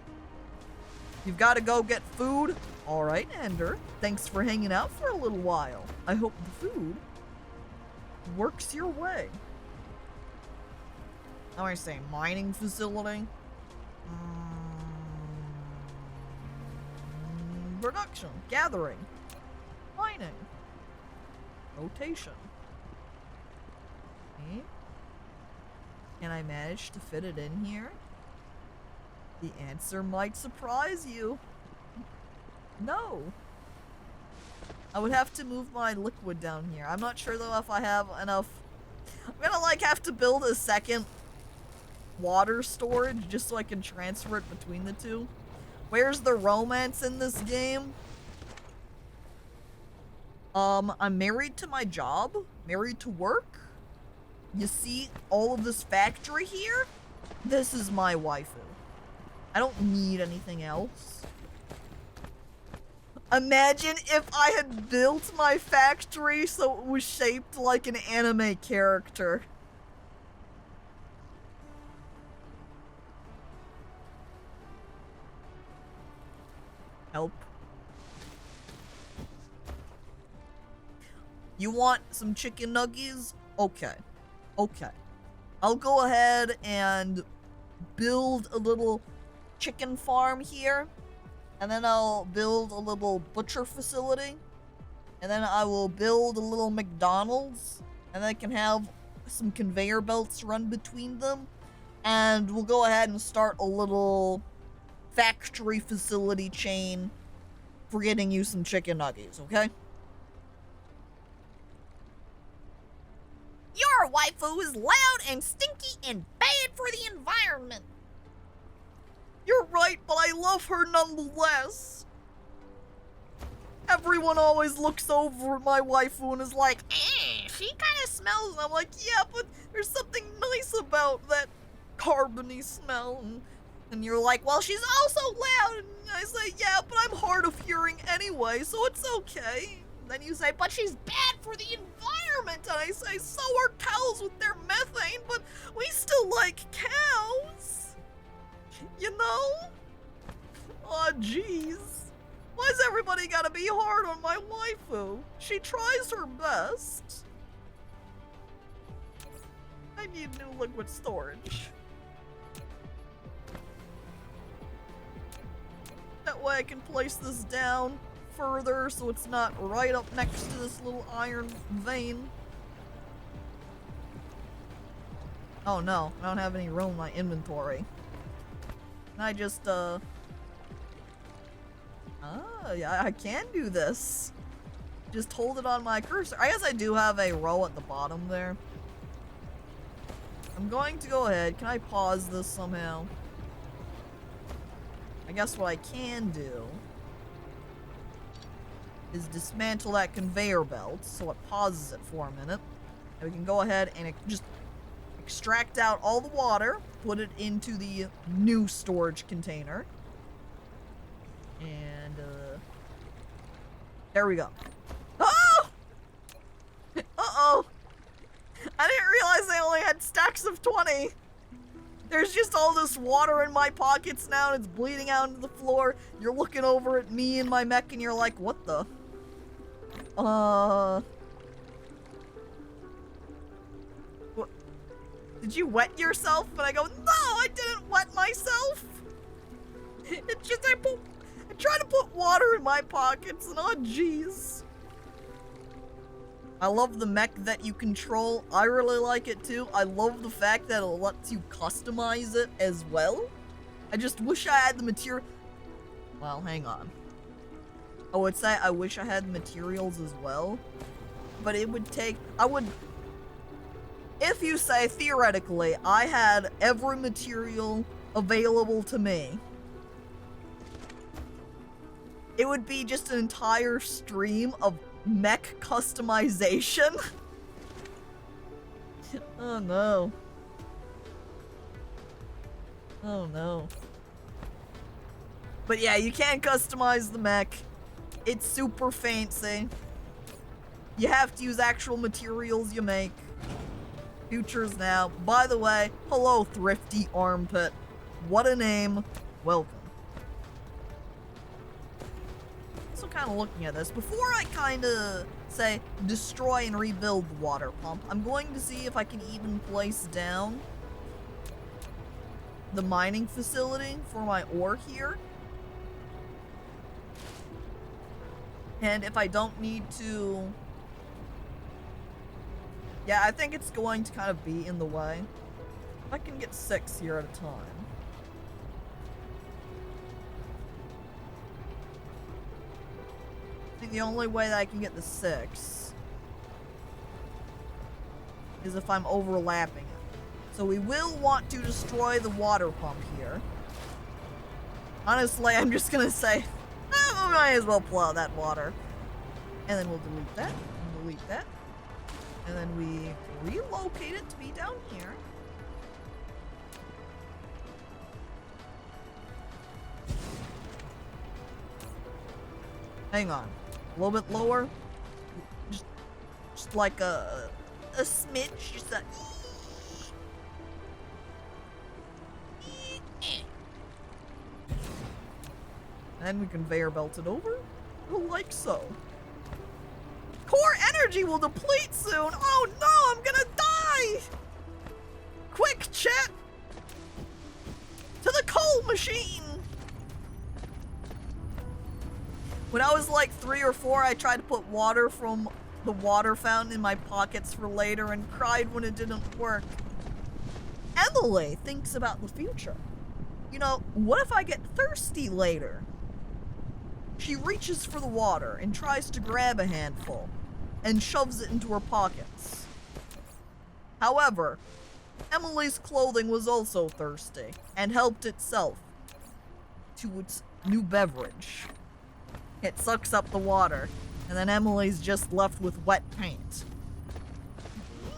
You've got to go get food. All right, Ender. Thanks for hanging out for a little while. I hope the food works your way. How do I say? Mining facility? Production. Gathering. Mining. Rotation. Okay. Can I manage to fit it in here? The answer might surprise you. No. I would have to move my liquid down here. I'm not sure though if I have enough. I'm gonna like have to build a second water storage just so I can transfer it between the two. Where's the romance in this game? I'm married to my job, married to work. You see all of this factory here? This is my waifu. I don't need anything else. Imagine if I had built my factory so it was shaped like an anime character. Help. You want some chicken nuggies? Okay. Okay. I'll go ahead and build a little chicken farm here. And then I'll build a little butcher facility. And then I will build a little McDonald's. And I can have some conveyor belts run between them. And we'll go ahead and start a little factory facility chain for getting you some chicken nuggets, okay? Your waifu is loud and stinky and bad for the environment. You're right, but I love her nonetheless. Everyone always looks over at my waifu and is like, She kind of smells. and I'm like, yeah, but there's something nice about that carbony smell. And you're like, well, she's also loud. And I say, yeah, but I'm hard of hearing anyway, so it's okay. And then you say, but she's bad for the environment. And I say, so are cows with their methane, but we still like cows. You know? Aw, jeez. Why's everybody gotta be hard on my waifu? She tries her best. I need new liquid storage. That way I can place this down further so it's not right up next to this little iron vein. Oh no, I don't have any room in my inventory. Can I just, yeah, I can do this. Just hold it on my cursor. I guess I do have a row at the bottom there. I'm going to go ahead. Can I pause this somehow? I guess what I can do is dismantle that conveyor belt so it pauses it for a minute. And we can go ahead and just extract out all the water, put it into the new storage container. And, there we go. Oh! Uh-oh! I didn't realize I only had stacks of 20. There's just all this water in my pockets now, and it's bleeding out into the floor. You're looking over at me and my mech, and you're like, what the? What? Did you wet yourself? And I go, no, I didn't wet myself. It's just I try to put water in my pockets, and oh jeez. I love the mech that you control. I really like it too. I love the fact that it lets you customize it as well. I just wish I had the material. Well, hang on. I would say I wish I had the materials as well. But it would take... If you say, theoretically, I had every material available to me, it would be just an entire stream of mech customization. Oh no. Oh no. But yeah, you can't customize the mech. It's super fancy. You have to use actual materials you make. Futures now. By the way, hello Thrifty Armpit. What a name. Welcome. Also kind of looking at this, before I kind of say destroy and rebuild the water pump, I'm going to see if I can even place down the mining facility for my ore here. And if I don't need to... Yeah, I think it's going to kind of be in the way. I can get 6 here at a time. I think the only way that I can get the 6 is if I'm overlapping it. So we will want to destroy the water pump here. Honestly, I'm just gonna say, we might as well plow that water. And then we'll delete that, and delete that. And then we relocate it to be down here. Hang on. A little bit lower. Just like a smidge. Just a... And then we conveyor belt it over. Like so. Core energy will deplete soon. Oh no, I'm gonna die. Quick, chat. To the coal machine. When I was like 3 or 4, I tried to put water from the water fountain in my pockets for later and cried when it didn't work. Emily thinks about the future. You know, what if I get thirsty later? She reaches for the water and tries to grab a handful and shoves it into her pockets. However, Emily's clothing was also thirsty and helped itself to its new beverage. It sucks up the water, and then Emily's just left with wet paint.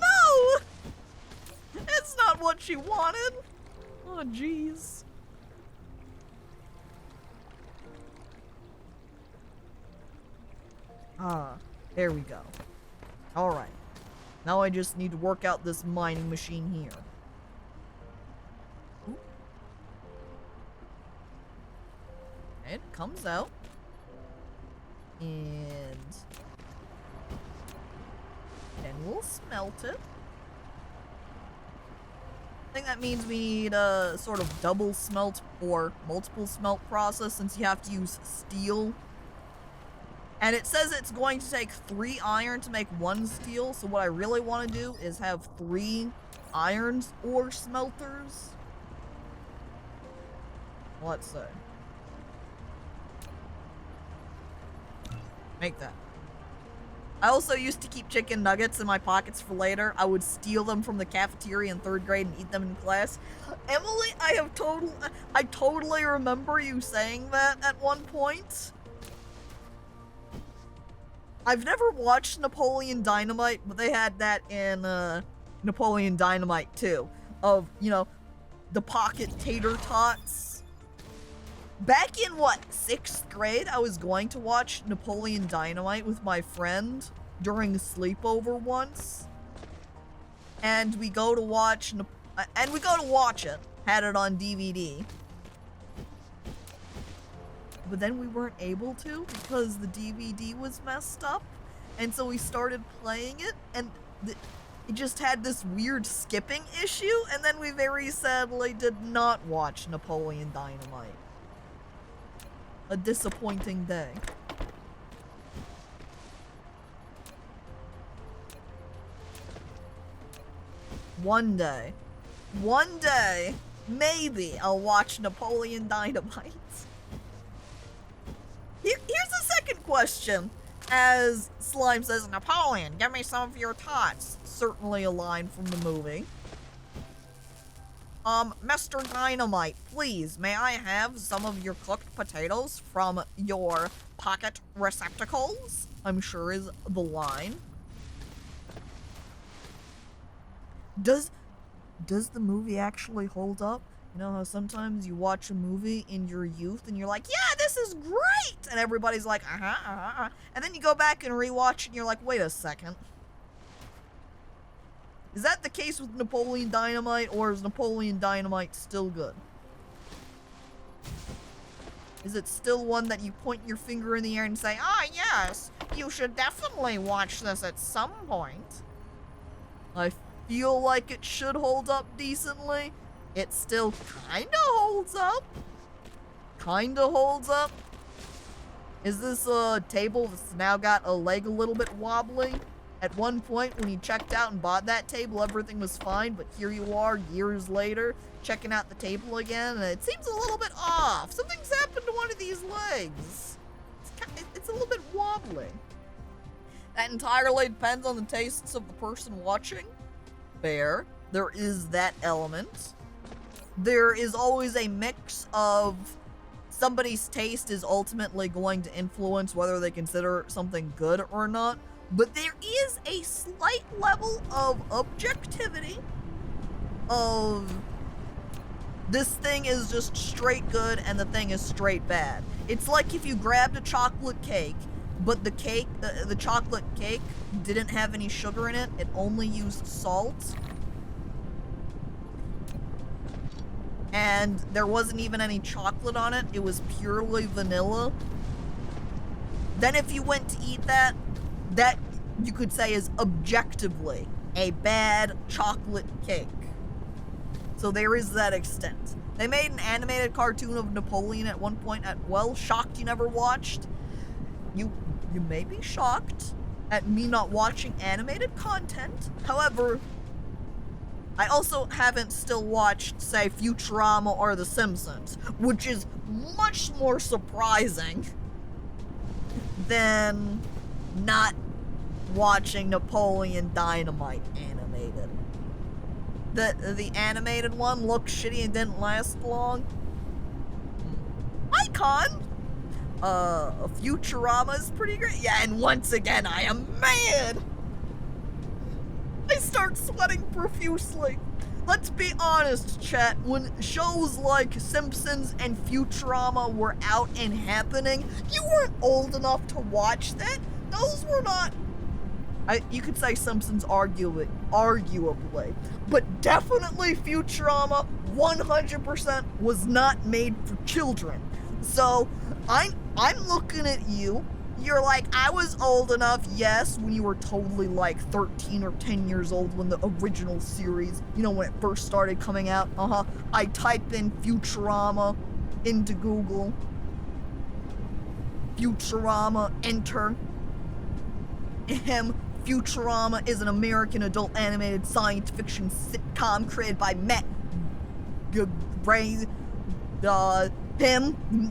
No! It's not what she wanted. Oh, jeez. Ah, there we go. Alright. Now I just need to work out this mining machine here. Ooh. It comes out. And then we'll smelt it. I think that means we need a sort of double smelt or multiple smelt process, since you have to use steel. And it says it's going to take 3 iron to make 1 steel, so what I really want to do is have 3 iron ore smelters. Let's see. Make that. I also used to keep chicken nuggets in my pockets for later. I would steal them from the cafeteria in 3rd grade and eat them in class. Emily, I totally remember you saying that at one point. I've never watched Napoleon Dynamite, but they had that in Napoleon Dynamite too. Of, you know, the pocket tater tots. Back in, 6th grade, I was going to watch Napoleon Dynamite with my friend during a sleepover once. And we go to watch it. Had it on DVD. But then we weren't able to because the DVD was messed up. And so we started playing it, and it just had this weird skipping issue, and then we very sadly did not watch Napoleon Dynamite. A disappointing day. One day, maybe I'll watch Napoleon Dynamite. Here's the second question. As Slime says, Napoleon, give me some of your tots. Certainly a line from the movie. Mr. Dynamite, please, may I have some of your cooked potatoes from your pocket receptacles? I'm sure is the line. Does the movie actually hold up? You know how sometimes you watch a movie in your youth and you're like, yeah, this is great! And everybody's like, And then you go back and rewatch it and you're like, wait a second. Is that the case with Napoleon Dynamite, or is Napoleon Dynamite still good? Is it still one that you point your finger in the air and say, yes, you should definitely watch this at some point? I feel like it should hold up decently. It still kinda holds up. Is this a table that's now got a leg a little bit wobbly? At one point, when you checked out and bought that table, everything was fine, but here you are, years later, checking out the table again, and it seems a little bit off. Something's happened to one of these legs. It's a little bit wobbly. That entirely depends on the tastes of the person watching. Fair. There is that element. There is always a mix of somebody's taste is ultimately going to influence whether they consider something good or not. But there is a slight level of objectivity of this thing is just straight good and the thing is straight bad. It's like if you grabbed a chocolate cake, but the chocolate cake didn't have any sugar in it. It only used salt. And there wasn't even any chocolate on it. It was purely vanilla. Then if you went to eat that you could say is objectively a bad chocolate cake. So there is that extent. They made an animated cartoon of Napoleon at one point shocked you never watched. You may be shocked at me not watching animated content. However, I also haven't still watched, say, Futurama or The Simpsons, which is much more surprising than not watching Napoleon Dynamite animated. The animated one looked shitty and didn't last long. Icon! Futurama is pretty great. Yeah, and once again, I am mad! I start sweating profusely. Let's be honest, chat. When shows like Simpsons and Futurama were out and happening, you weren't old enough to watch that. Those were not... you could say Simpsons arguably, but definitely Futurama 100% was not made for children. So I'm looking at you. You're like, I was old enough, yes, when you were totally like 13 or 10 years old when the original series, you know, when it first started coming out. I typed in Futurama into Google. Futurama, enter. Futurama is an American adult animated science fiction sitcom created by Matt Gray, the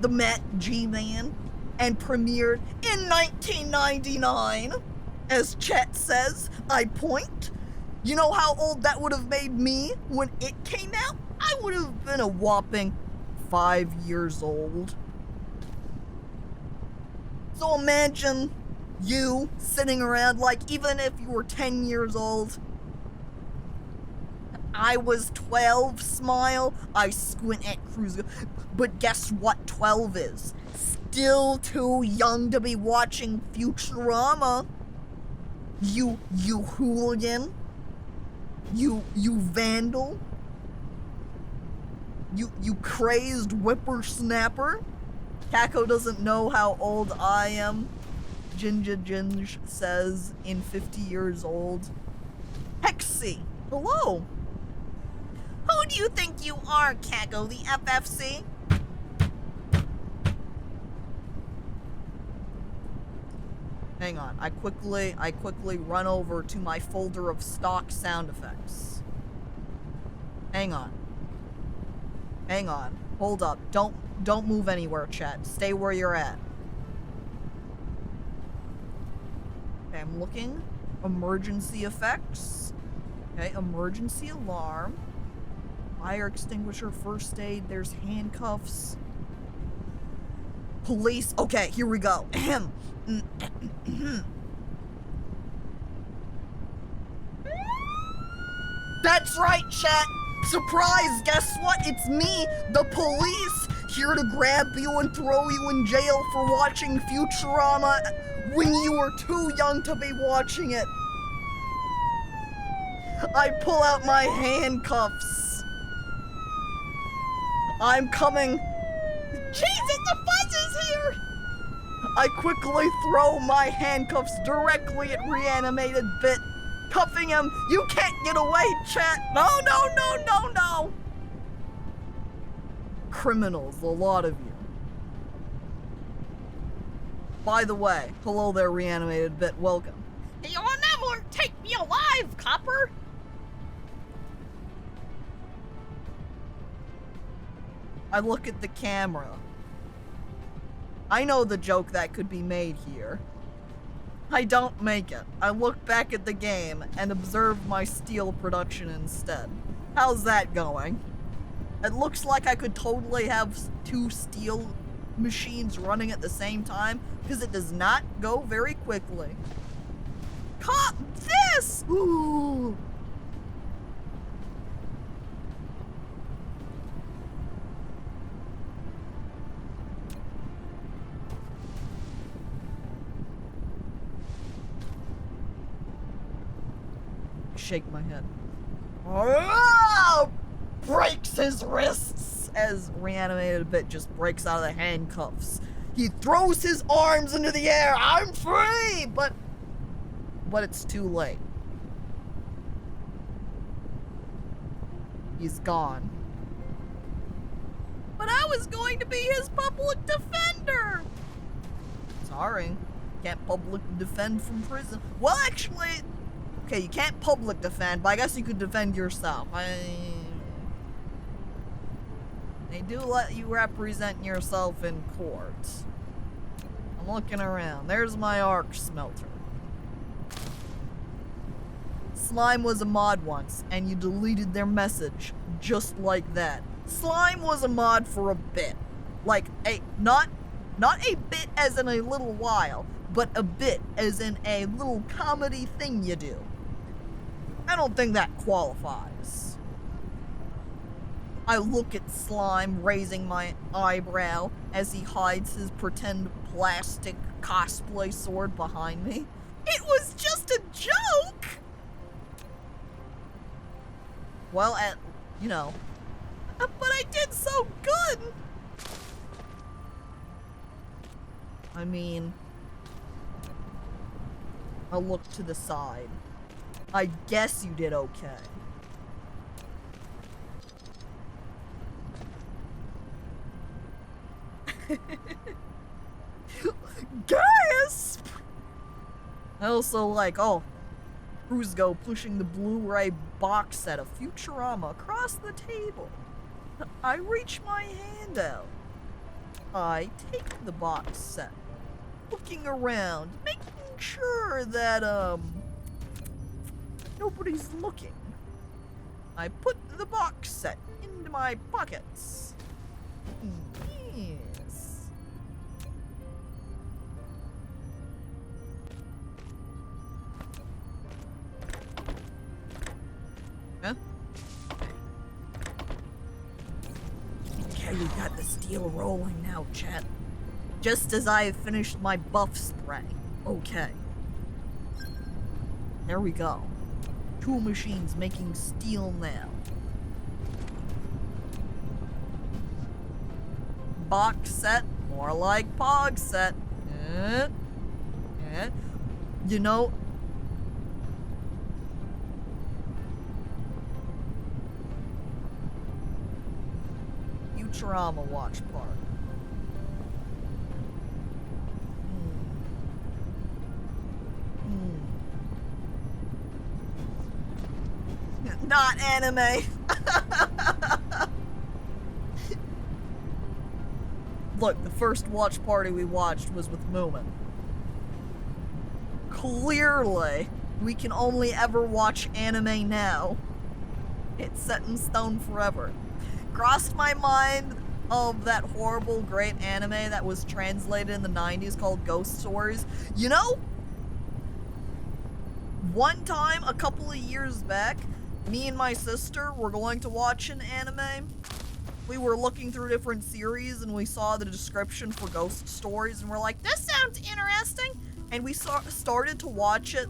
Matt G-Man, and premiered in 1999. As chat says, I point. You know how old that would have made me when it came out? I would have been a whopping 5 years old. So imagine you sitting around, like, even if you were 10 years old. I was 12, smile. I squint at Cruise. But guess what 12 is? Still too young to be watching Futurama. You hooligan. You vandal. You crazed whippersnapper. Caco doesn't know how old I am. Ginge says in 50 years old. Hexy, hello. Who do you think you are, Caco, the FFC? Hang on, I quickly run over to my folder of stock sound effects. Hang on. Hold up. Don't move anywhere, chat. Stay where you're at. Okay, I'm looking. Emergency effects. Okay, emergency alarm. Fire extinguisher, first aid, there's handcuffs. Police. Okay, here we go. That's right, chat. Surprise, guess what? It's me, the police, here to grab you and throw you in jail for watching Futurama when you were too young to be watching it. I pull out my handcuffs. I'm coming. Jesus, the fuzz is here! I quickly throw my handcuffs directly at Reanimated Bit, cuffing him. You can't get away, chat. No. Criminals, a lot of you. By the way, hello there, Reanimated Bit. Welcome. You'll never take me alive, copper. I look at the camera. I know the joke that could be made here. I don't make it. I look back at the game and observe my steel production instead. How's that going? It looks like I could totally have 2 steel machines running at the same time because it does not go very quickly. Cop this! Ooh! Shake my head. Oh! Breaks his wrists as Reanimated Bit just breaks out of the handcuffs. He throws his arms into the air. I'm free! But it's too late. He's gone. But I was going to be his public defender. Sorry. Can't public defend from prison. Well, actually, okay, you can't public defend, but I guess you could defend yourself. They do let you represent yourself in court. I'm looking around. There's my arc smelter. Slime was a mod once, and you deleted their message just like that. Slime was a mod for a bit. Like, not a bit as in a little while, but a bit as in a little comedy thing you do. I don't think that qualifies. I look at Slime raising my eyebrow as he hides his pretend plastic cosplay sword behind me. It was just a joke! Well, but I did so good! I mean, I'll look to the side. I guess you did okay. Gasp! I also like, oh, Cruzgo pushing the Blu-ray box set of Futurama across the table. I reach my hand out. I take the box set, looking around, making sure that, nobody's looking. I put the box set into my pockets. Yes. Huh? Okay, we got the steel rolling now, chat. Just as I have finished my buff spray. Okay. There we go. Two machines making steel now. Box set, more like pog set. You know, Futurama watch party. Not anime. Look, the first watch party we watched was with Moomin. Clearly, we can only ever watch anime now. It's set in stone forever. Crossed my mind of that horrible, great anime that was translated in the 90s called Ghost Stories. You know, one time, a couple of years back, me and my sister were going to watch an anime. We were looking through different series and we saw the description for Ghost Stories and we're like, this sounds interesting. And we started to watch it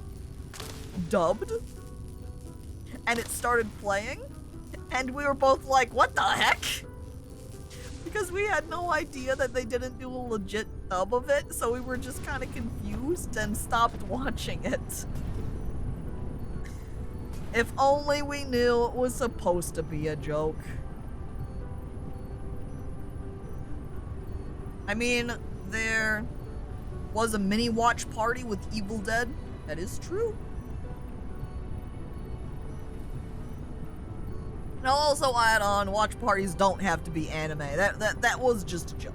dubbed. And it started playing. And we were both like, what the heck? Because we had no idea that they didn't do a legit dub of it. So we were just kind of confused and stopped watching it. If only we knew it was supposed to be a joke. I mean, there was a mini watch party with Evil Dead. That is true. And I'll also add on, watch parties don't have to be anime. That was just a joke.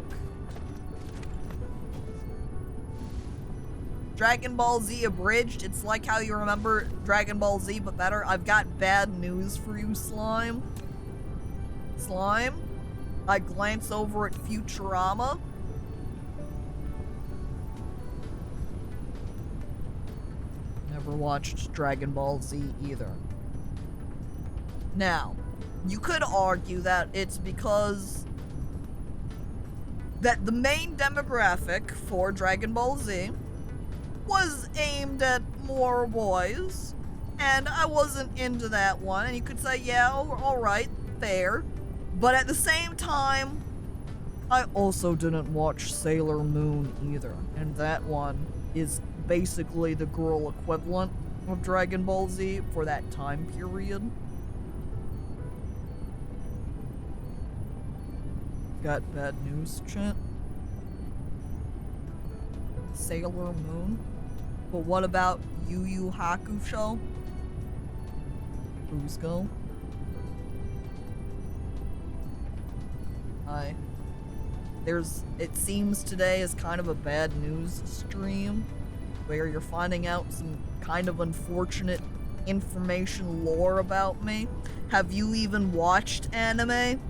Dragon Ball Z abridged. It's like how you remember Dragon Ball Z, but better. I've got bad news for you, Slime. Slime, I glance over at Futurama. Never watched Dragon Ball Z either. Now, you could argue that it's because that the main demographic for Dragon Ball Z was aimed at more boys, and I wasn't into that one, and you could say, yeah, alright, fair. But at the same time, I also didn't watch Sailor Moon either, and that one is basically the girl equivalent of Dragon Ball Z for that time period. Got bad news, chat? Sailor Moon? But what about Yu Yu Hakusho? Cruzgo? Hi. It seems today is kind of a bad news stream where you're finding out some kind of unfortunate information lore about me. Have you even watched anime?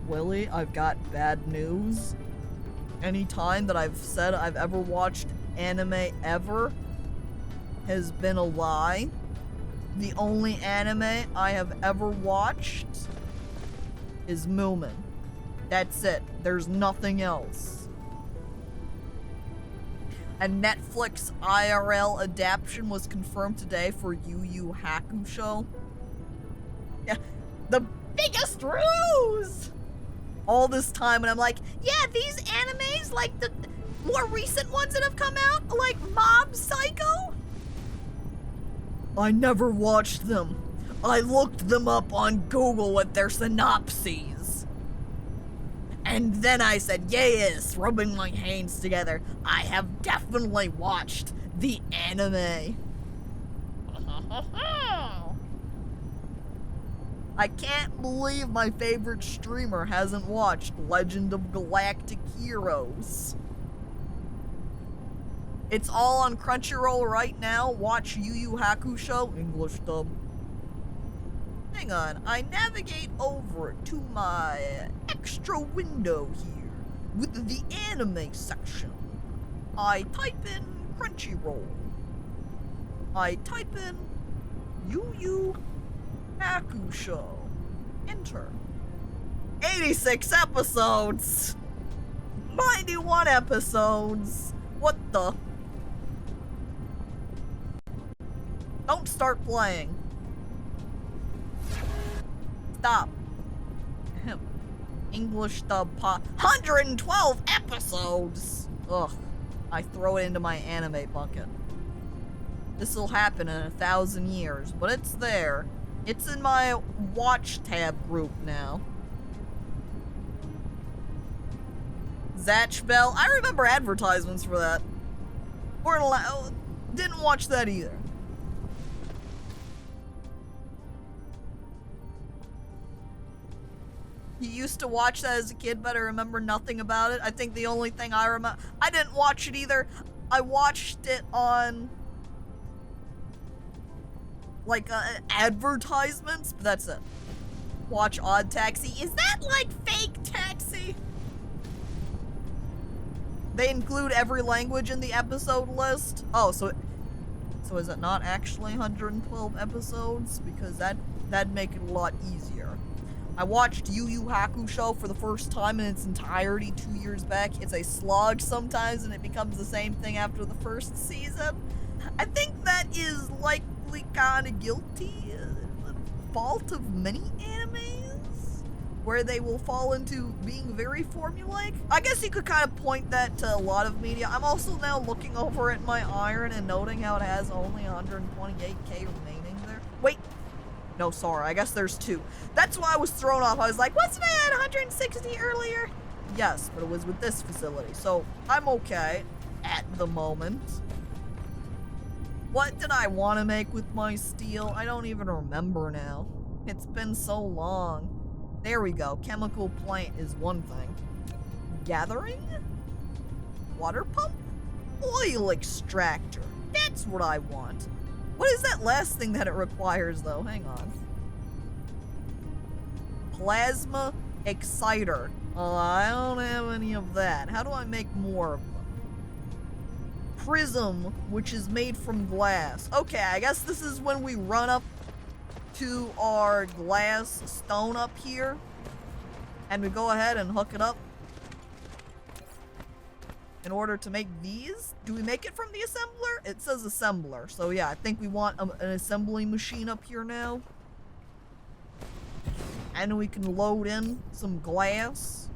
Willie, I've got bad news. Any time that I've said I've ever watched anime ever has been a lie. The only anime I have ever watched is Moomin. That's it. There's nothing else. A Netflix IRL adaptation was confirmed today for Yu Yu Hakusho. Yeah, the biggest ruse! All this time, and I'm like, yeah, these animes, like the more recent ones that have come out, like Mob Psycho? I never watched them. I looked them up on Google with their synopses. And then I said, yes, rubbing my hands together, I have definitely watched the anime. I can't believe my favorite streamer hasn't watched Legend of Galactic Heroes. It's all on Crunchyroll right now. Watch Yu Yu Hakusho, English dub. Hang on, I navigate over to my extra window here with the anime section. I type in Crunchyroll. I type in Yu Yu Hakusho. Enter. 86 episodes! 91 episodes! What the? Don't start playing. Stop. English dub pop. 112 episodes! Ugh. I throw it into my anime bucket. This'll happen in 1,000 years, but it's there. It's in my watch tab group now. Zatch Bell. I remember advertisements for that. Didn't watch that either. You used to watch that as a kid, but I remember nothing about it. I think the only thing I remember... I didn't watch it either. I watched it on... like, advertisements, but that's it. Watch Odd Taxi. Is that like fake Taxi? They include every language in the episode list. Oh, so is it not actually 112 episodes? Because that'd make it a lot easier. I watched Yu Yu Hakusho for the first time in its entirety 2 years back. It's a slog sometimes, and it becomes the same thing after the first season. I think that is likely kind of guilty. The fault of many animes, where they will fall into being very formulaic. I guess you could kind of point that to a lot of media. I'm also now looking over at my iron and noting how it has only 128k remaining there. Wait. No, sorry, I guess there's 2. That's why I was thrown off. I was like, wasn't I at 160 earlier? Yes, but it was with this facility, so I'm okay at the moment. What did I want to make with my steel? I don't even remember now. It's been so long. There we go. Chemical plant is one thing. Gathering? Water pump? Oil extractor. That's what I want. What is that last thing that it requires, though? Hang on. Plasma exciter. Oh, I don't have any of that. How do I make more of them? Prism, which is made from glass. Okay, I guess this is when we run up to our glass stone up here. And we go ahead and hook it up. In order to make these. Do we make it from the assembler? It says assembler. So yeah, I think we want an assembly machine up here now. And we can load in some glass.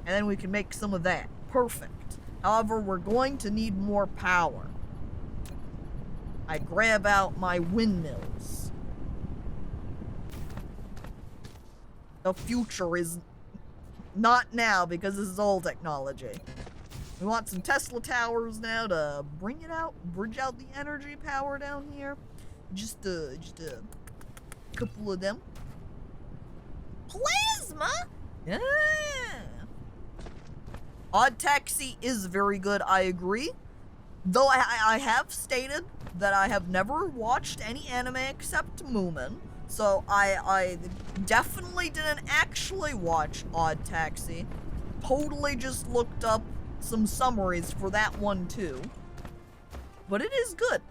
And then we can make some of that. Perfect. However, we're going to need more power. I grab out my windmills. The future is not now because this is old technology. We want some Tesla towers now to bridge out the energy power down here. Just a couple of them. Plasma? Yeah. Odd Taxi is very good, I agree. Though I have stated that I have never watched any anime except Moomin. So I definitely didn't actually watch Odd Taxi. Totally just looked up some summaries for that one too. But it is good.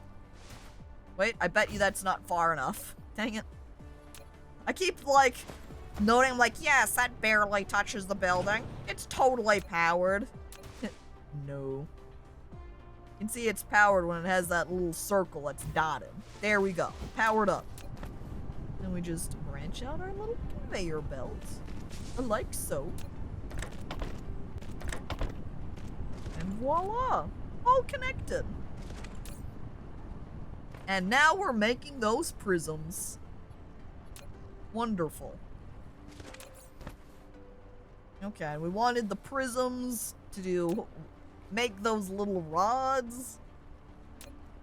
Wait, I bet you that's not far enough. Dang it. I keep like noting like, yes, that barely touches the building. It's totally powered. No. You can see it's powered when it has that little circle that's dotted. There we go. Powered up. And we just branch out our little conveyor belts. Like so. And voila! All connected. And now we're making those prisms. Wonderful. Okay, we wanted the prisms to make those little rods.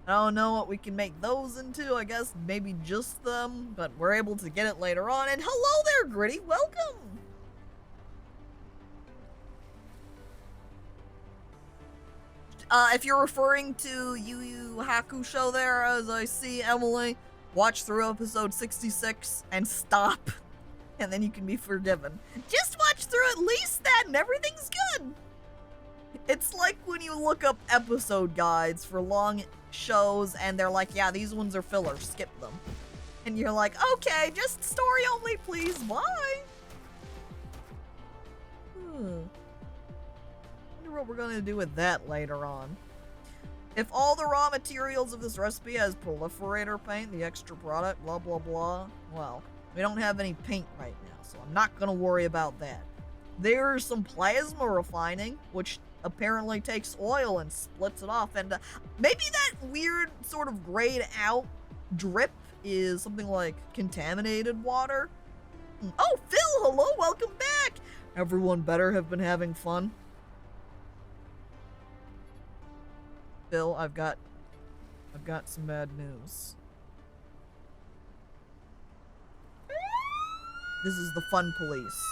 I don't know what we can make those into. I guess maybe just them, but we're able to get it later on. And hello there, Gritty. Welcome. If you're referring to Yu Yu Hakusho there, as I see Emily, watch through episode 66 and stop. And then you can be forgiven. Just watch through at least that and everything's good. It's like when you look up episode guides for long shows and they're like, yeah, these ones are fillers, skip them. And you're like, okay, just story only, please, bye. Wonder what we're gonna do with that later on. If all the raw materials of this recipe has proliferator paint, the extra product, blah, blah, blah, well, we don't have any paint right now, so I'm not gonna worry about that. There's some plasma refining, which apparently takes oil and splits it off, and maybe that weird sort of grayed out drip is something like contaminated water. Oh, Phil, hello, welcome back. Everyone better have been having fun. Phil, I've got some bad news. This is the fun police.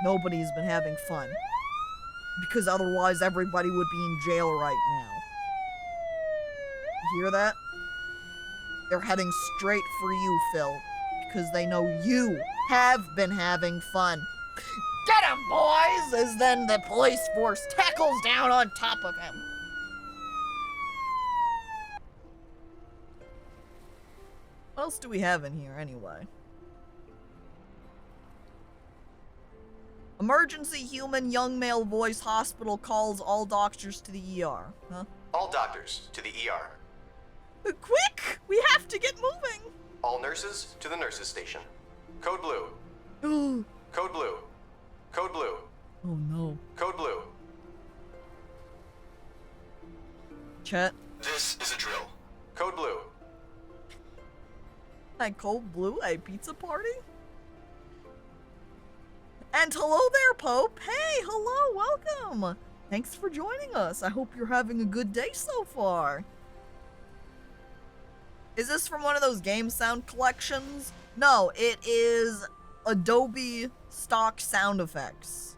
Nobody's been having fun. Because otherwise everybody would be in jail right now. You hear that? They're heading straight for you, Phil. Because they know you have been having fun. Get him, boys! As then the police force tackles down on top of him. What else do we have in here, anyway? Emergency human young male voice hospital calls all doctors to the ER. Huh? All doctors to the ER. Quick! We have to get moving! All nurses to the nurses station. Code blue. Code blue. Code blue. Oh no. Code blue. Chat. This is a drill. Code blue. At Code Blue, a pizza party? And hello there, Pope. Hey, hello, welcome. Thanks for joining us. I hope you're having a good day so far. Is this from one of those game sound collections? No, it is Adobe stock sound effects.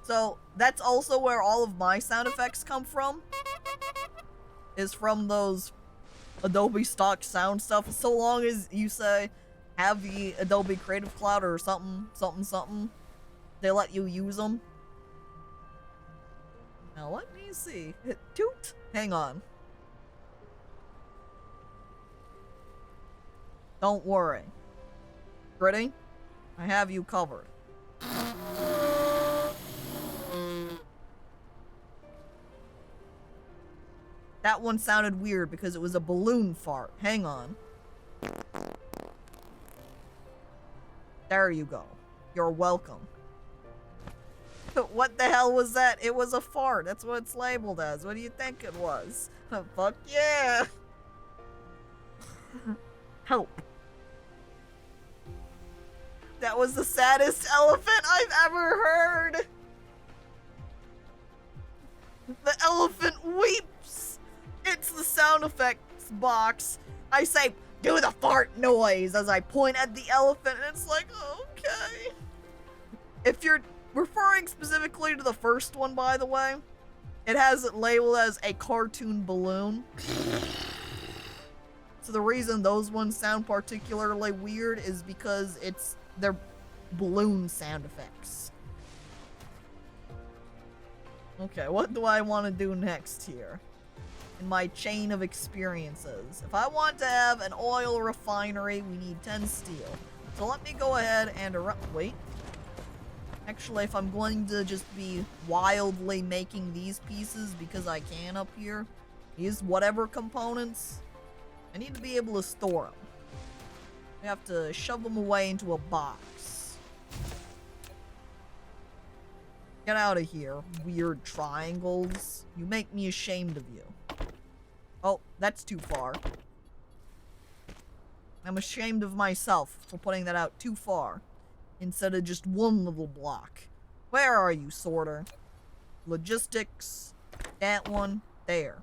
So that's also where all of my sound effects come from. Is from those Adobe stock sound stuff. So long as you say, have the Adobe Creative Cloud or something, they let you use them. Now let me see. Toot. Hang on. Don't worry. Ready? I have you covered. That one sounded weird because it was a balloon fart. Hang on. There you go. You're welcome. What the hell was that? It was a fart. That's what it's labeled as. What do you think it was? Fuck yeah. Help. That was the saddest elephant I've ever heard. The elephant weeps. It's the sound effects box. I say, do the fart noise as I point at the elephant, and it's like, okay. If you're referring specifically to the first one, by the way, it has it labeled as a cartoon balloon. So the reason those ones sound particularly weird is because they're balloon sound effects. Okay, what do I want to do next here? In my chain of experiences. If I want to have an oil refinery, we need 10 steel. So let me go ahead and wait. Actually, if I'm going to just be wildly making these pieces because I can up here, these whatever components, I need to be able to store them. I have to shove them away into a box. Get out of here, weird triangles. You make me ashamed of you. Oh, that's too far. I'm ashamed of myself for putting that out too far. Instead of just one little block. Where are you, sorter? Logistics. That one. There.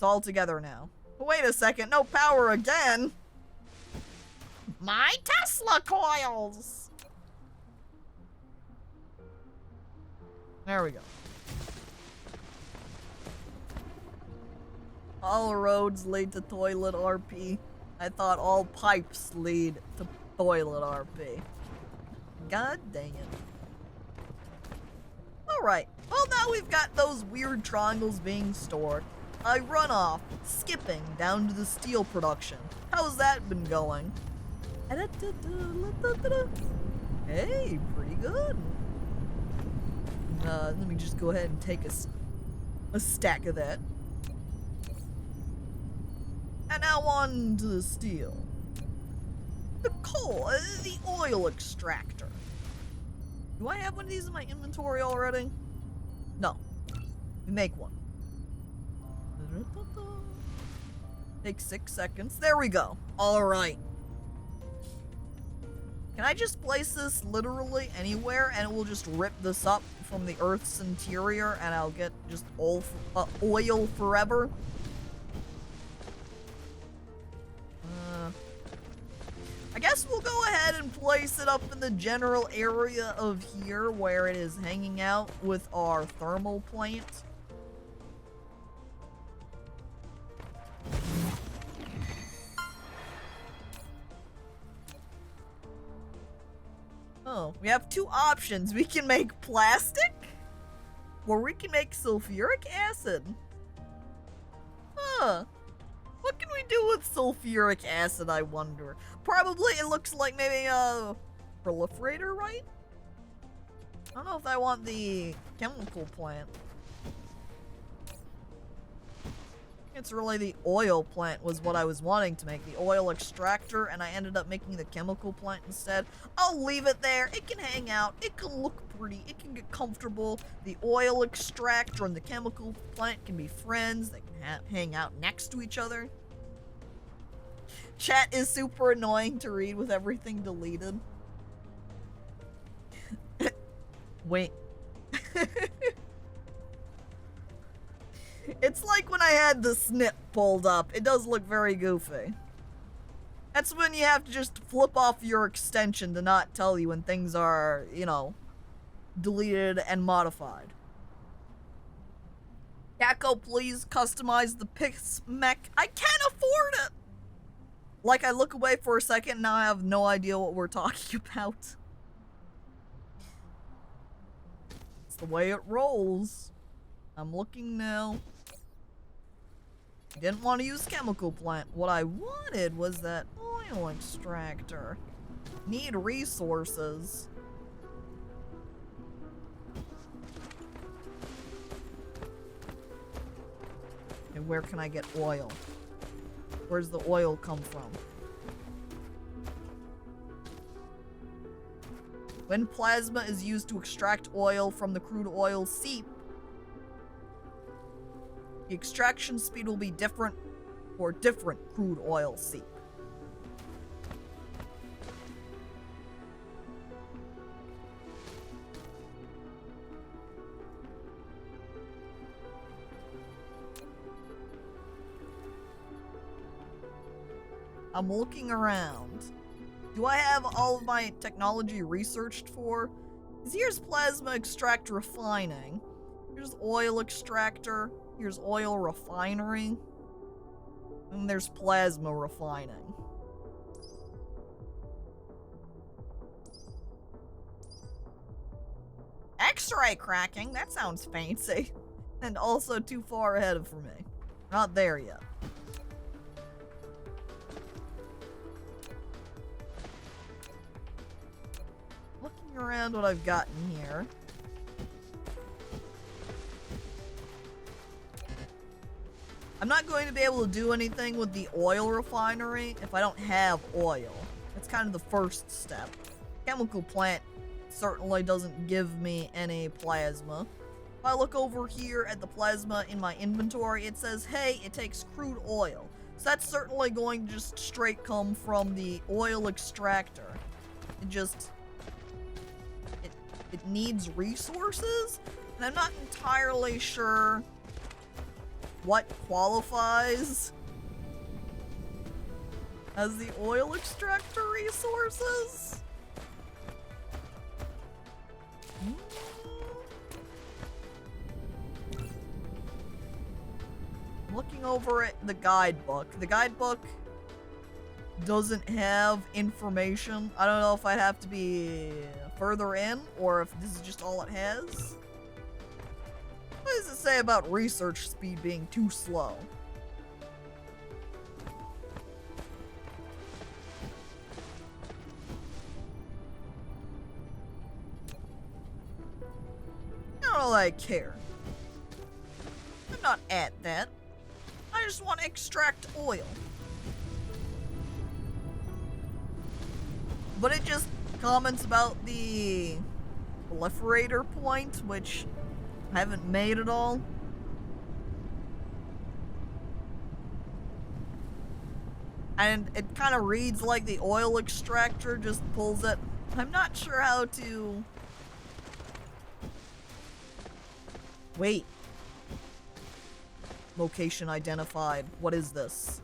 all together now. Wait a second, no power again! My Tesla coils! There we go. All roads lead to toilet RP. I thought all pipes lead to toilet RP. God dang it. Alright, well now we've got those weird triangles being stored. I run off, skipping down to the steel production. How's that been going? Hey, pretty good. Let me just go ahead and take a stack of that. And now on to the steel. The coal, the oil extractor. Do I have one of these in my inventory already? No. We make one. Take 6 seconds. There we go. Alright. Can I just place this literally anywhere and it will just rip this up from the Earth's interior and I'll get just oil forever? I guess we'll go ahead and place it up in the general area of here where it is hanging out with our thermal plant. Oh, we have two options. We can make plastic, or we can make sulfuric acid. Huh. What can we do with sulfuric acid, I wonder? Probably it looks like maybe a proliferator, right? I don't know if I want the chemical plant. It's really the oil plant was what I was wanting to make, the oil extractor, and I ended up making the chemical plant instead. I'll leave it there. It can hang out. It can look pretty. It can get comfortable. The oil extractor and the chemical plant can be friends. They can hang out next to each other. Chat is super annoying to read with everything deleted. Wait. It's like when I had the snip pulled up. It does look very goofy. That's when you have to just flip off your extension to not tell you when things are, you know, deleted and modified. Caco, please customize the Pix mech. I can't afford it! Like, I look away for a second, now I have no idea what we're talking about. It's the way it rolls. I'm looking now. I didn't want to use chemical plant. What I wanted was that oil extractor. Need resources. And where can I get oil? Where's the oil come from? When plasma is used to extract oil from the crude oil seep, the extraction speed will be different for different crude oil seep. I'm looking around. Do I have all of my technology researched for? 'Cause here's plasma extract refining. Here's oil extractor. Here's oil refinery. And there's plasma refining. X-ray cracking? That sounds fancy. And also too far ahead for me. Not there yet. Looking around what I've got in here. I'm not going to be able to do anything with the oil refinery if I don't have oil. That's kind of the first step. Chemical plant certainly doesn't give me any plasma. If I look over here at the plasma in my inventory, it says, hey, it takes crude oil. So that's certainly going to just straight come from the oil extractor. It needs resources, and I'm not entirely sure what qualifies as the oil extractor resources? Looking over at the guidebook. The guidebook doesn't have information. I don't know if I'd have to be further in or if this is just all it has. What does it say about research speed being too slow? I don't know that I care. I'm not at that. I just want to extract oil. But it just comments about the proliferator point, which I haven't made at all. And it kind of reads like the oil extractor just pulls it. I'm not sure how to... Wait. Location identified. What is this?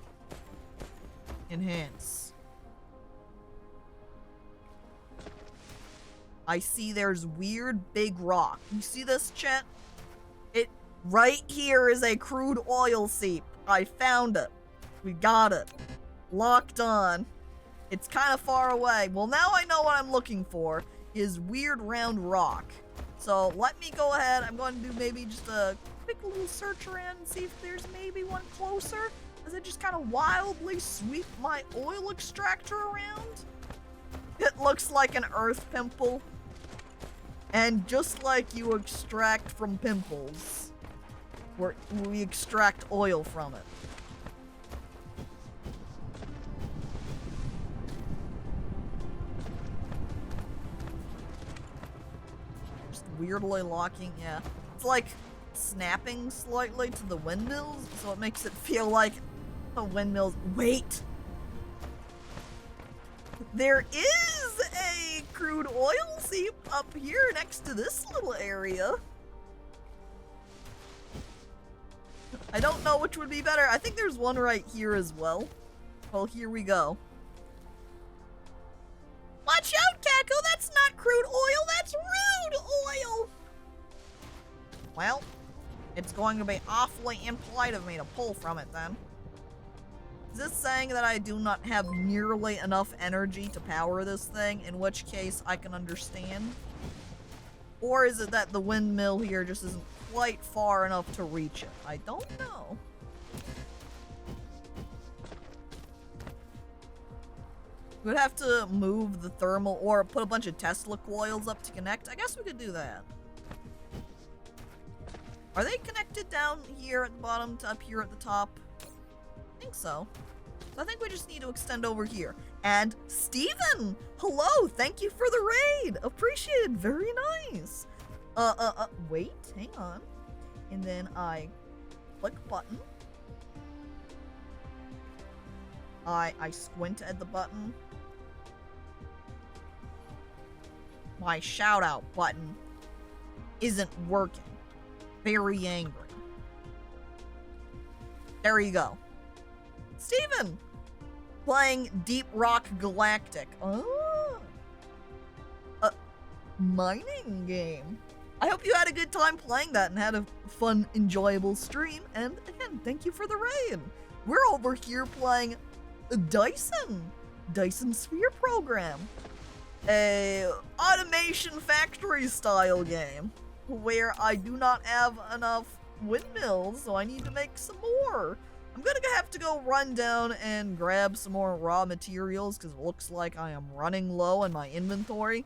Enhance. I see there's weird big rock. You see this, chat? It right here is a crude oil seep. I found it. We got it. Locked on. It's kind of far away. Well, now I know what I'm looking for is weird round rock. So let me go ahead. I'm going to do maybe just a quick little search around and see if there's maybe one closer. Does it just kind of wildly sweep my oil extractor around? It looks like an earth pimple. And just like you extract from pimples, we extract oil from it. Just weirdly locking, yeah. It's like snapping slightly to the windmills, so it makes it feel like the windmills. Wait! There is a crude oil seep up here next to this little area. I don't know which would be better. I think there's one right here as well. Well, here we go. Watch out, Caco! That's not crude oil, that's rude oil! Well, it's going to be awfully impolite of me to pull from it then. Is this saying that I do not have nearly enough energy to power this thing, in which case I can understand? Or is it that the windmill here just isn't quite far enough to reach it? I don't know. We'd have to move the thermal or put a bunch of Tesla coils up to connect. I guess we could do that. Are they connected down here at the bottom to up here at the top? I think so. I think we just need to extend over here. And Steven! Hello! Thank you for the raid! Appreciated! Very nice! Wait, hang on. And then I click button. I squint at the button. My shout out button isn't working. Very angry. There you go. Steven! Playing Deep Rock Galactic. Oh. A mining game. I hope you had a good time playing that and had a fun, enjoyable stream. And again, thank you for the raid. We're over here playing Dyson Sphere Program. A automation factory style game where I do not have enough windmills, so I need to make some more. I'm gonna have to go run down and grab some more raw materials because it looks like I am running low in my inventory.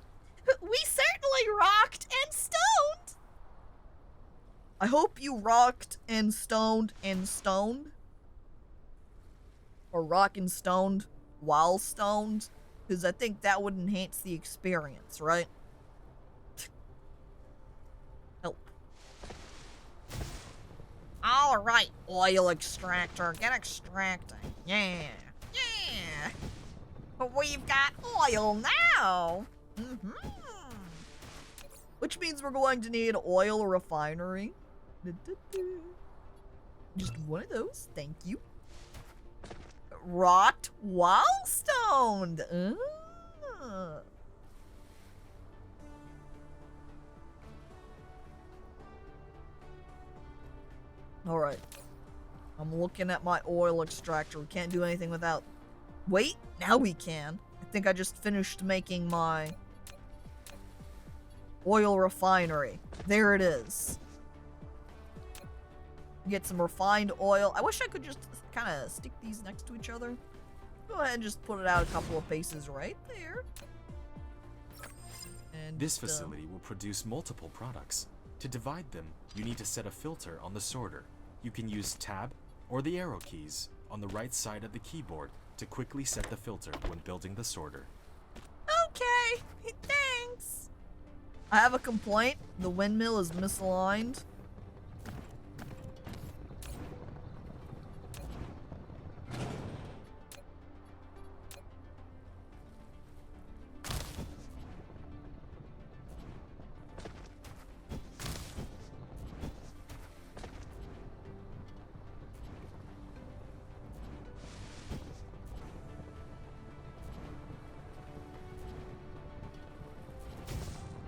We certainly rocked and stoned! I hope you rocked and stoned and stoned. Or rock and stoned while stoned. Because I think that would enhance the experience, right? Help. Alright, oil extractor, get extracting. Yeah. Yeah. We've got oil now. Which means we're going to need oil refinery. Just one of those. Thank you. Rocked while stoned. Alright. I'm looking at my oil extractor. We can't do anything without... Wait, now we can. I think I just finished making my oil refinery. There it is. Get some refined oil. I wish I could just kind of stick these next to each other. Go ahead and just put it out a couple of paces right there. And this facility will produce multiple products. To divide them, you need to set a filter on the sorter. You can use tab or the arrow keys on the right side of the keyboard to quickly set the filter when building the sorter. Okay, thanks. I have a complaint. The windmill is misaligned.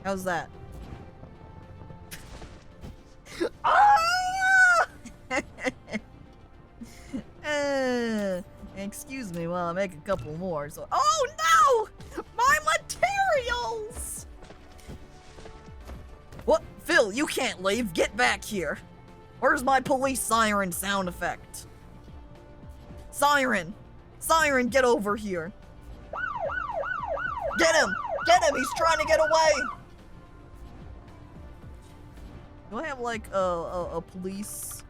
How's that? Excuse me while I make a couple more. So, oh no! My materials! What? Phil, you can't leave. Get back here. Where's my police siren sound effect? Siren! Siren, get over here. Get him! Get him! He's trying to get away! Do I have like a police?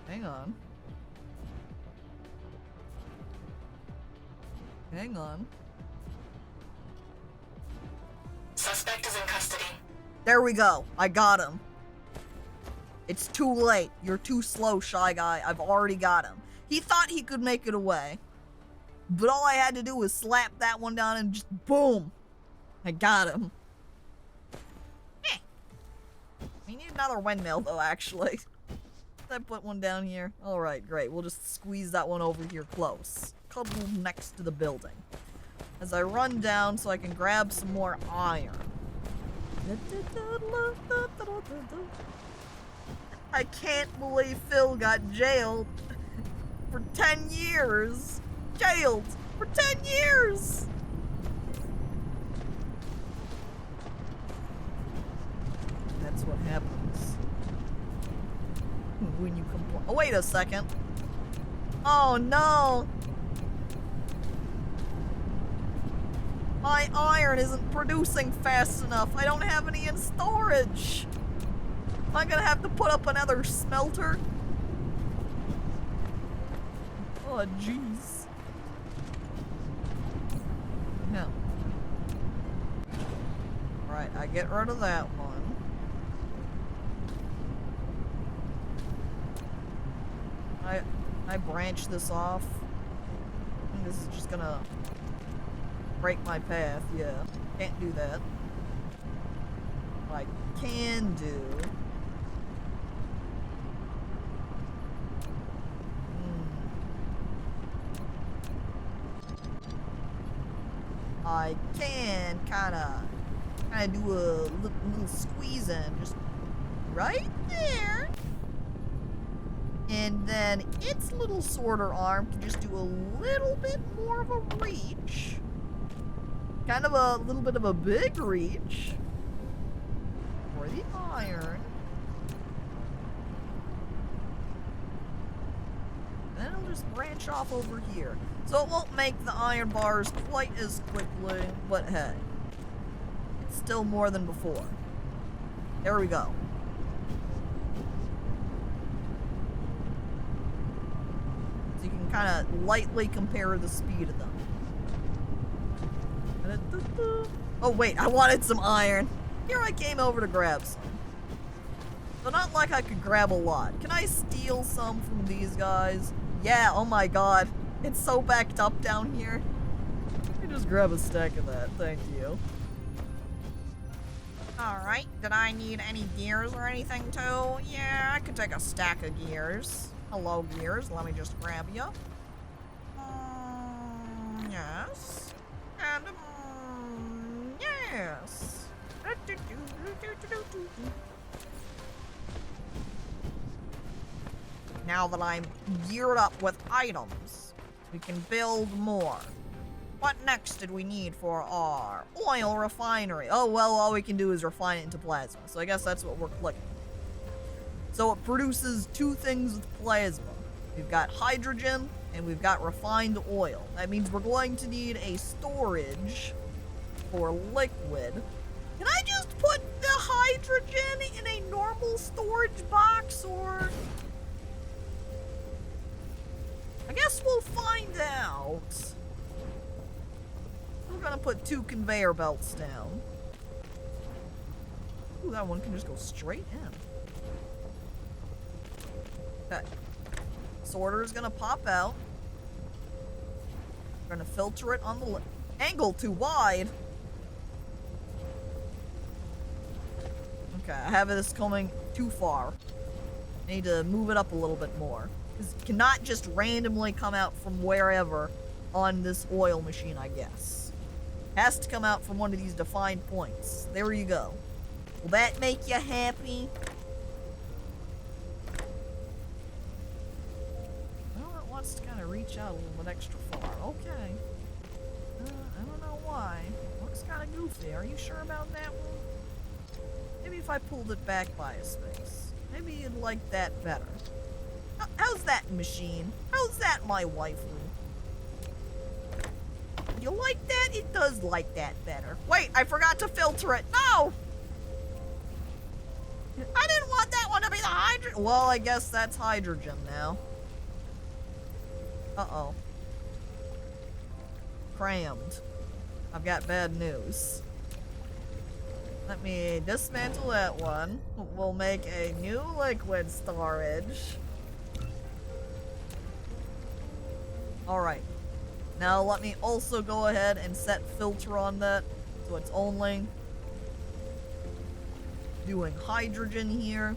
Hang on. Hang on. Suspect is in custody. There we go. I got him. It's too late. You're too slow, Shy Guy. I've already got him. He thought he could make it away. But all I had to do was slap that one down and just boom. I got him. We need another windmill, though, actually. Did I put one down here? Alright, great. We'll just squeeze that one over here close. Couple next to the building. As I run down so I can grab some more iron. I can't believe Phil got jailed for 10 years. Jailed for 10 years! That's what happens when you complain. Oh, wait a second. Oh, no. My iron isn't producing fast enough. I don't have any in storage. Am I gonna have to put up another smelter? Oh, jeez. No. Alright, I get rid of that one. I branch this off. And this is just gonna break my path, yeah. Can't do that. What I can do... I can kinda do a little squeeze in, just right there. And then its little sorter arm can just do a little bit more of a reach. Kind of a little bit of a big reach for the iron. Then it'll just branch off over here. So it won't make the iron bars quite as quickly, but hey. It's still more than before. There we go. So you can kind of lightly compare the speed of them. Oh wait, I wanted some iron. Here I came over to grab some. So not like I could grab a lot. Can I steal some from these guys? Yeah, oh my god. It's so backed up down here. Let me just grab a stack of that, thank you. Alright, did I need any gears or anything too? Yeah, I could take a stack of gears. Hello, gears. Let me just grab you. Yes. And, yes. Now that I'm geared up with items, we can build more. What next did we need for our oil refinery? Oh, well, all we can do is refine it into plasma. So I guess that's what we're clicking. So it produces two things with plasma. We've got hydrogen and we've got refined oil. That means we're going to need a storage for liquid. Can I just put the hydrogen in a normal storage box, or... I guess we'll find out. We're gonna put 2 conveyor belts down. Ooh, that one can just go straight in. Okay. Sorter's gonna pop out. We're gonna filter it on the angle too wide. Okay, I have this coming too far. I need to move it up a little bit more. Because it cannot just randomly come out from wherever on this oil machine, I guess. It has to come out from one of these defined points. There you go. Will that make you happy? Well, it wants to kind of reach out a little bit extra far. Okay. I don't know why. Looks kind of goofy. Are you sure about that one? Maybe if I pulled it back by a space. Maybe you'd like that better. How's that, machine? How's that, my waifu? You like that? It does like that better. Wait, I forgot to filter it. No! I didn't want that one to be the hydrogen. Well, I guess that's hydrogen now. Uh-oh. Crammed. I've got bad news. Let me dismantle that one. We'll make a new liquid storage. Alright. Now let me also go ahead and set filter on that. So it's only doing hydrogen here.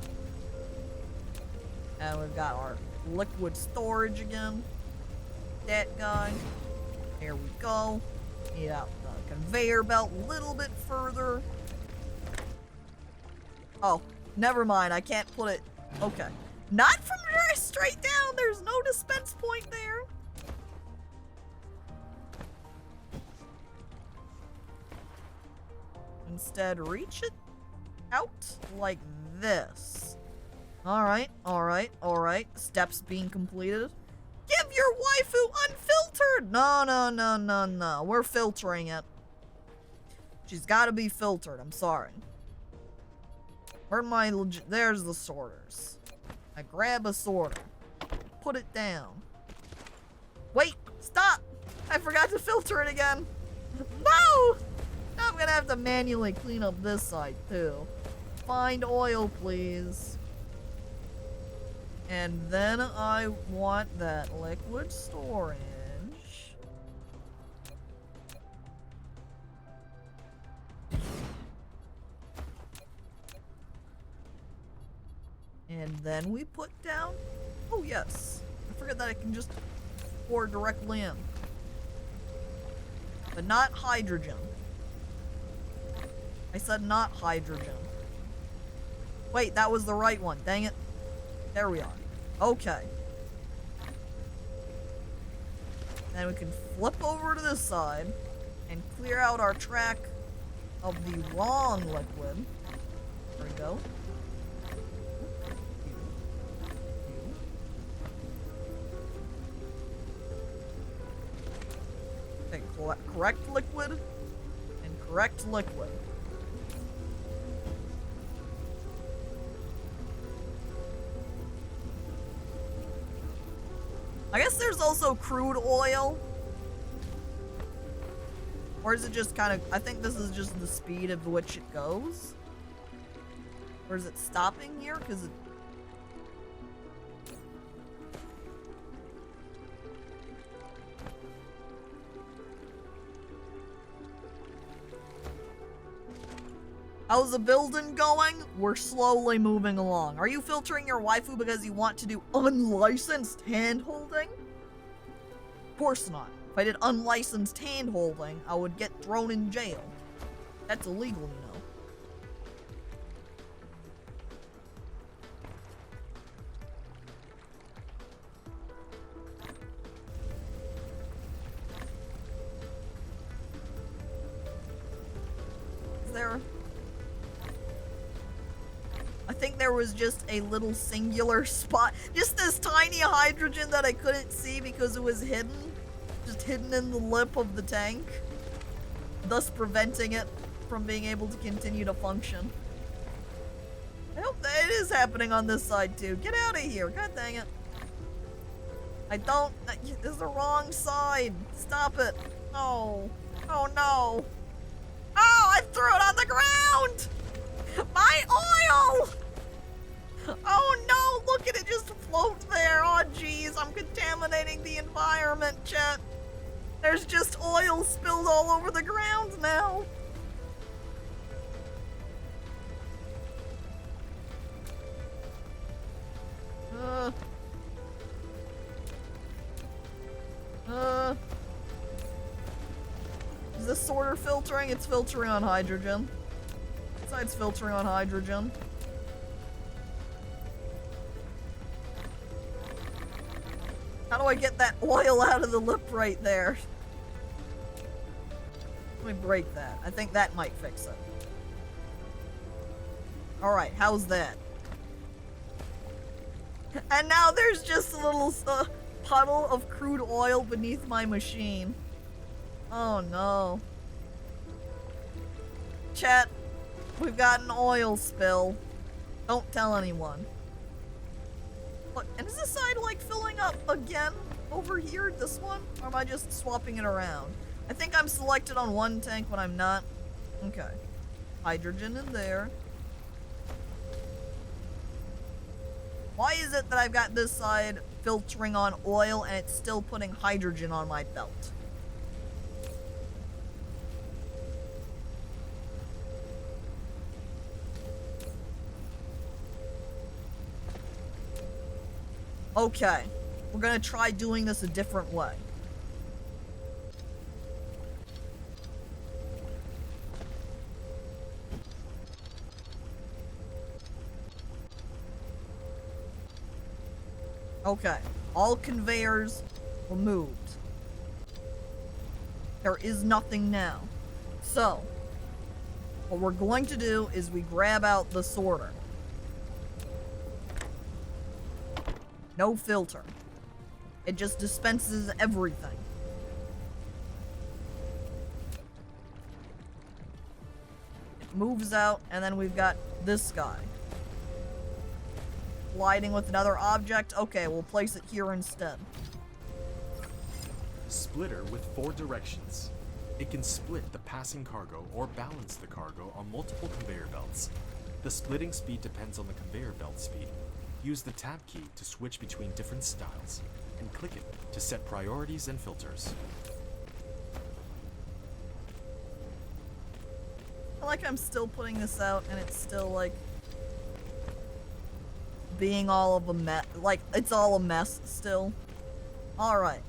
And we've got our liquid storage again. That guy. There we go. Need out the conveyor belt a little bit further. Oh, never mind. I can't put it. Okay. Not from straight down. There's no dispense point there. Instead, reach it out like this. Alright, alright, alright. Steps being completed. Give your waifu unfiltered! No. We're filtering it. She's gotta be filtered. I'm sorry. Where my there's the sorters. I grab a sorter. Put it down. Wait! Stop! I forgot to filter it again. No! Now I'm gonna have to manually clean up this side too. Find oil, please. And then I want that liquid storage. And then we put down... Oh yes. I forget that I can just pour directly in. But not hydrogen. I said not hydrogen. Wait, that was the right one. Dang it. There we are. Okay. Then we can flip over to this side and clear out our track of the wrong liquid. There we go. Okay, correct liquid and correct liquid. I guess there's also crude oil. Or is it just kind of... I think this is just the speed of which it goes. Or is it stopping here? Because it... How's the building going? We're slowly moving along. Are you filtering your waifu because you want to do unlicensed hand-holding? Of course not. If I did unlicensed hand-holding, I would get thrown in jail. That's illegal, you know. There. I think there was just a little singular spot. Just this tiny hydrogen that I couldn't see because it was hidden. Just hidden in the lip of the tank. Thus preventing it from being able to continue to function. I hope that it is happening on this side too. Get out of here. God dang it. This is the wrong side. Stop it. Oh. Oh no. Oh, I threw it on the ground! My oil! Oh no, look at it just float there. Oh jeez, I'm contaminating the environment, chat. There's just oil spilled all over the ground now. Is this sorter filtering? It's filtering on hydrogen. Besides filtering on hydrogen. How do I get that oil out of the lip right there? Let me break that. I think that might fix it. Alright, how's that? And now there's just a little puddle of crude oil beneath my machine. Oh no. Chat, we've got an oil spill. Don't tell anyone. Look, and is this side like filling up again over here, this one? Or am I just swapping it around? I think I'm selected on one tank when I'm not. Okay. Hydrogen in there. Why is it that I've got this side filtering on oil and it's still putting hydrogen on my belt? Okay, we're gonna try doing this a different way. Okay, all conveyors removed. There is nothing now. So, what we're going to do is we grab out the sorter. No filter. It just dispenses everything. It moves out, and then we've got this guy. Colliding with another object. Okay, we'll place it here instead. Splitter with 4 directions. It can split the passing cargo or balance the cargo on multiple conveyor belts. The splitting speed depends on the conveyor belt speed. Use the tab key to switch between different styles, and click it to set priorities and filters. I feel like I'm still putting this out, and it's still, like, being all of a mess. Like, it's all a mess still. Alright.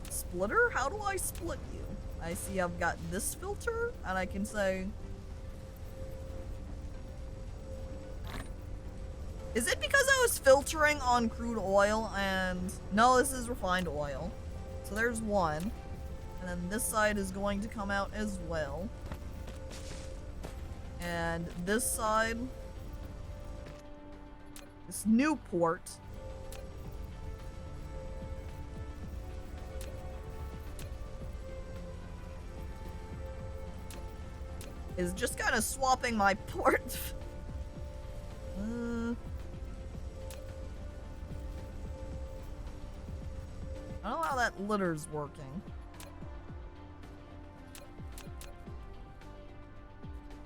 Splitter? How do I split you? I see I've got this filter, and I can say... Is it because I was filtering on crude oil and... No, this is refined oil. So there's one. And then this side is going to come out as well. And this side... This new port... is just kind of swapping my port. I don't know how that litter's working.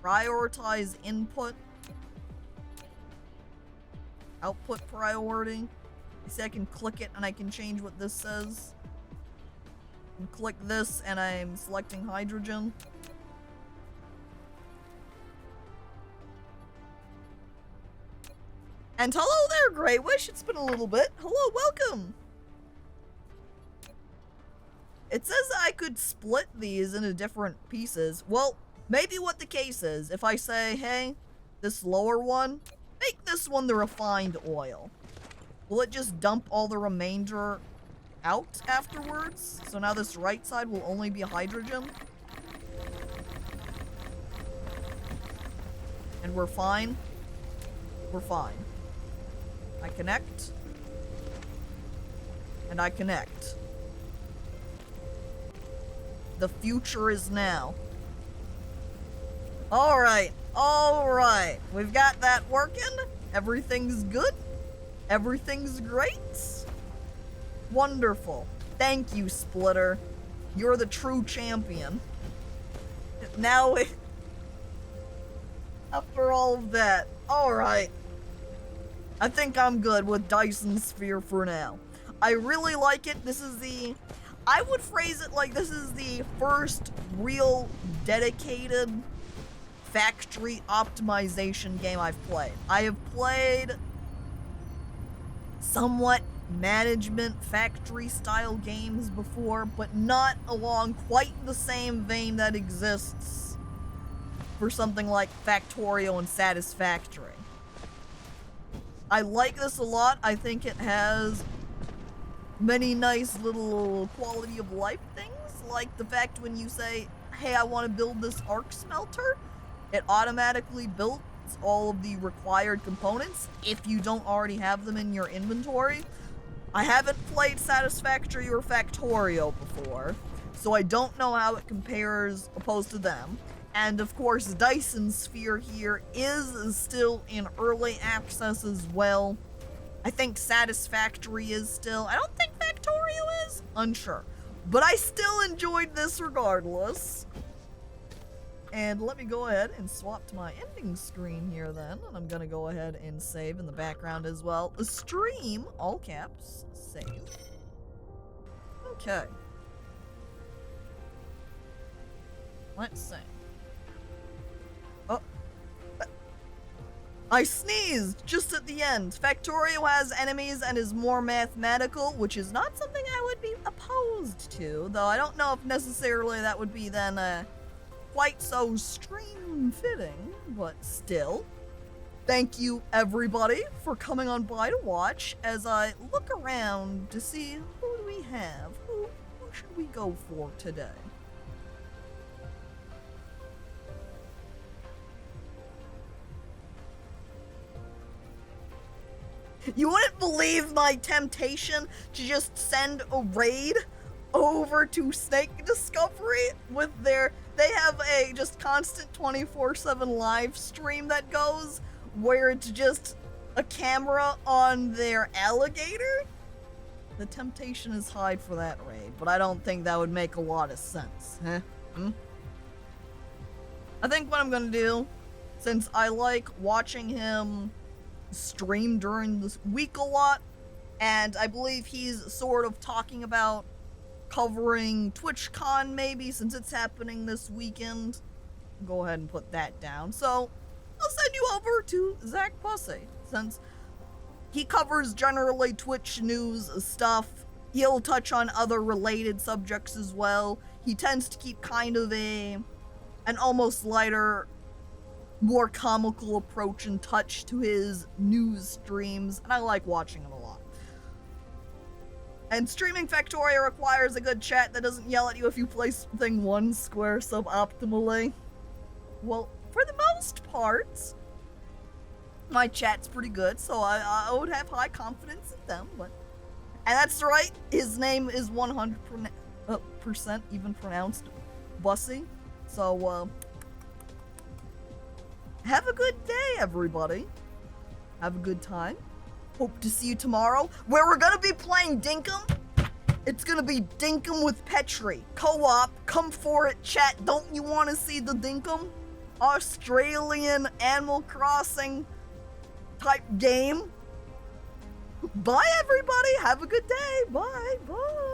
Prioritize input. Output priority. You see I can click it and I can change what this says. And click this and I'm selecting hydrogen. And hello there, Grey Wish. It's been a little bit. Hello, welcome. It says I could split these into different pieces. Well, maybe what the case is, if I say, hey, this lower one, make this one the refined oil. Will it just dump all the remainder out afterwards? So now this right side will only be hydrogen? And we're fine? We're fine. I connect. And I connect. The future is now. Alright, alright. We've got that working. Everything's good. Everything's great. Wonderful. Thank you, Splitter. You're the true champion. Now, after all of that, alright. I think I'm good with Dyson Sphere for now. I really like it. This is the... I would phrase it like this is the first real dedicated factory optimization game I've played. I have played somewhat management factory style games before, but not along quite the same vein that exists for something like Factorio and Satisfactory. I like this a lot. I think it has many nice little quality of life things, like the fact when you say, hey, I want to build this arc smelter, it automatically builds all of the required components if you don't already have them in your inventory. I haven't played Satisfactory or Factorio before, so I don't know how it compares opposed to them. And of course, Dyson Sphere here is still in early access as well. I think Satisfactory is still. I don't think Factorio is. Unsure. But I still enjoyed this regardless. And let me go ahead and swap to my ending screen here then. And I'm going to go ahead and save in the background as well. A stream, all caps, save. Okay. Let's see. Oh. I sneezed just at the end. Factorio has enemies and is more mathematical, which is not something I would be opposed to, though I don't know if necessarily that would be then quite so stream fitting, but still. Thank you everybody for coming on by to watch as I look around to see who do we have, who should we go for today. You wouldn't believe my temptation to just send a raid over to Snake Discovery with their... They have a just constant 24/7 live stream that goes where it's just a camera on their alligator. The temptation is high for that raid, but I don't think that would make a lot of sense. I think what I'm gonna do, since I like watching him stream during this week a lot, and I believe he's sort of talking about covering TwitchCon maybe, since it's happening this weekend. Go ahead and put that down. So I'll send you over to Zach Bussey, since he covers generally Twitch news stuff. He'll touch on other related subjects as well. He tends to keep kind of an almost lighter, more comical approach and touch to his news streams, and I like watching him a lot. And streaming Factorio requires a good chat that doesn't yell at you if you play something one square suboptimally. Well, for the most part, my chat's pretty good, so I would have high confidence in them, but... And that's right, his name is 100% even pronounced Bussy, so, have a good day, everybody. Have a good time. Hope to see you tomorrow, where we're gonna be playing Dinkum. It's gonna be Dinkum with Petri. Co-op, come for it, chat. Don't you want to see the Dinkum? Australian Animal Crossing type game. Bye, everybody. Have a good day. Bye. Bye.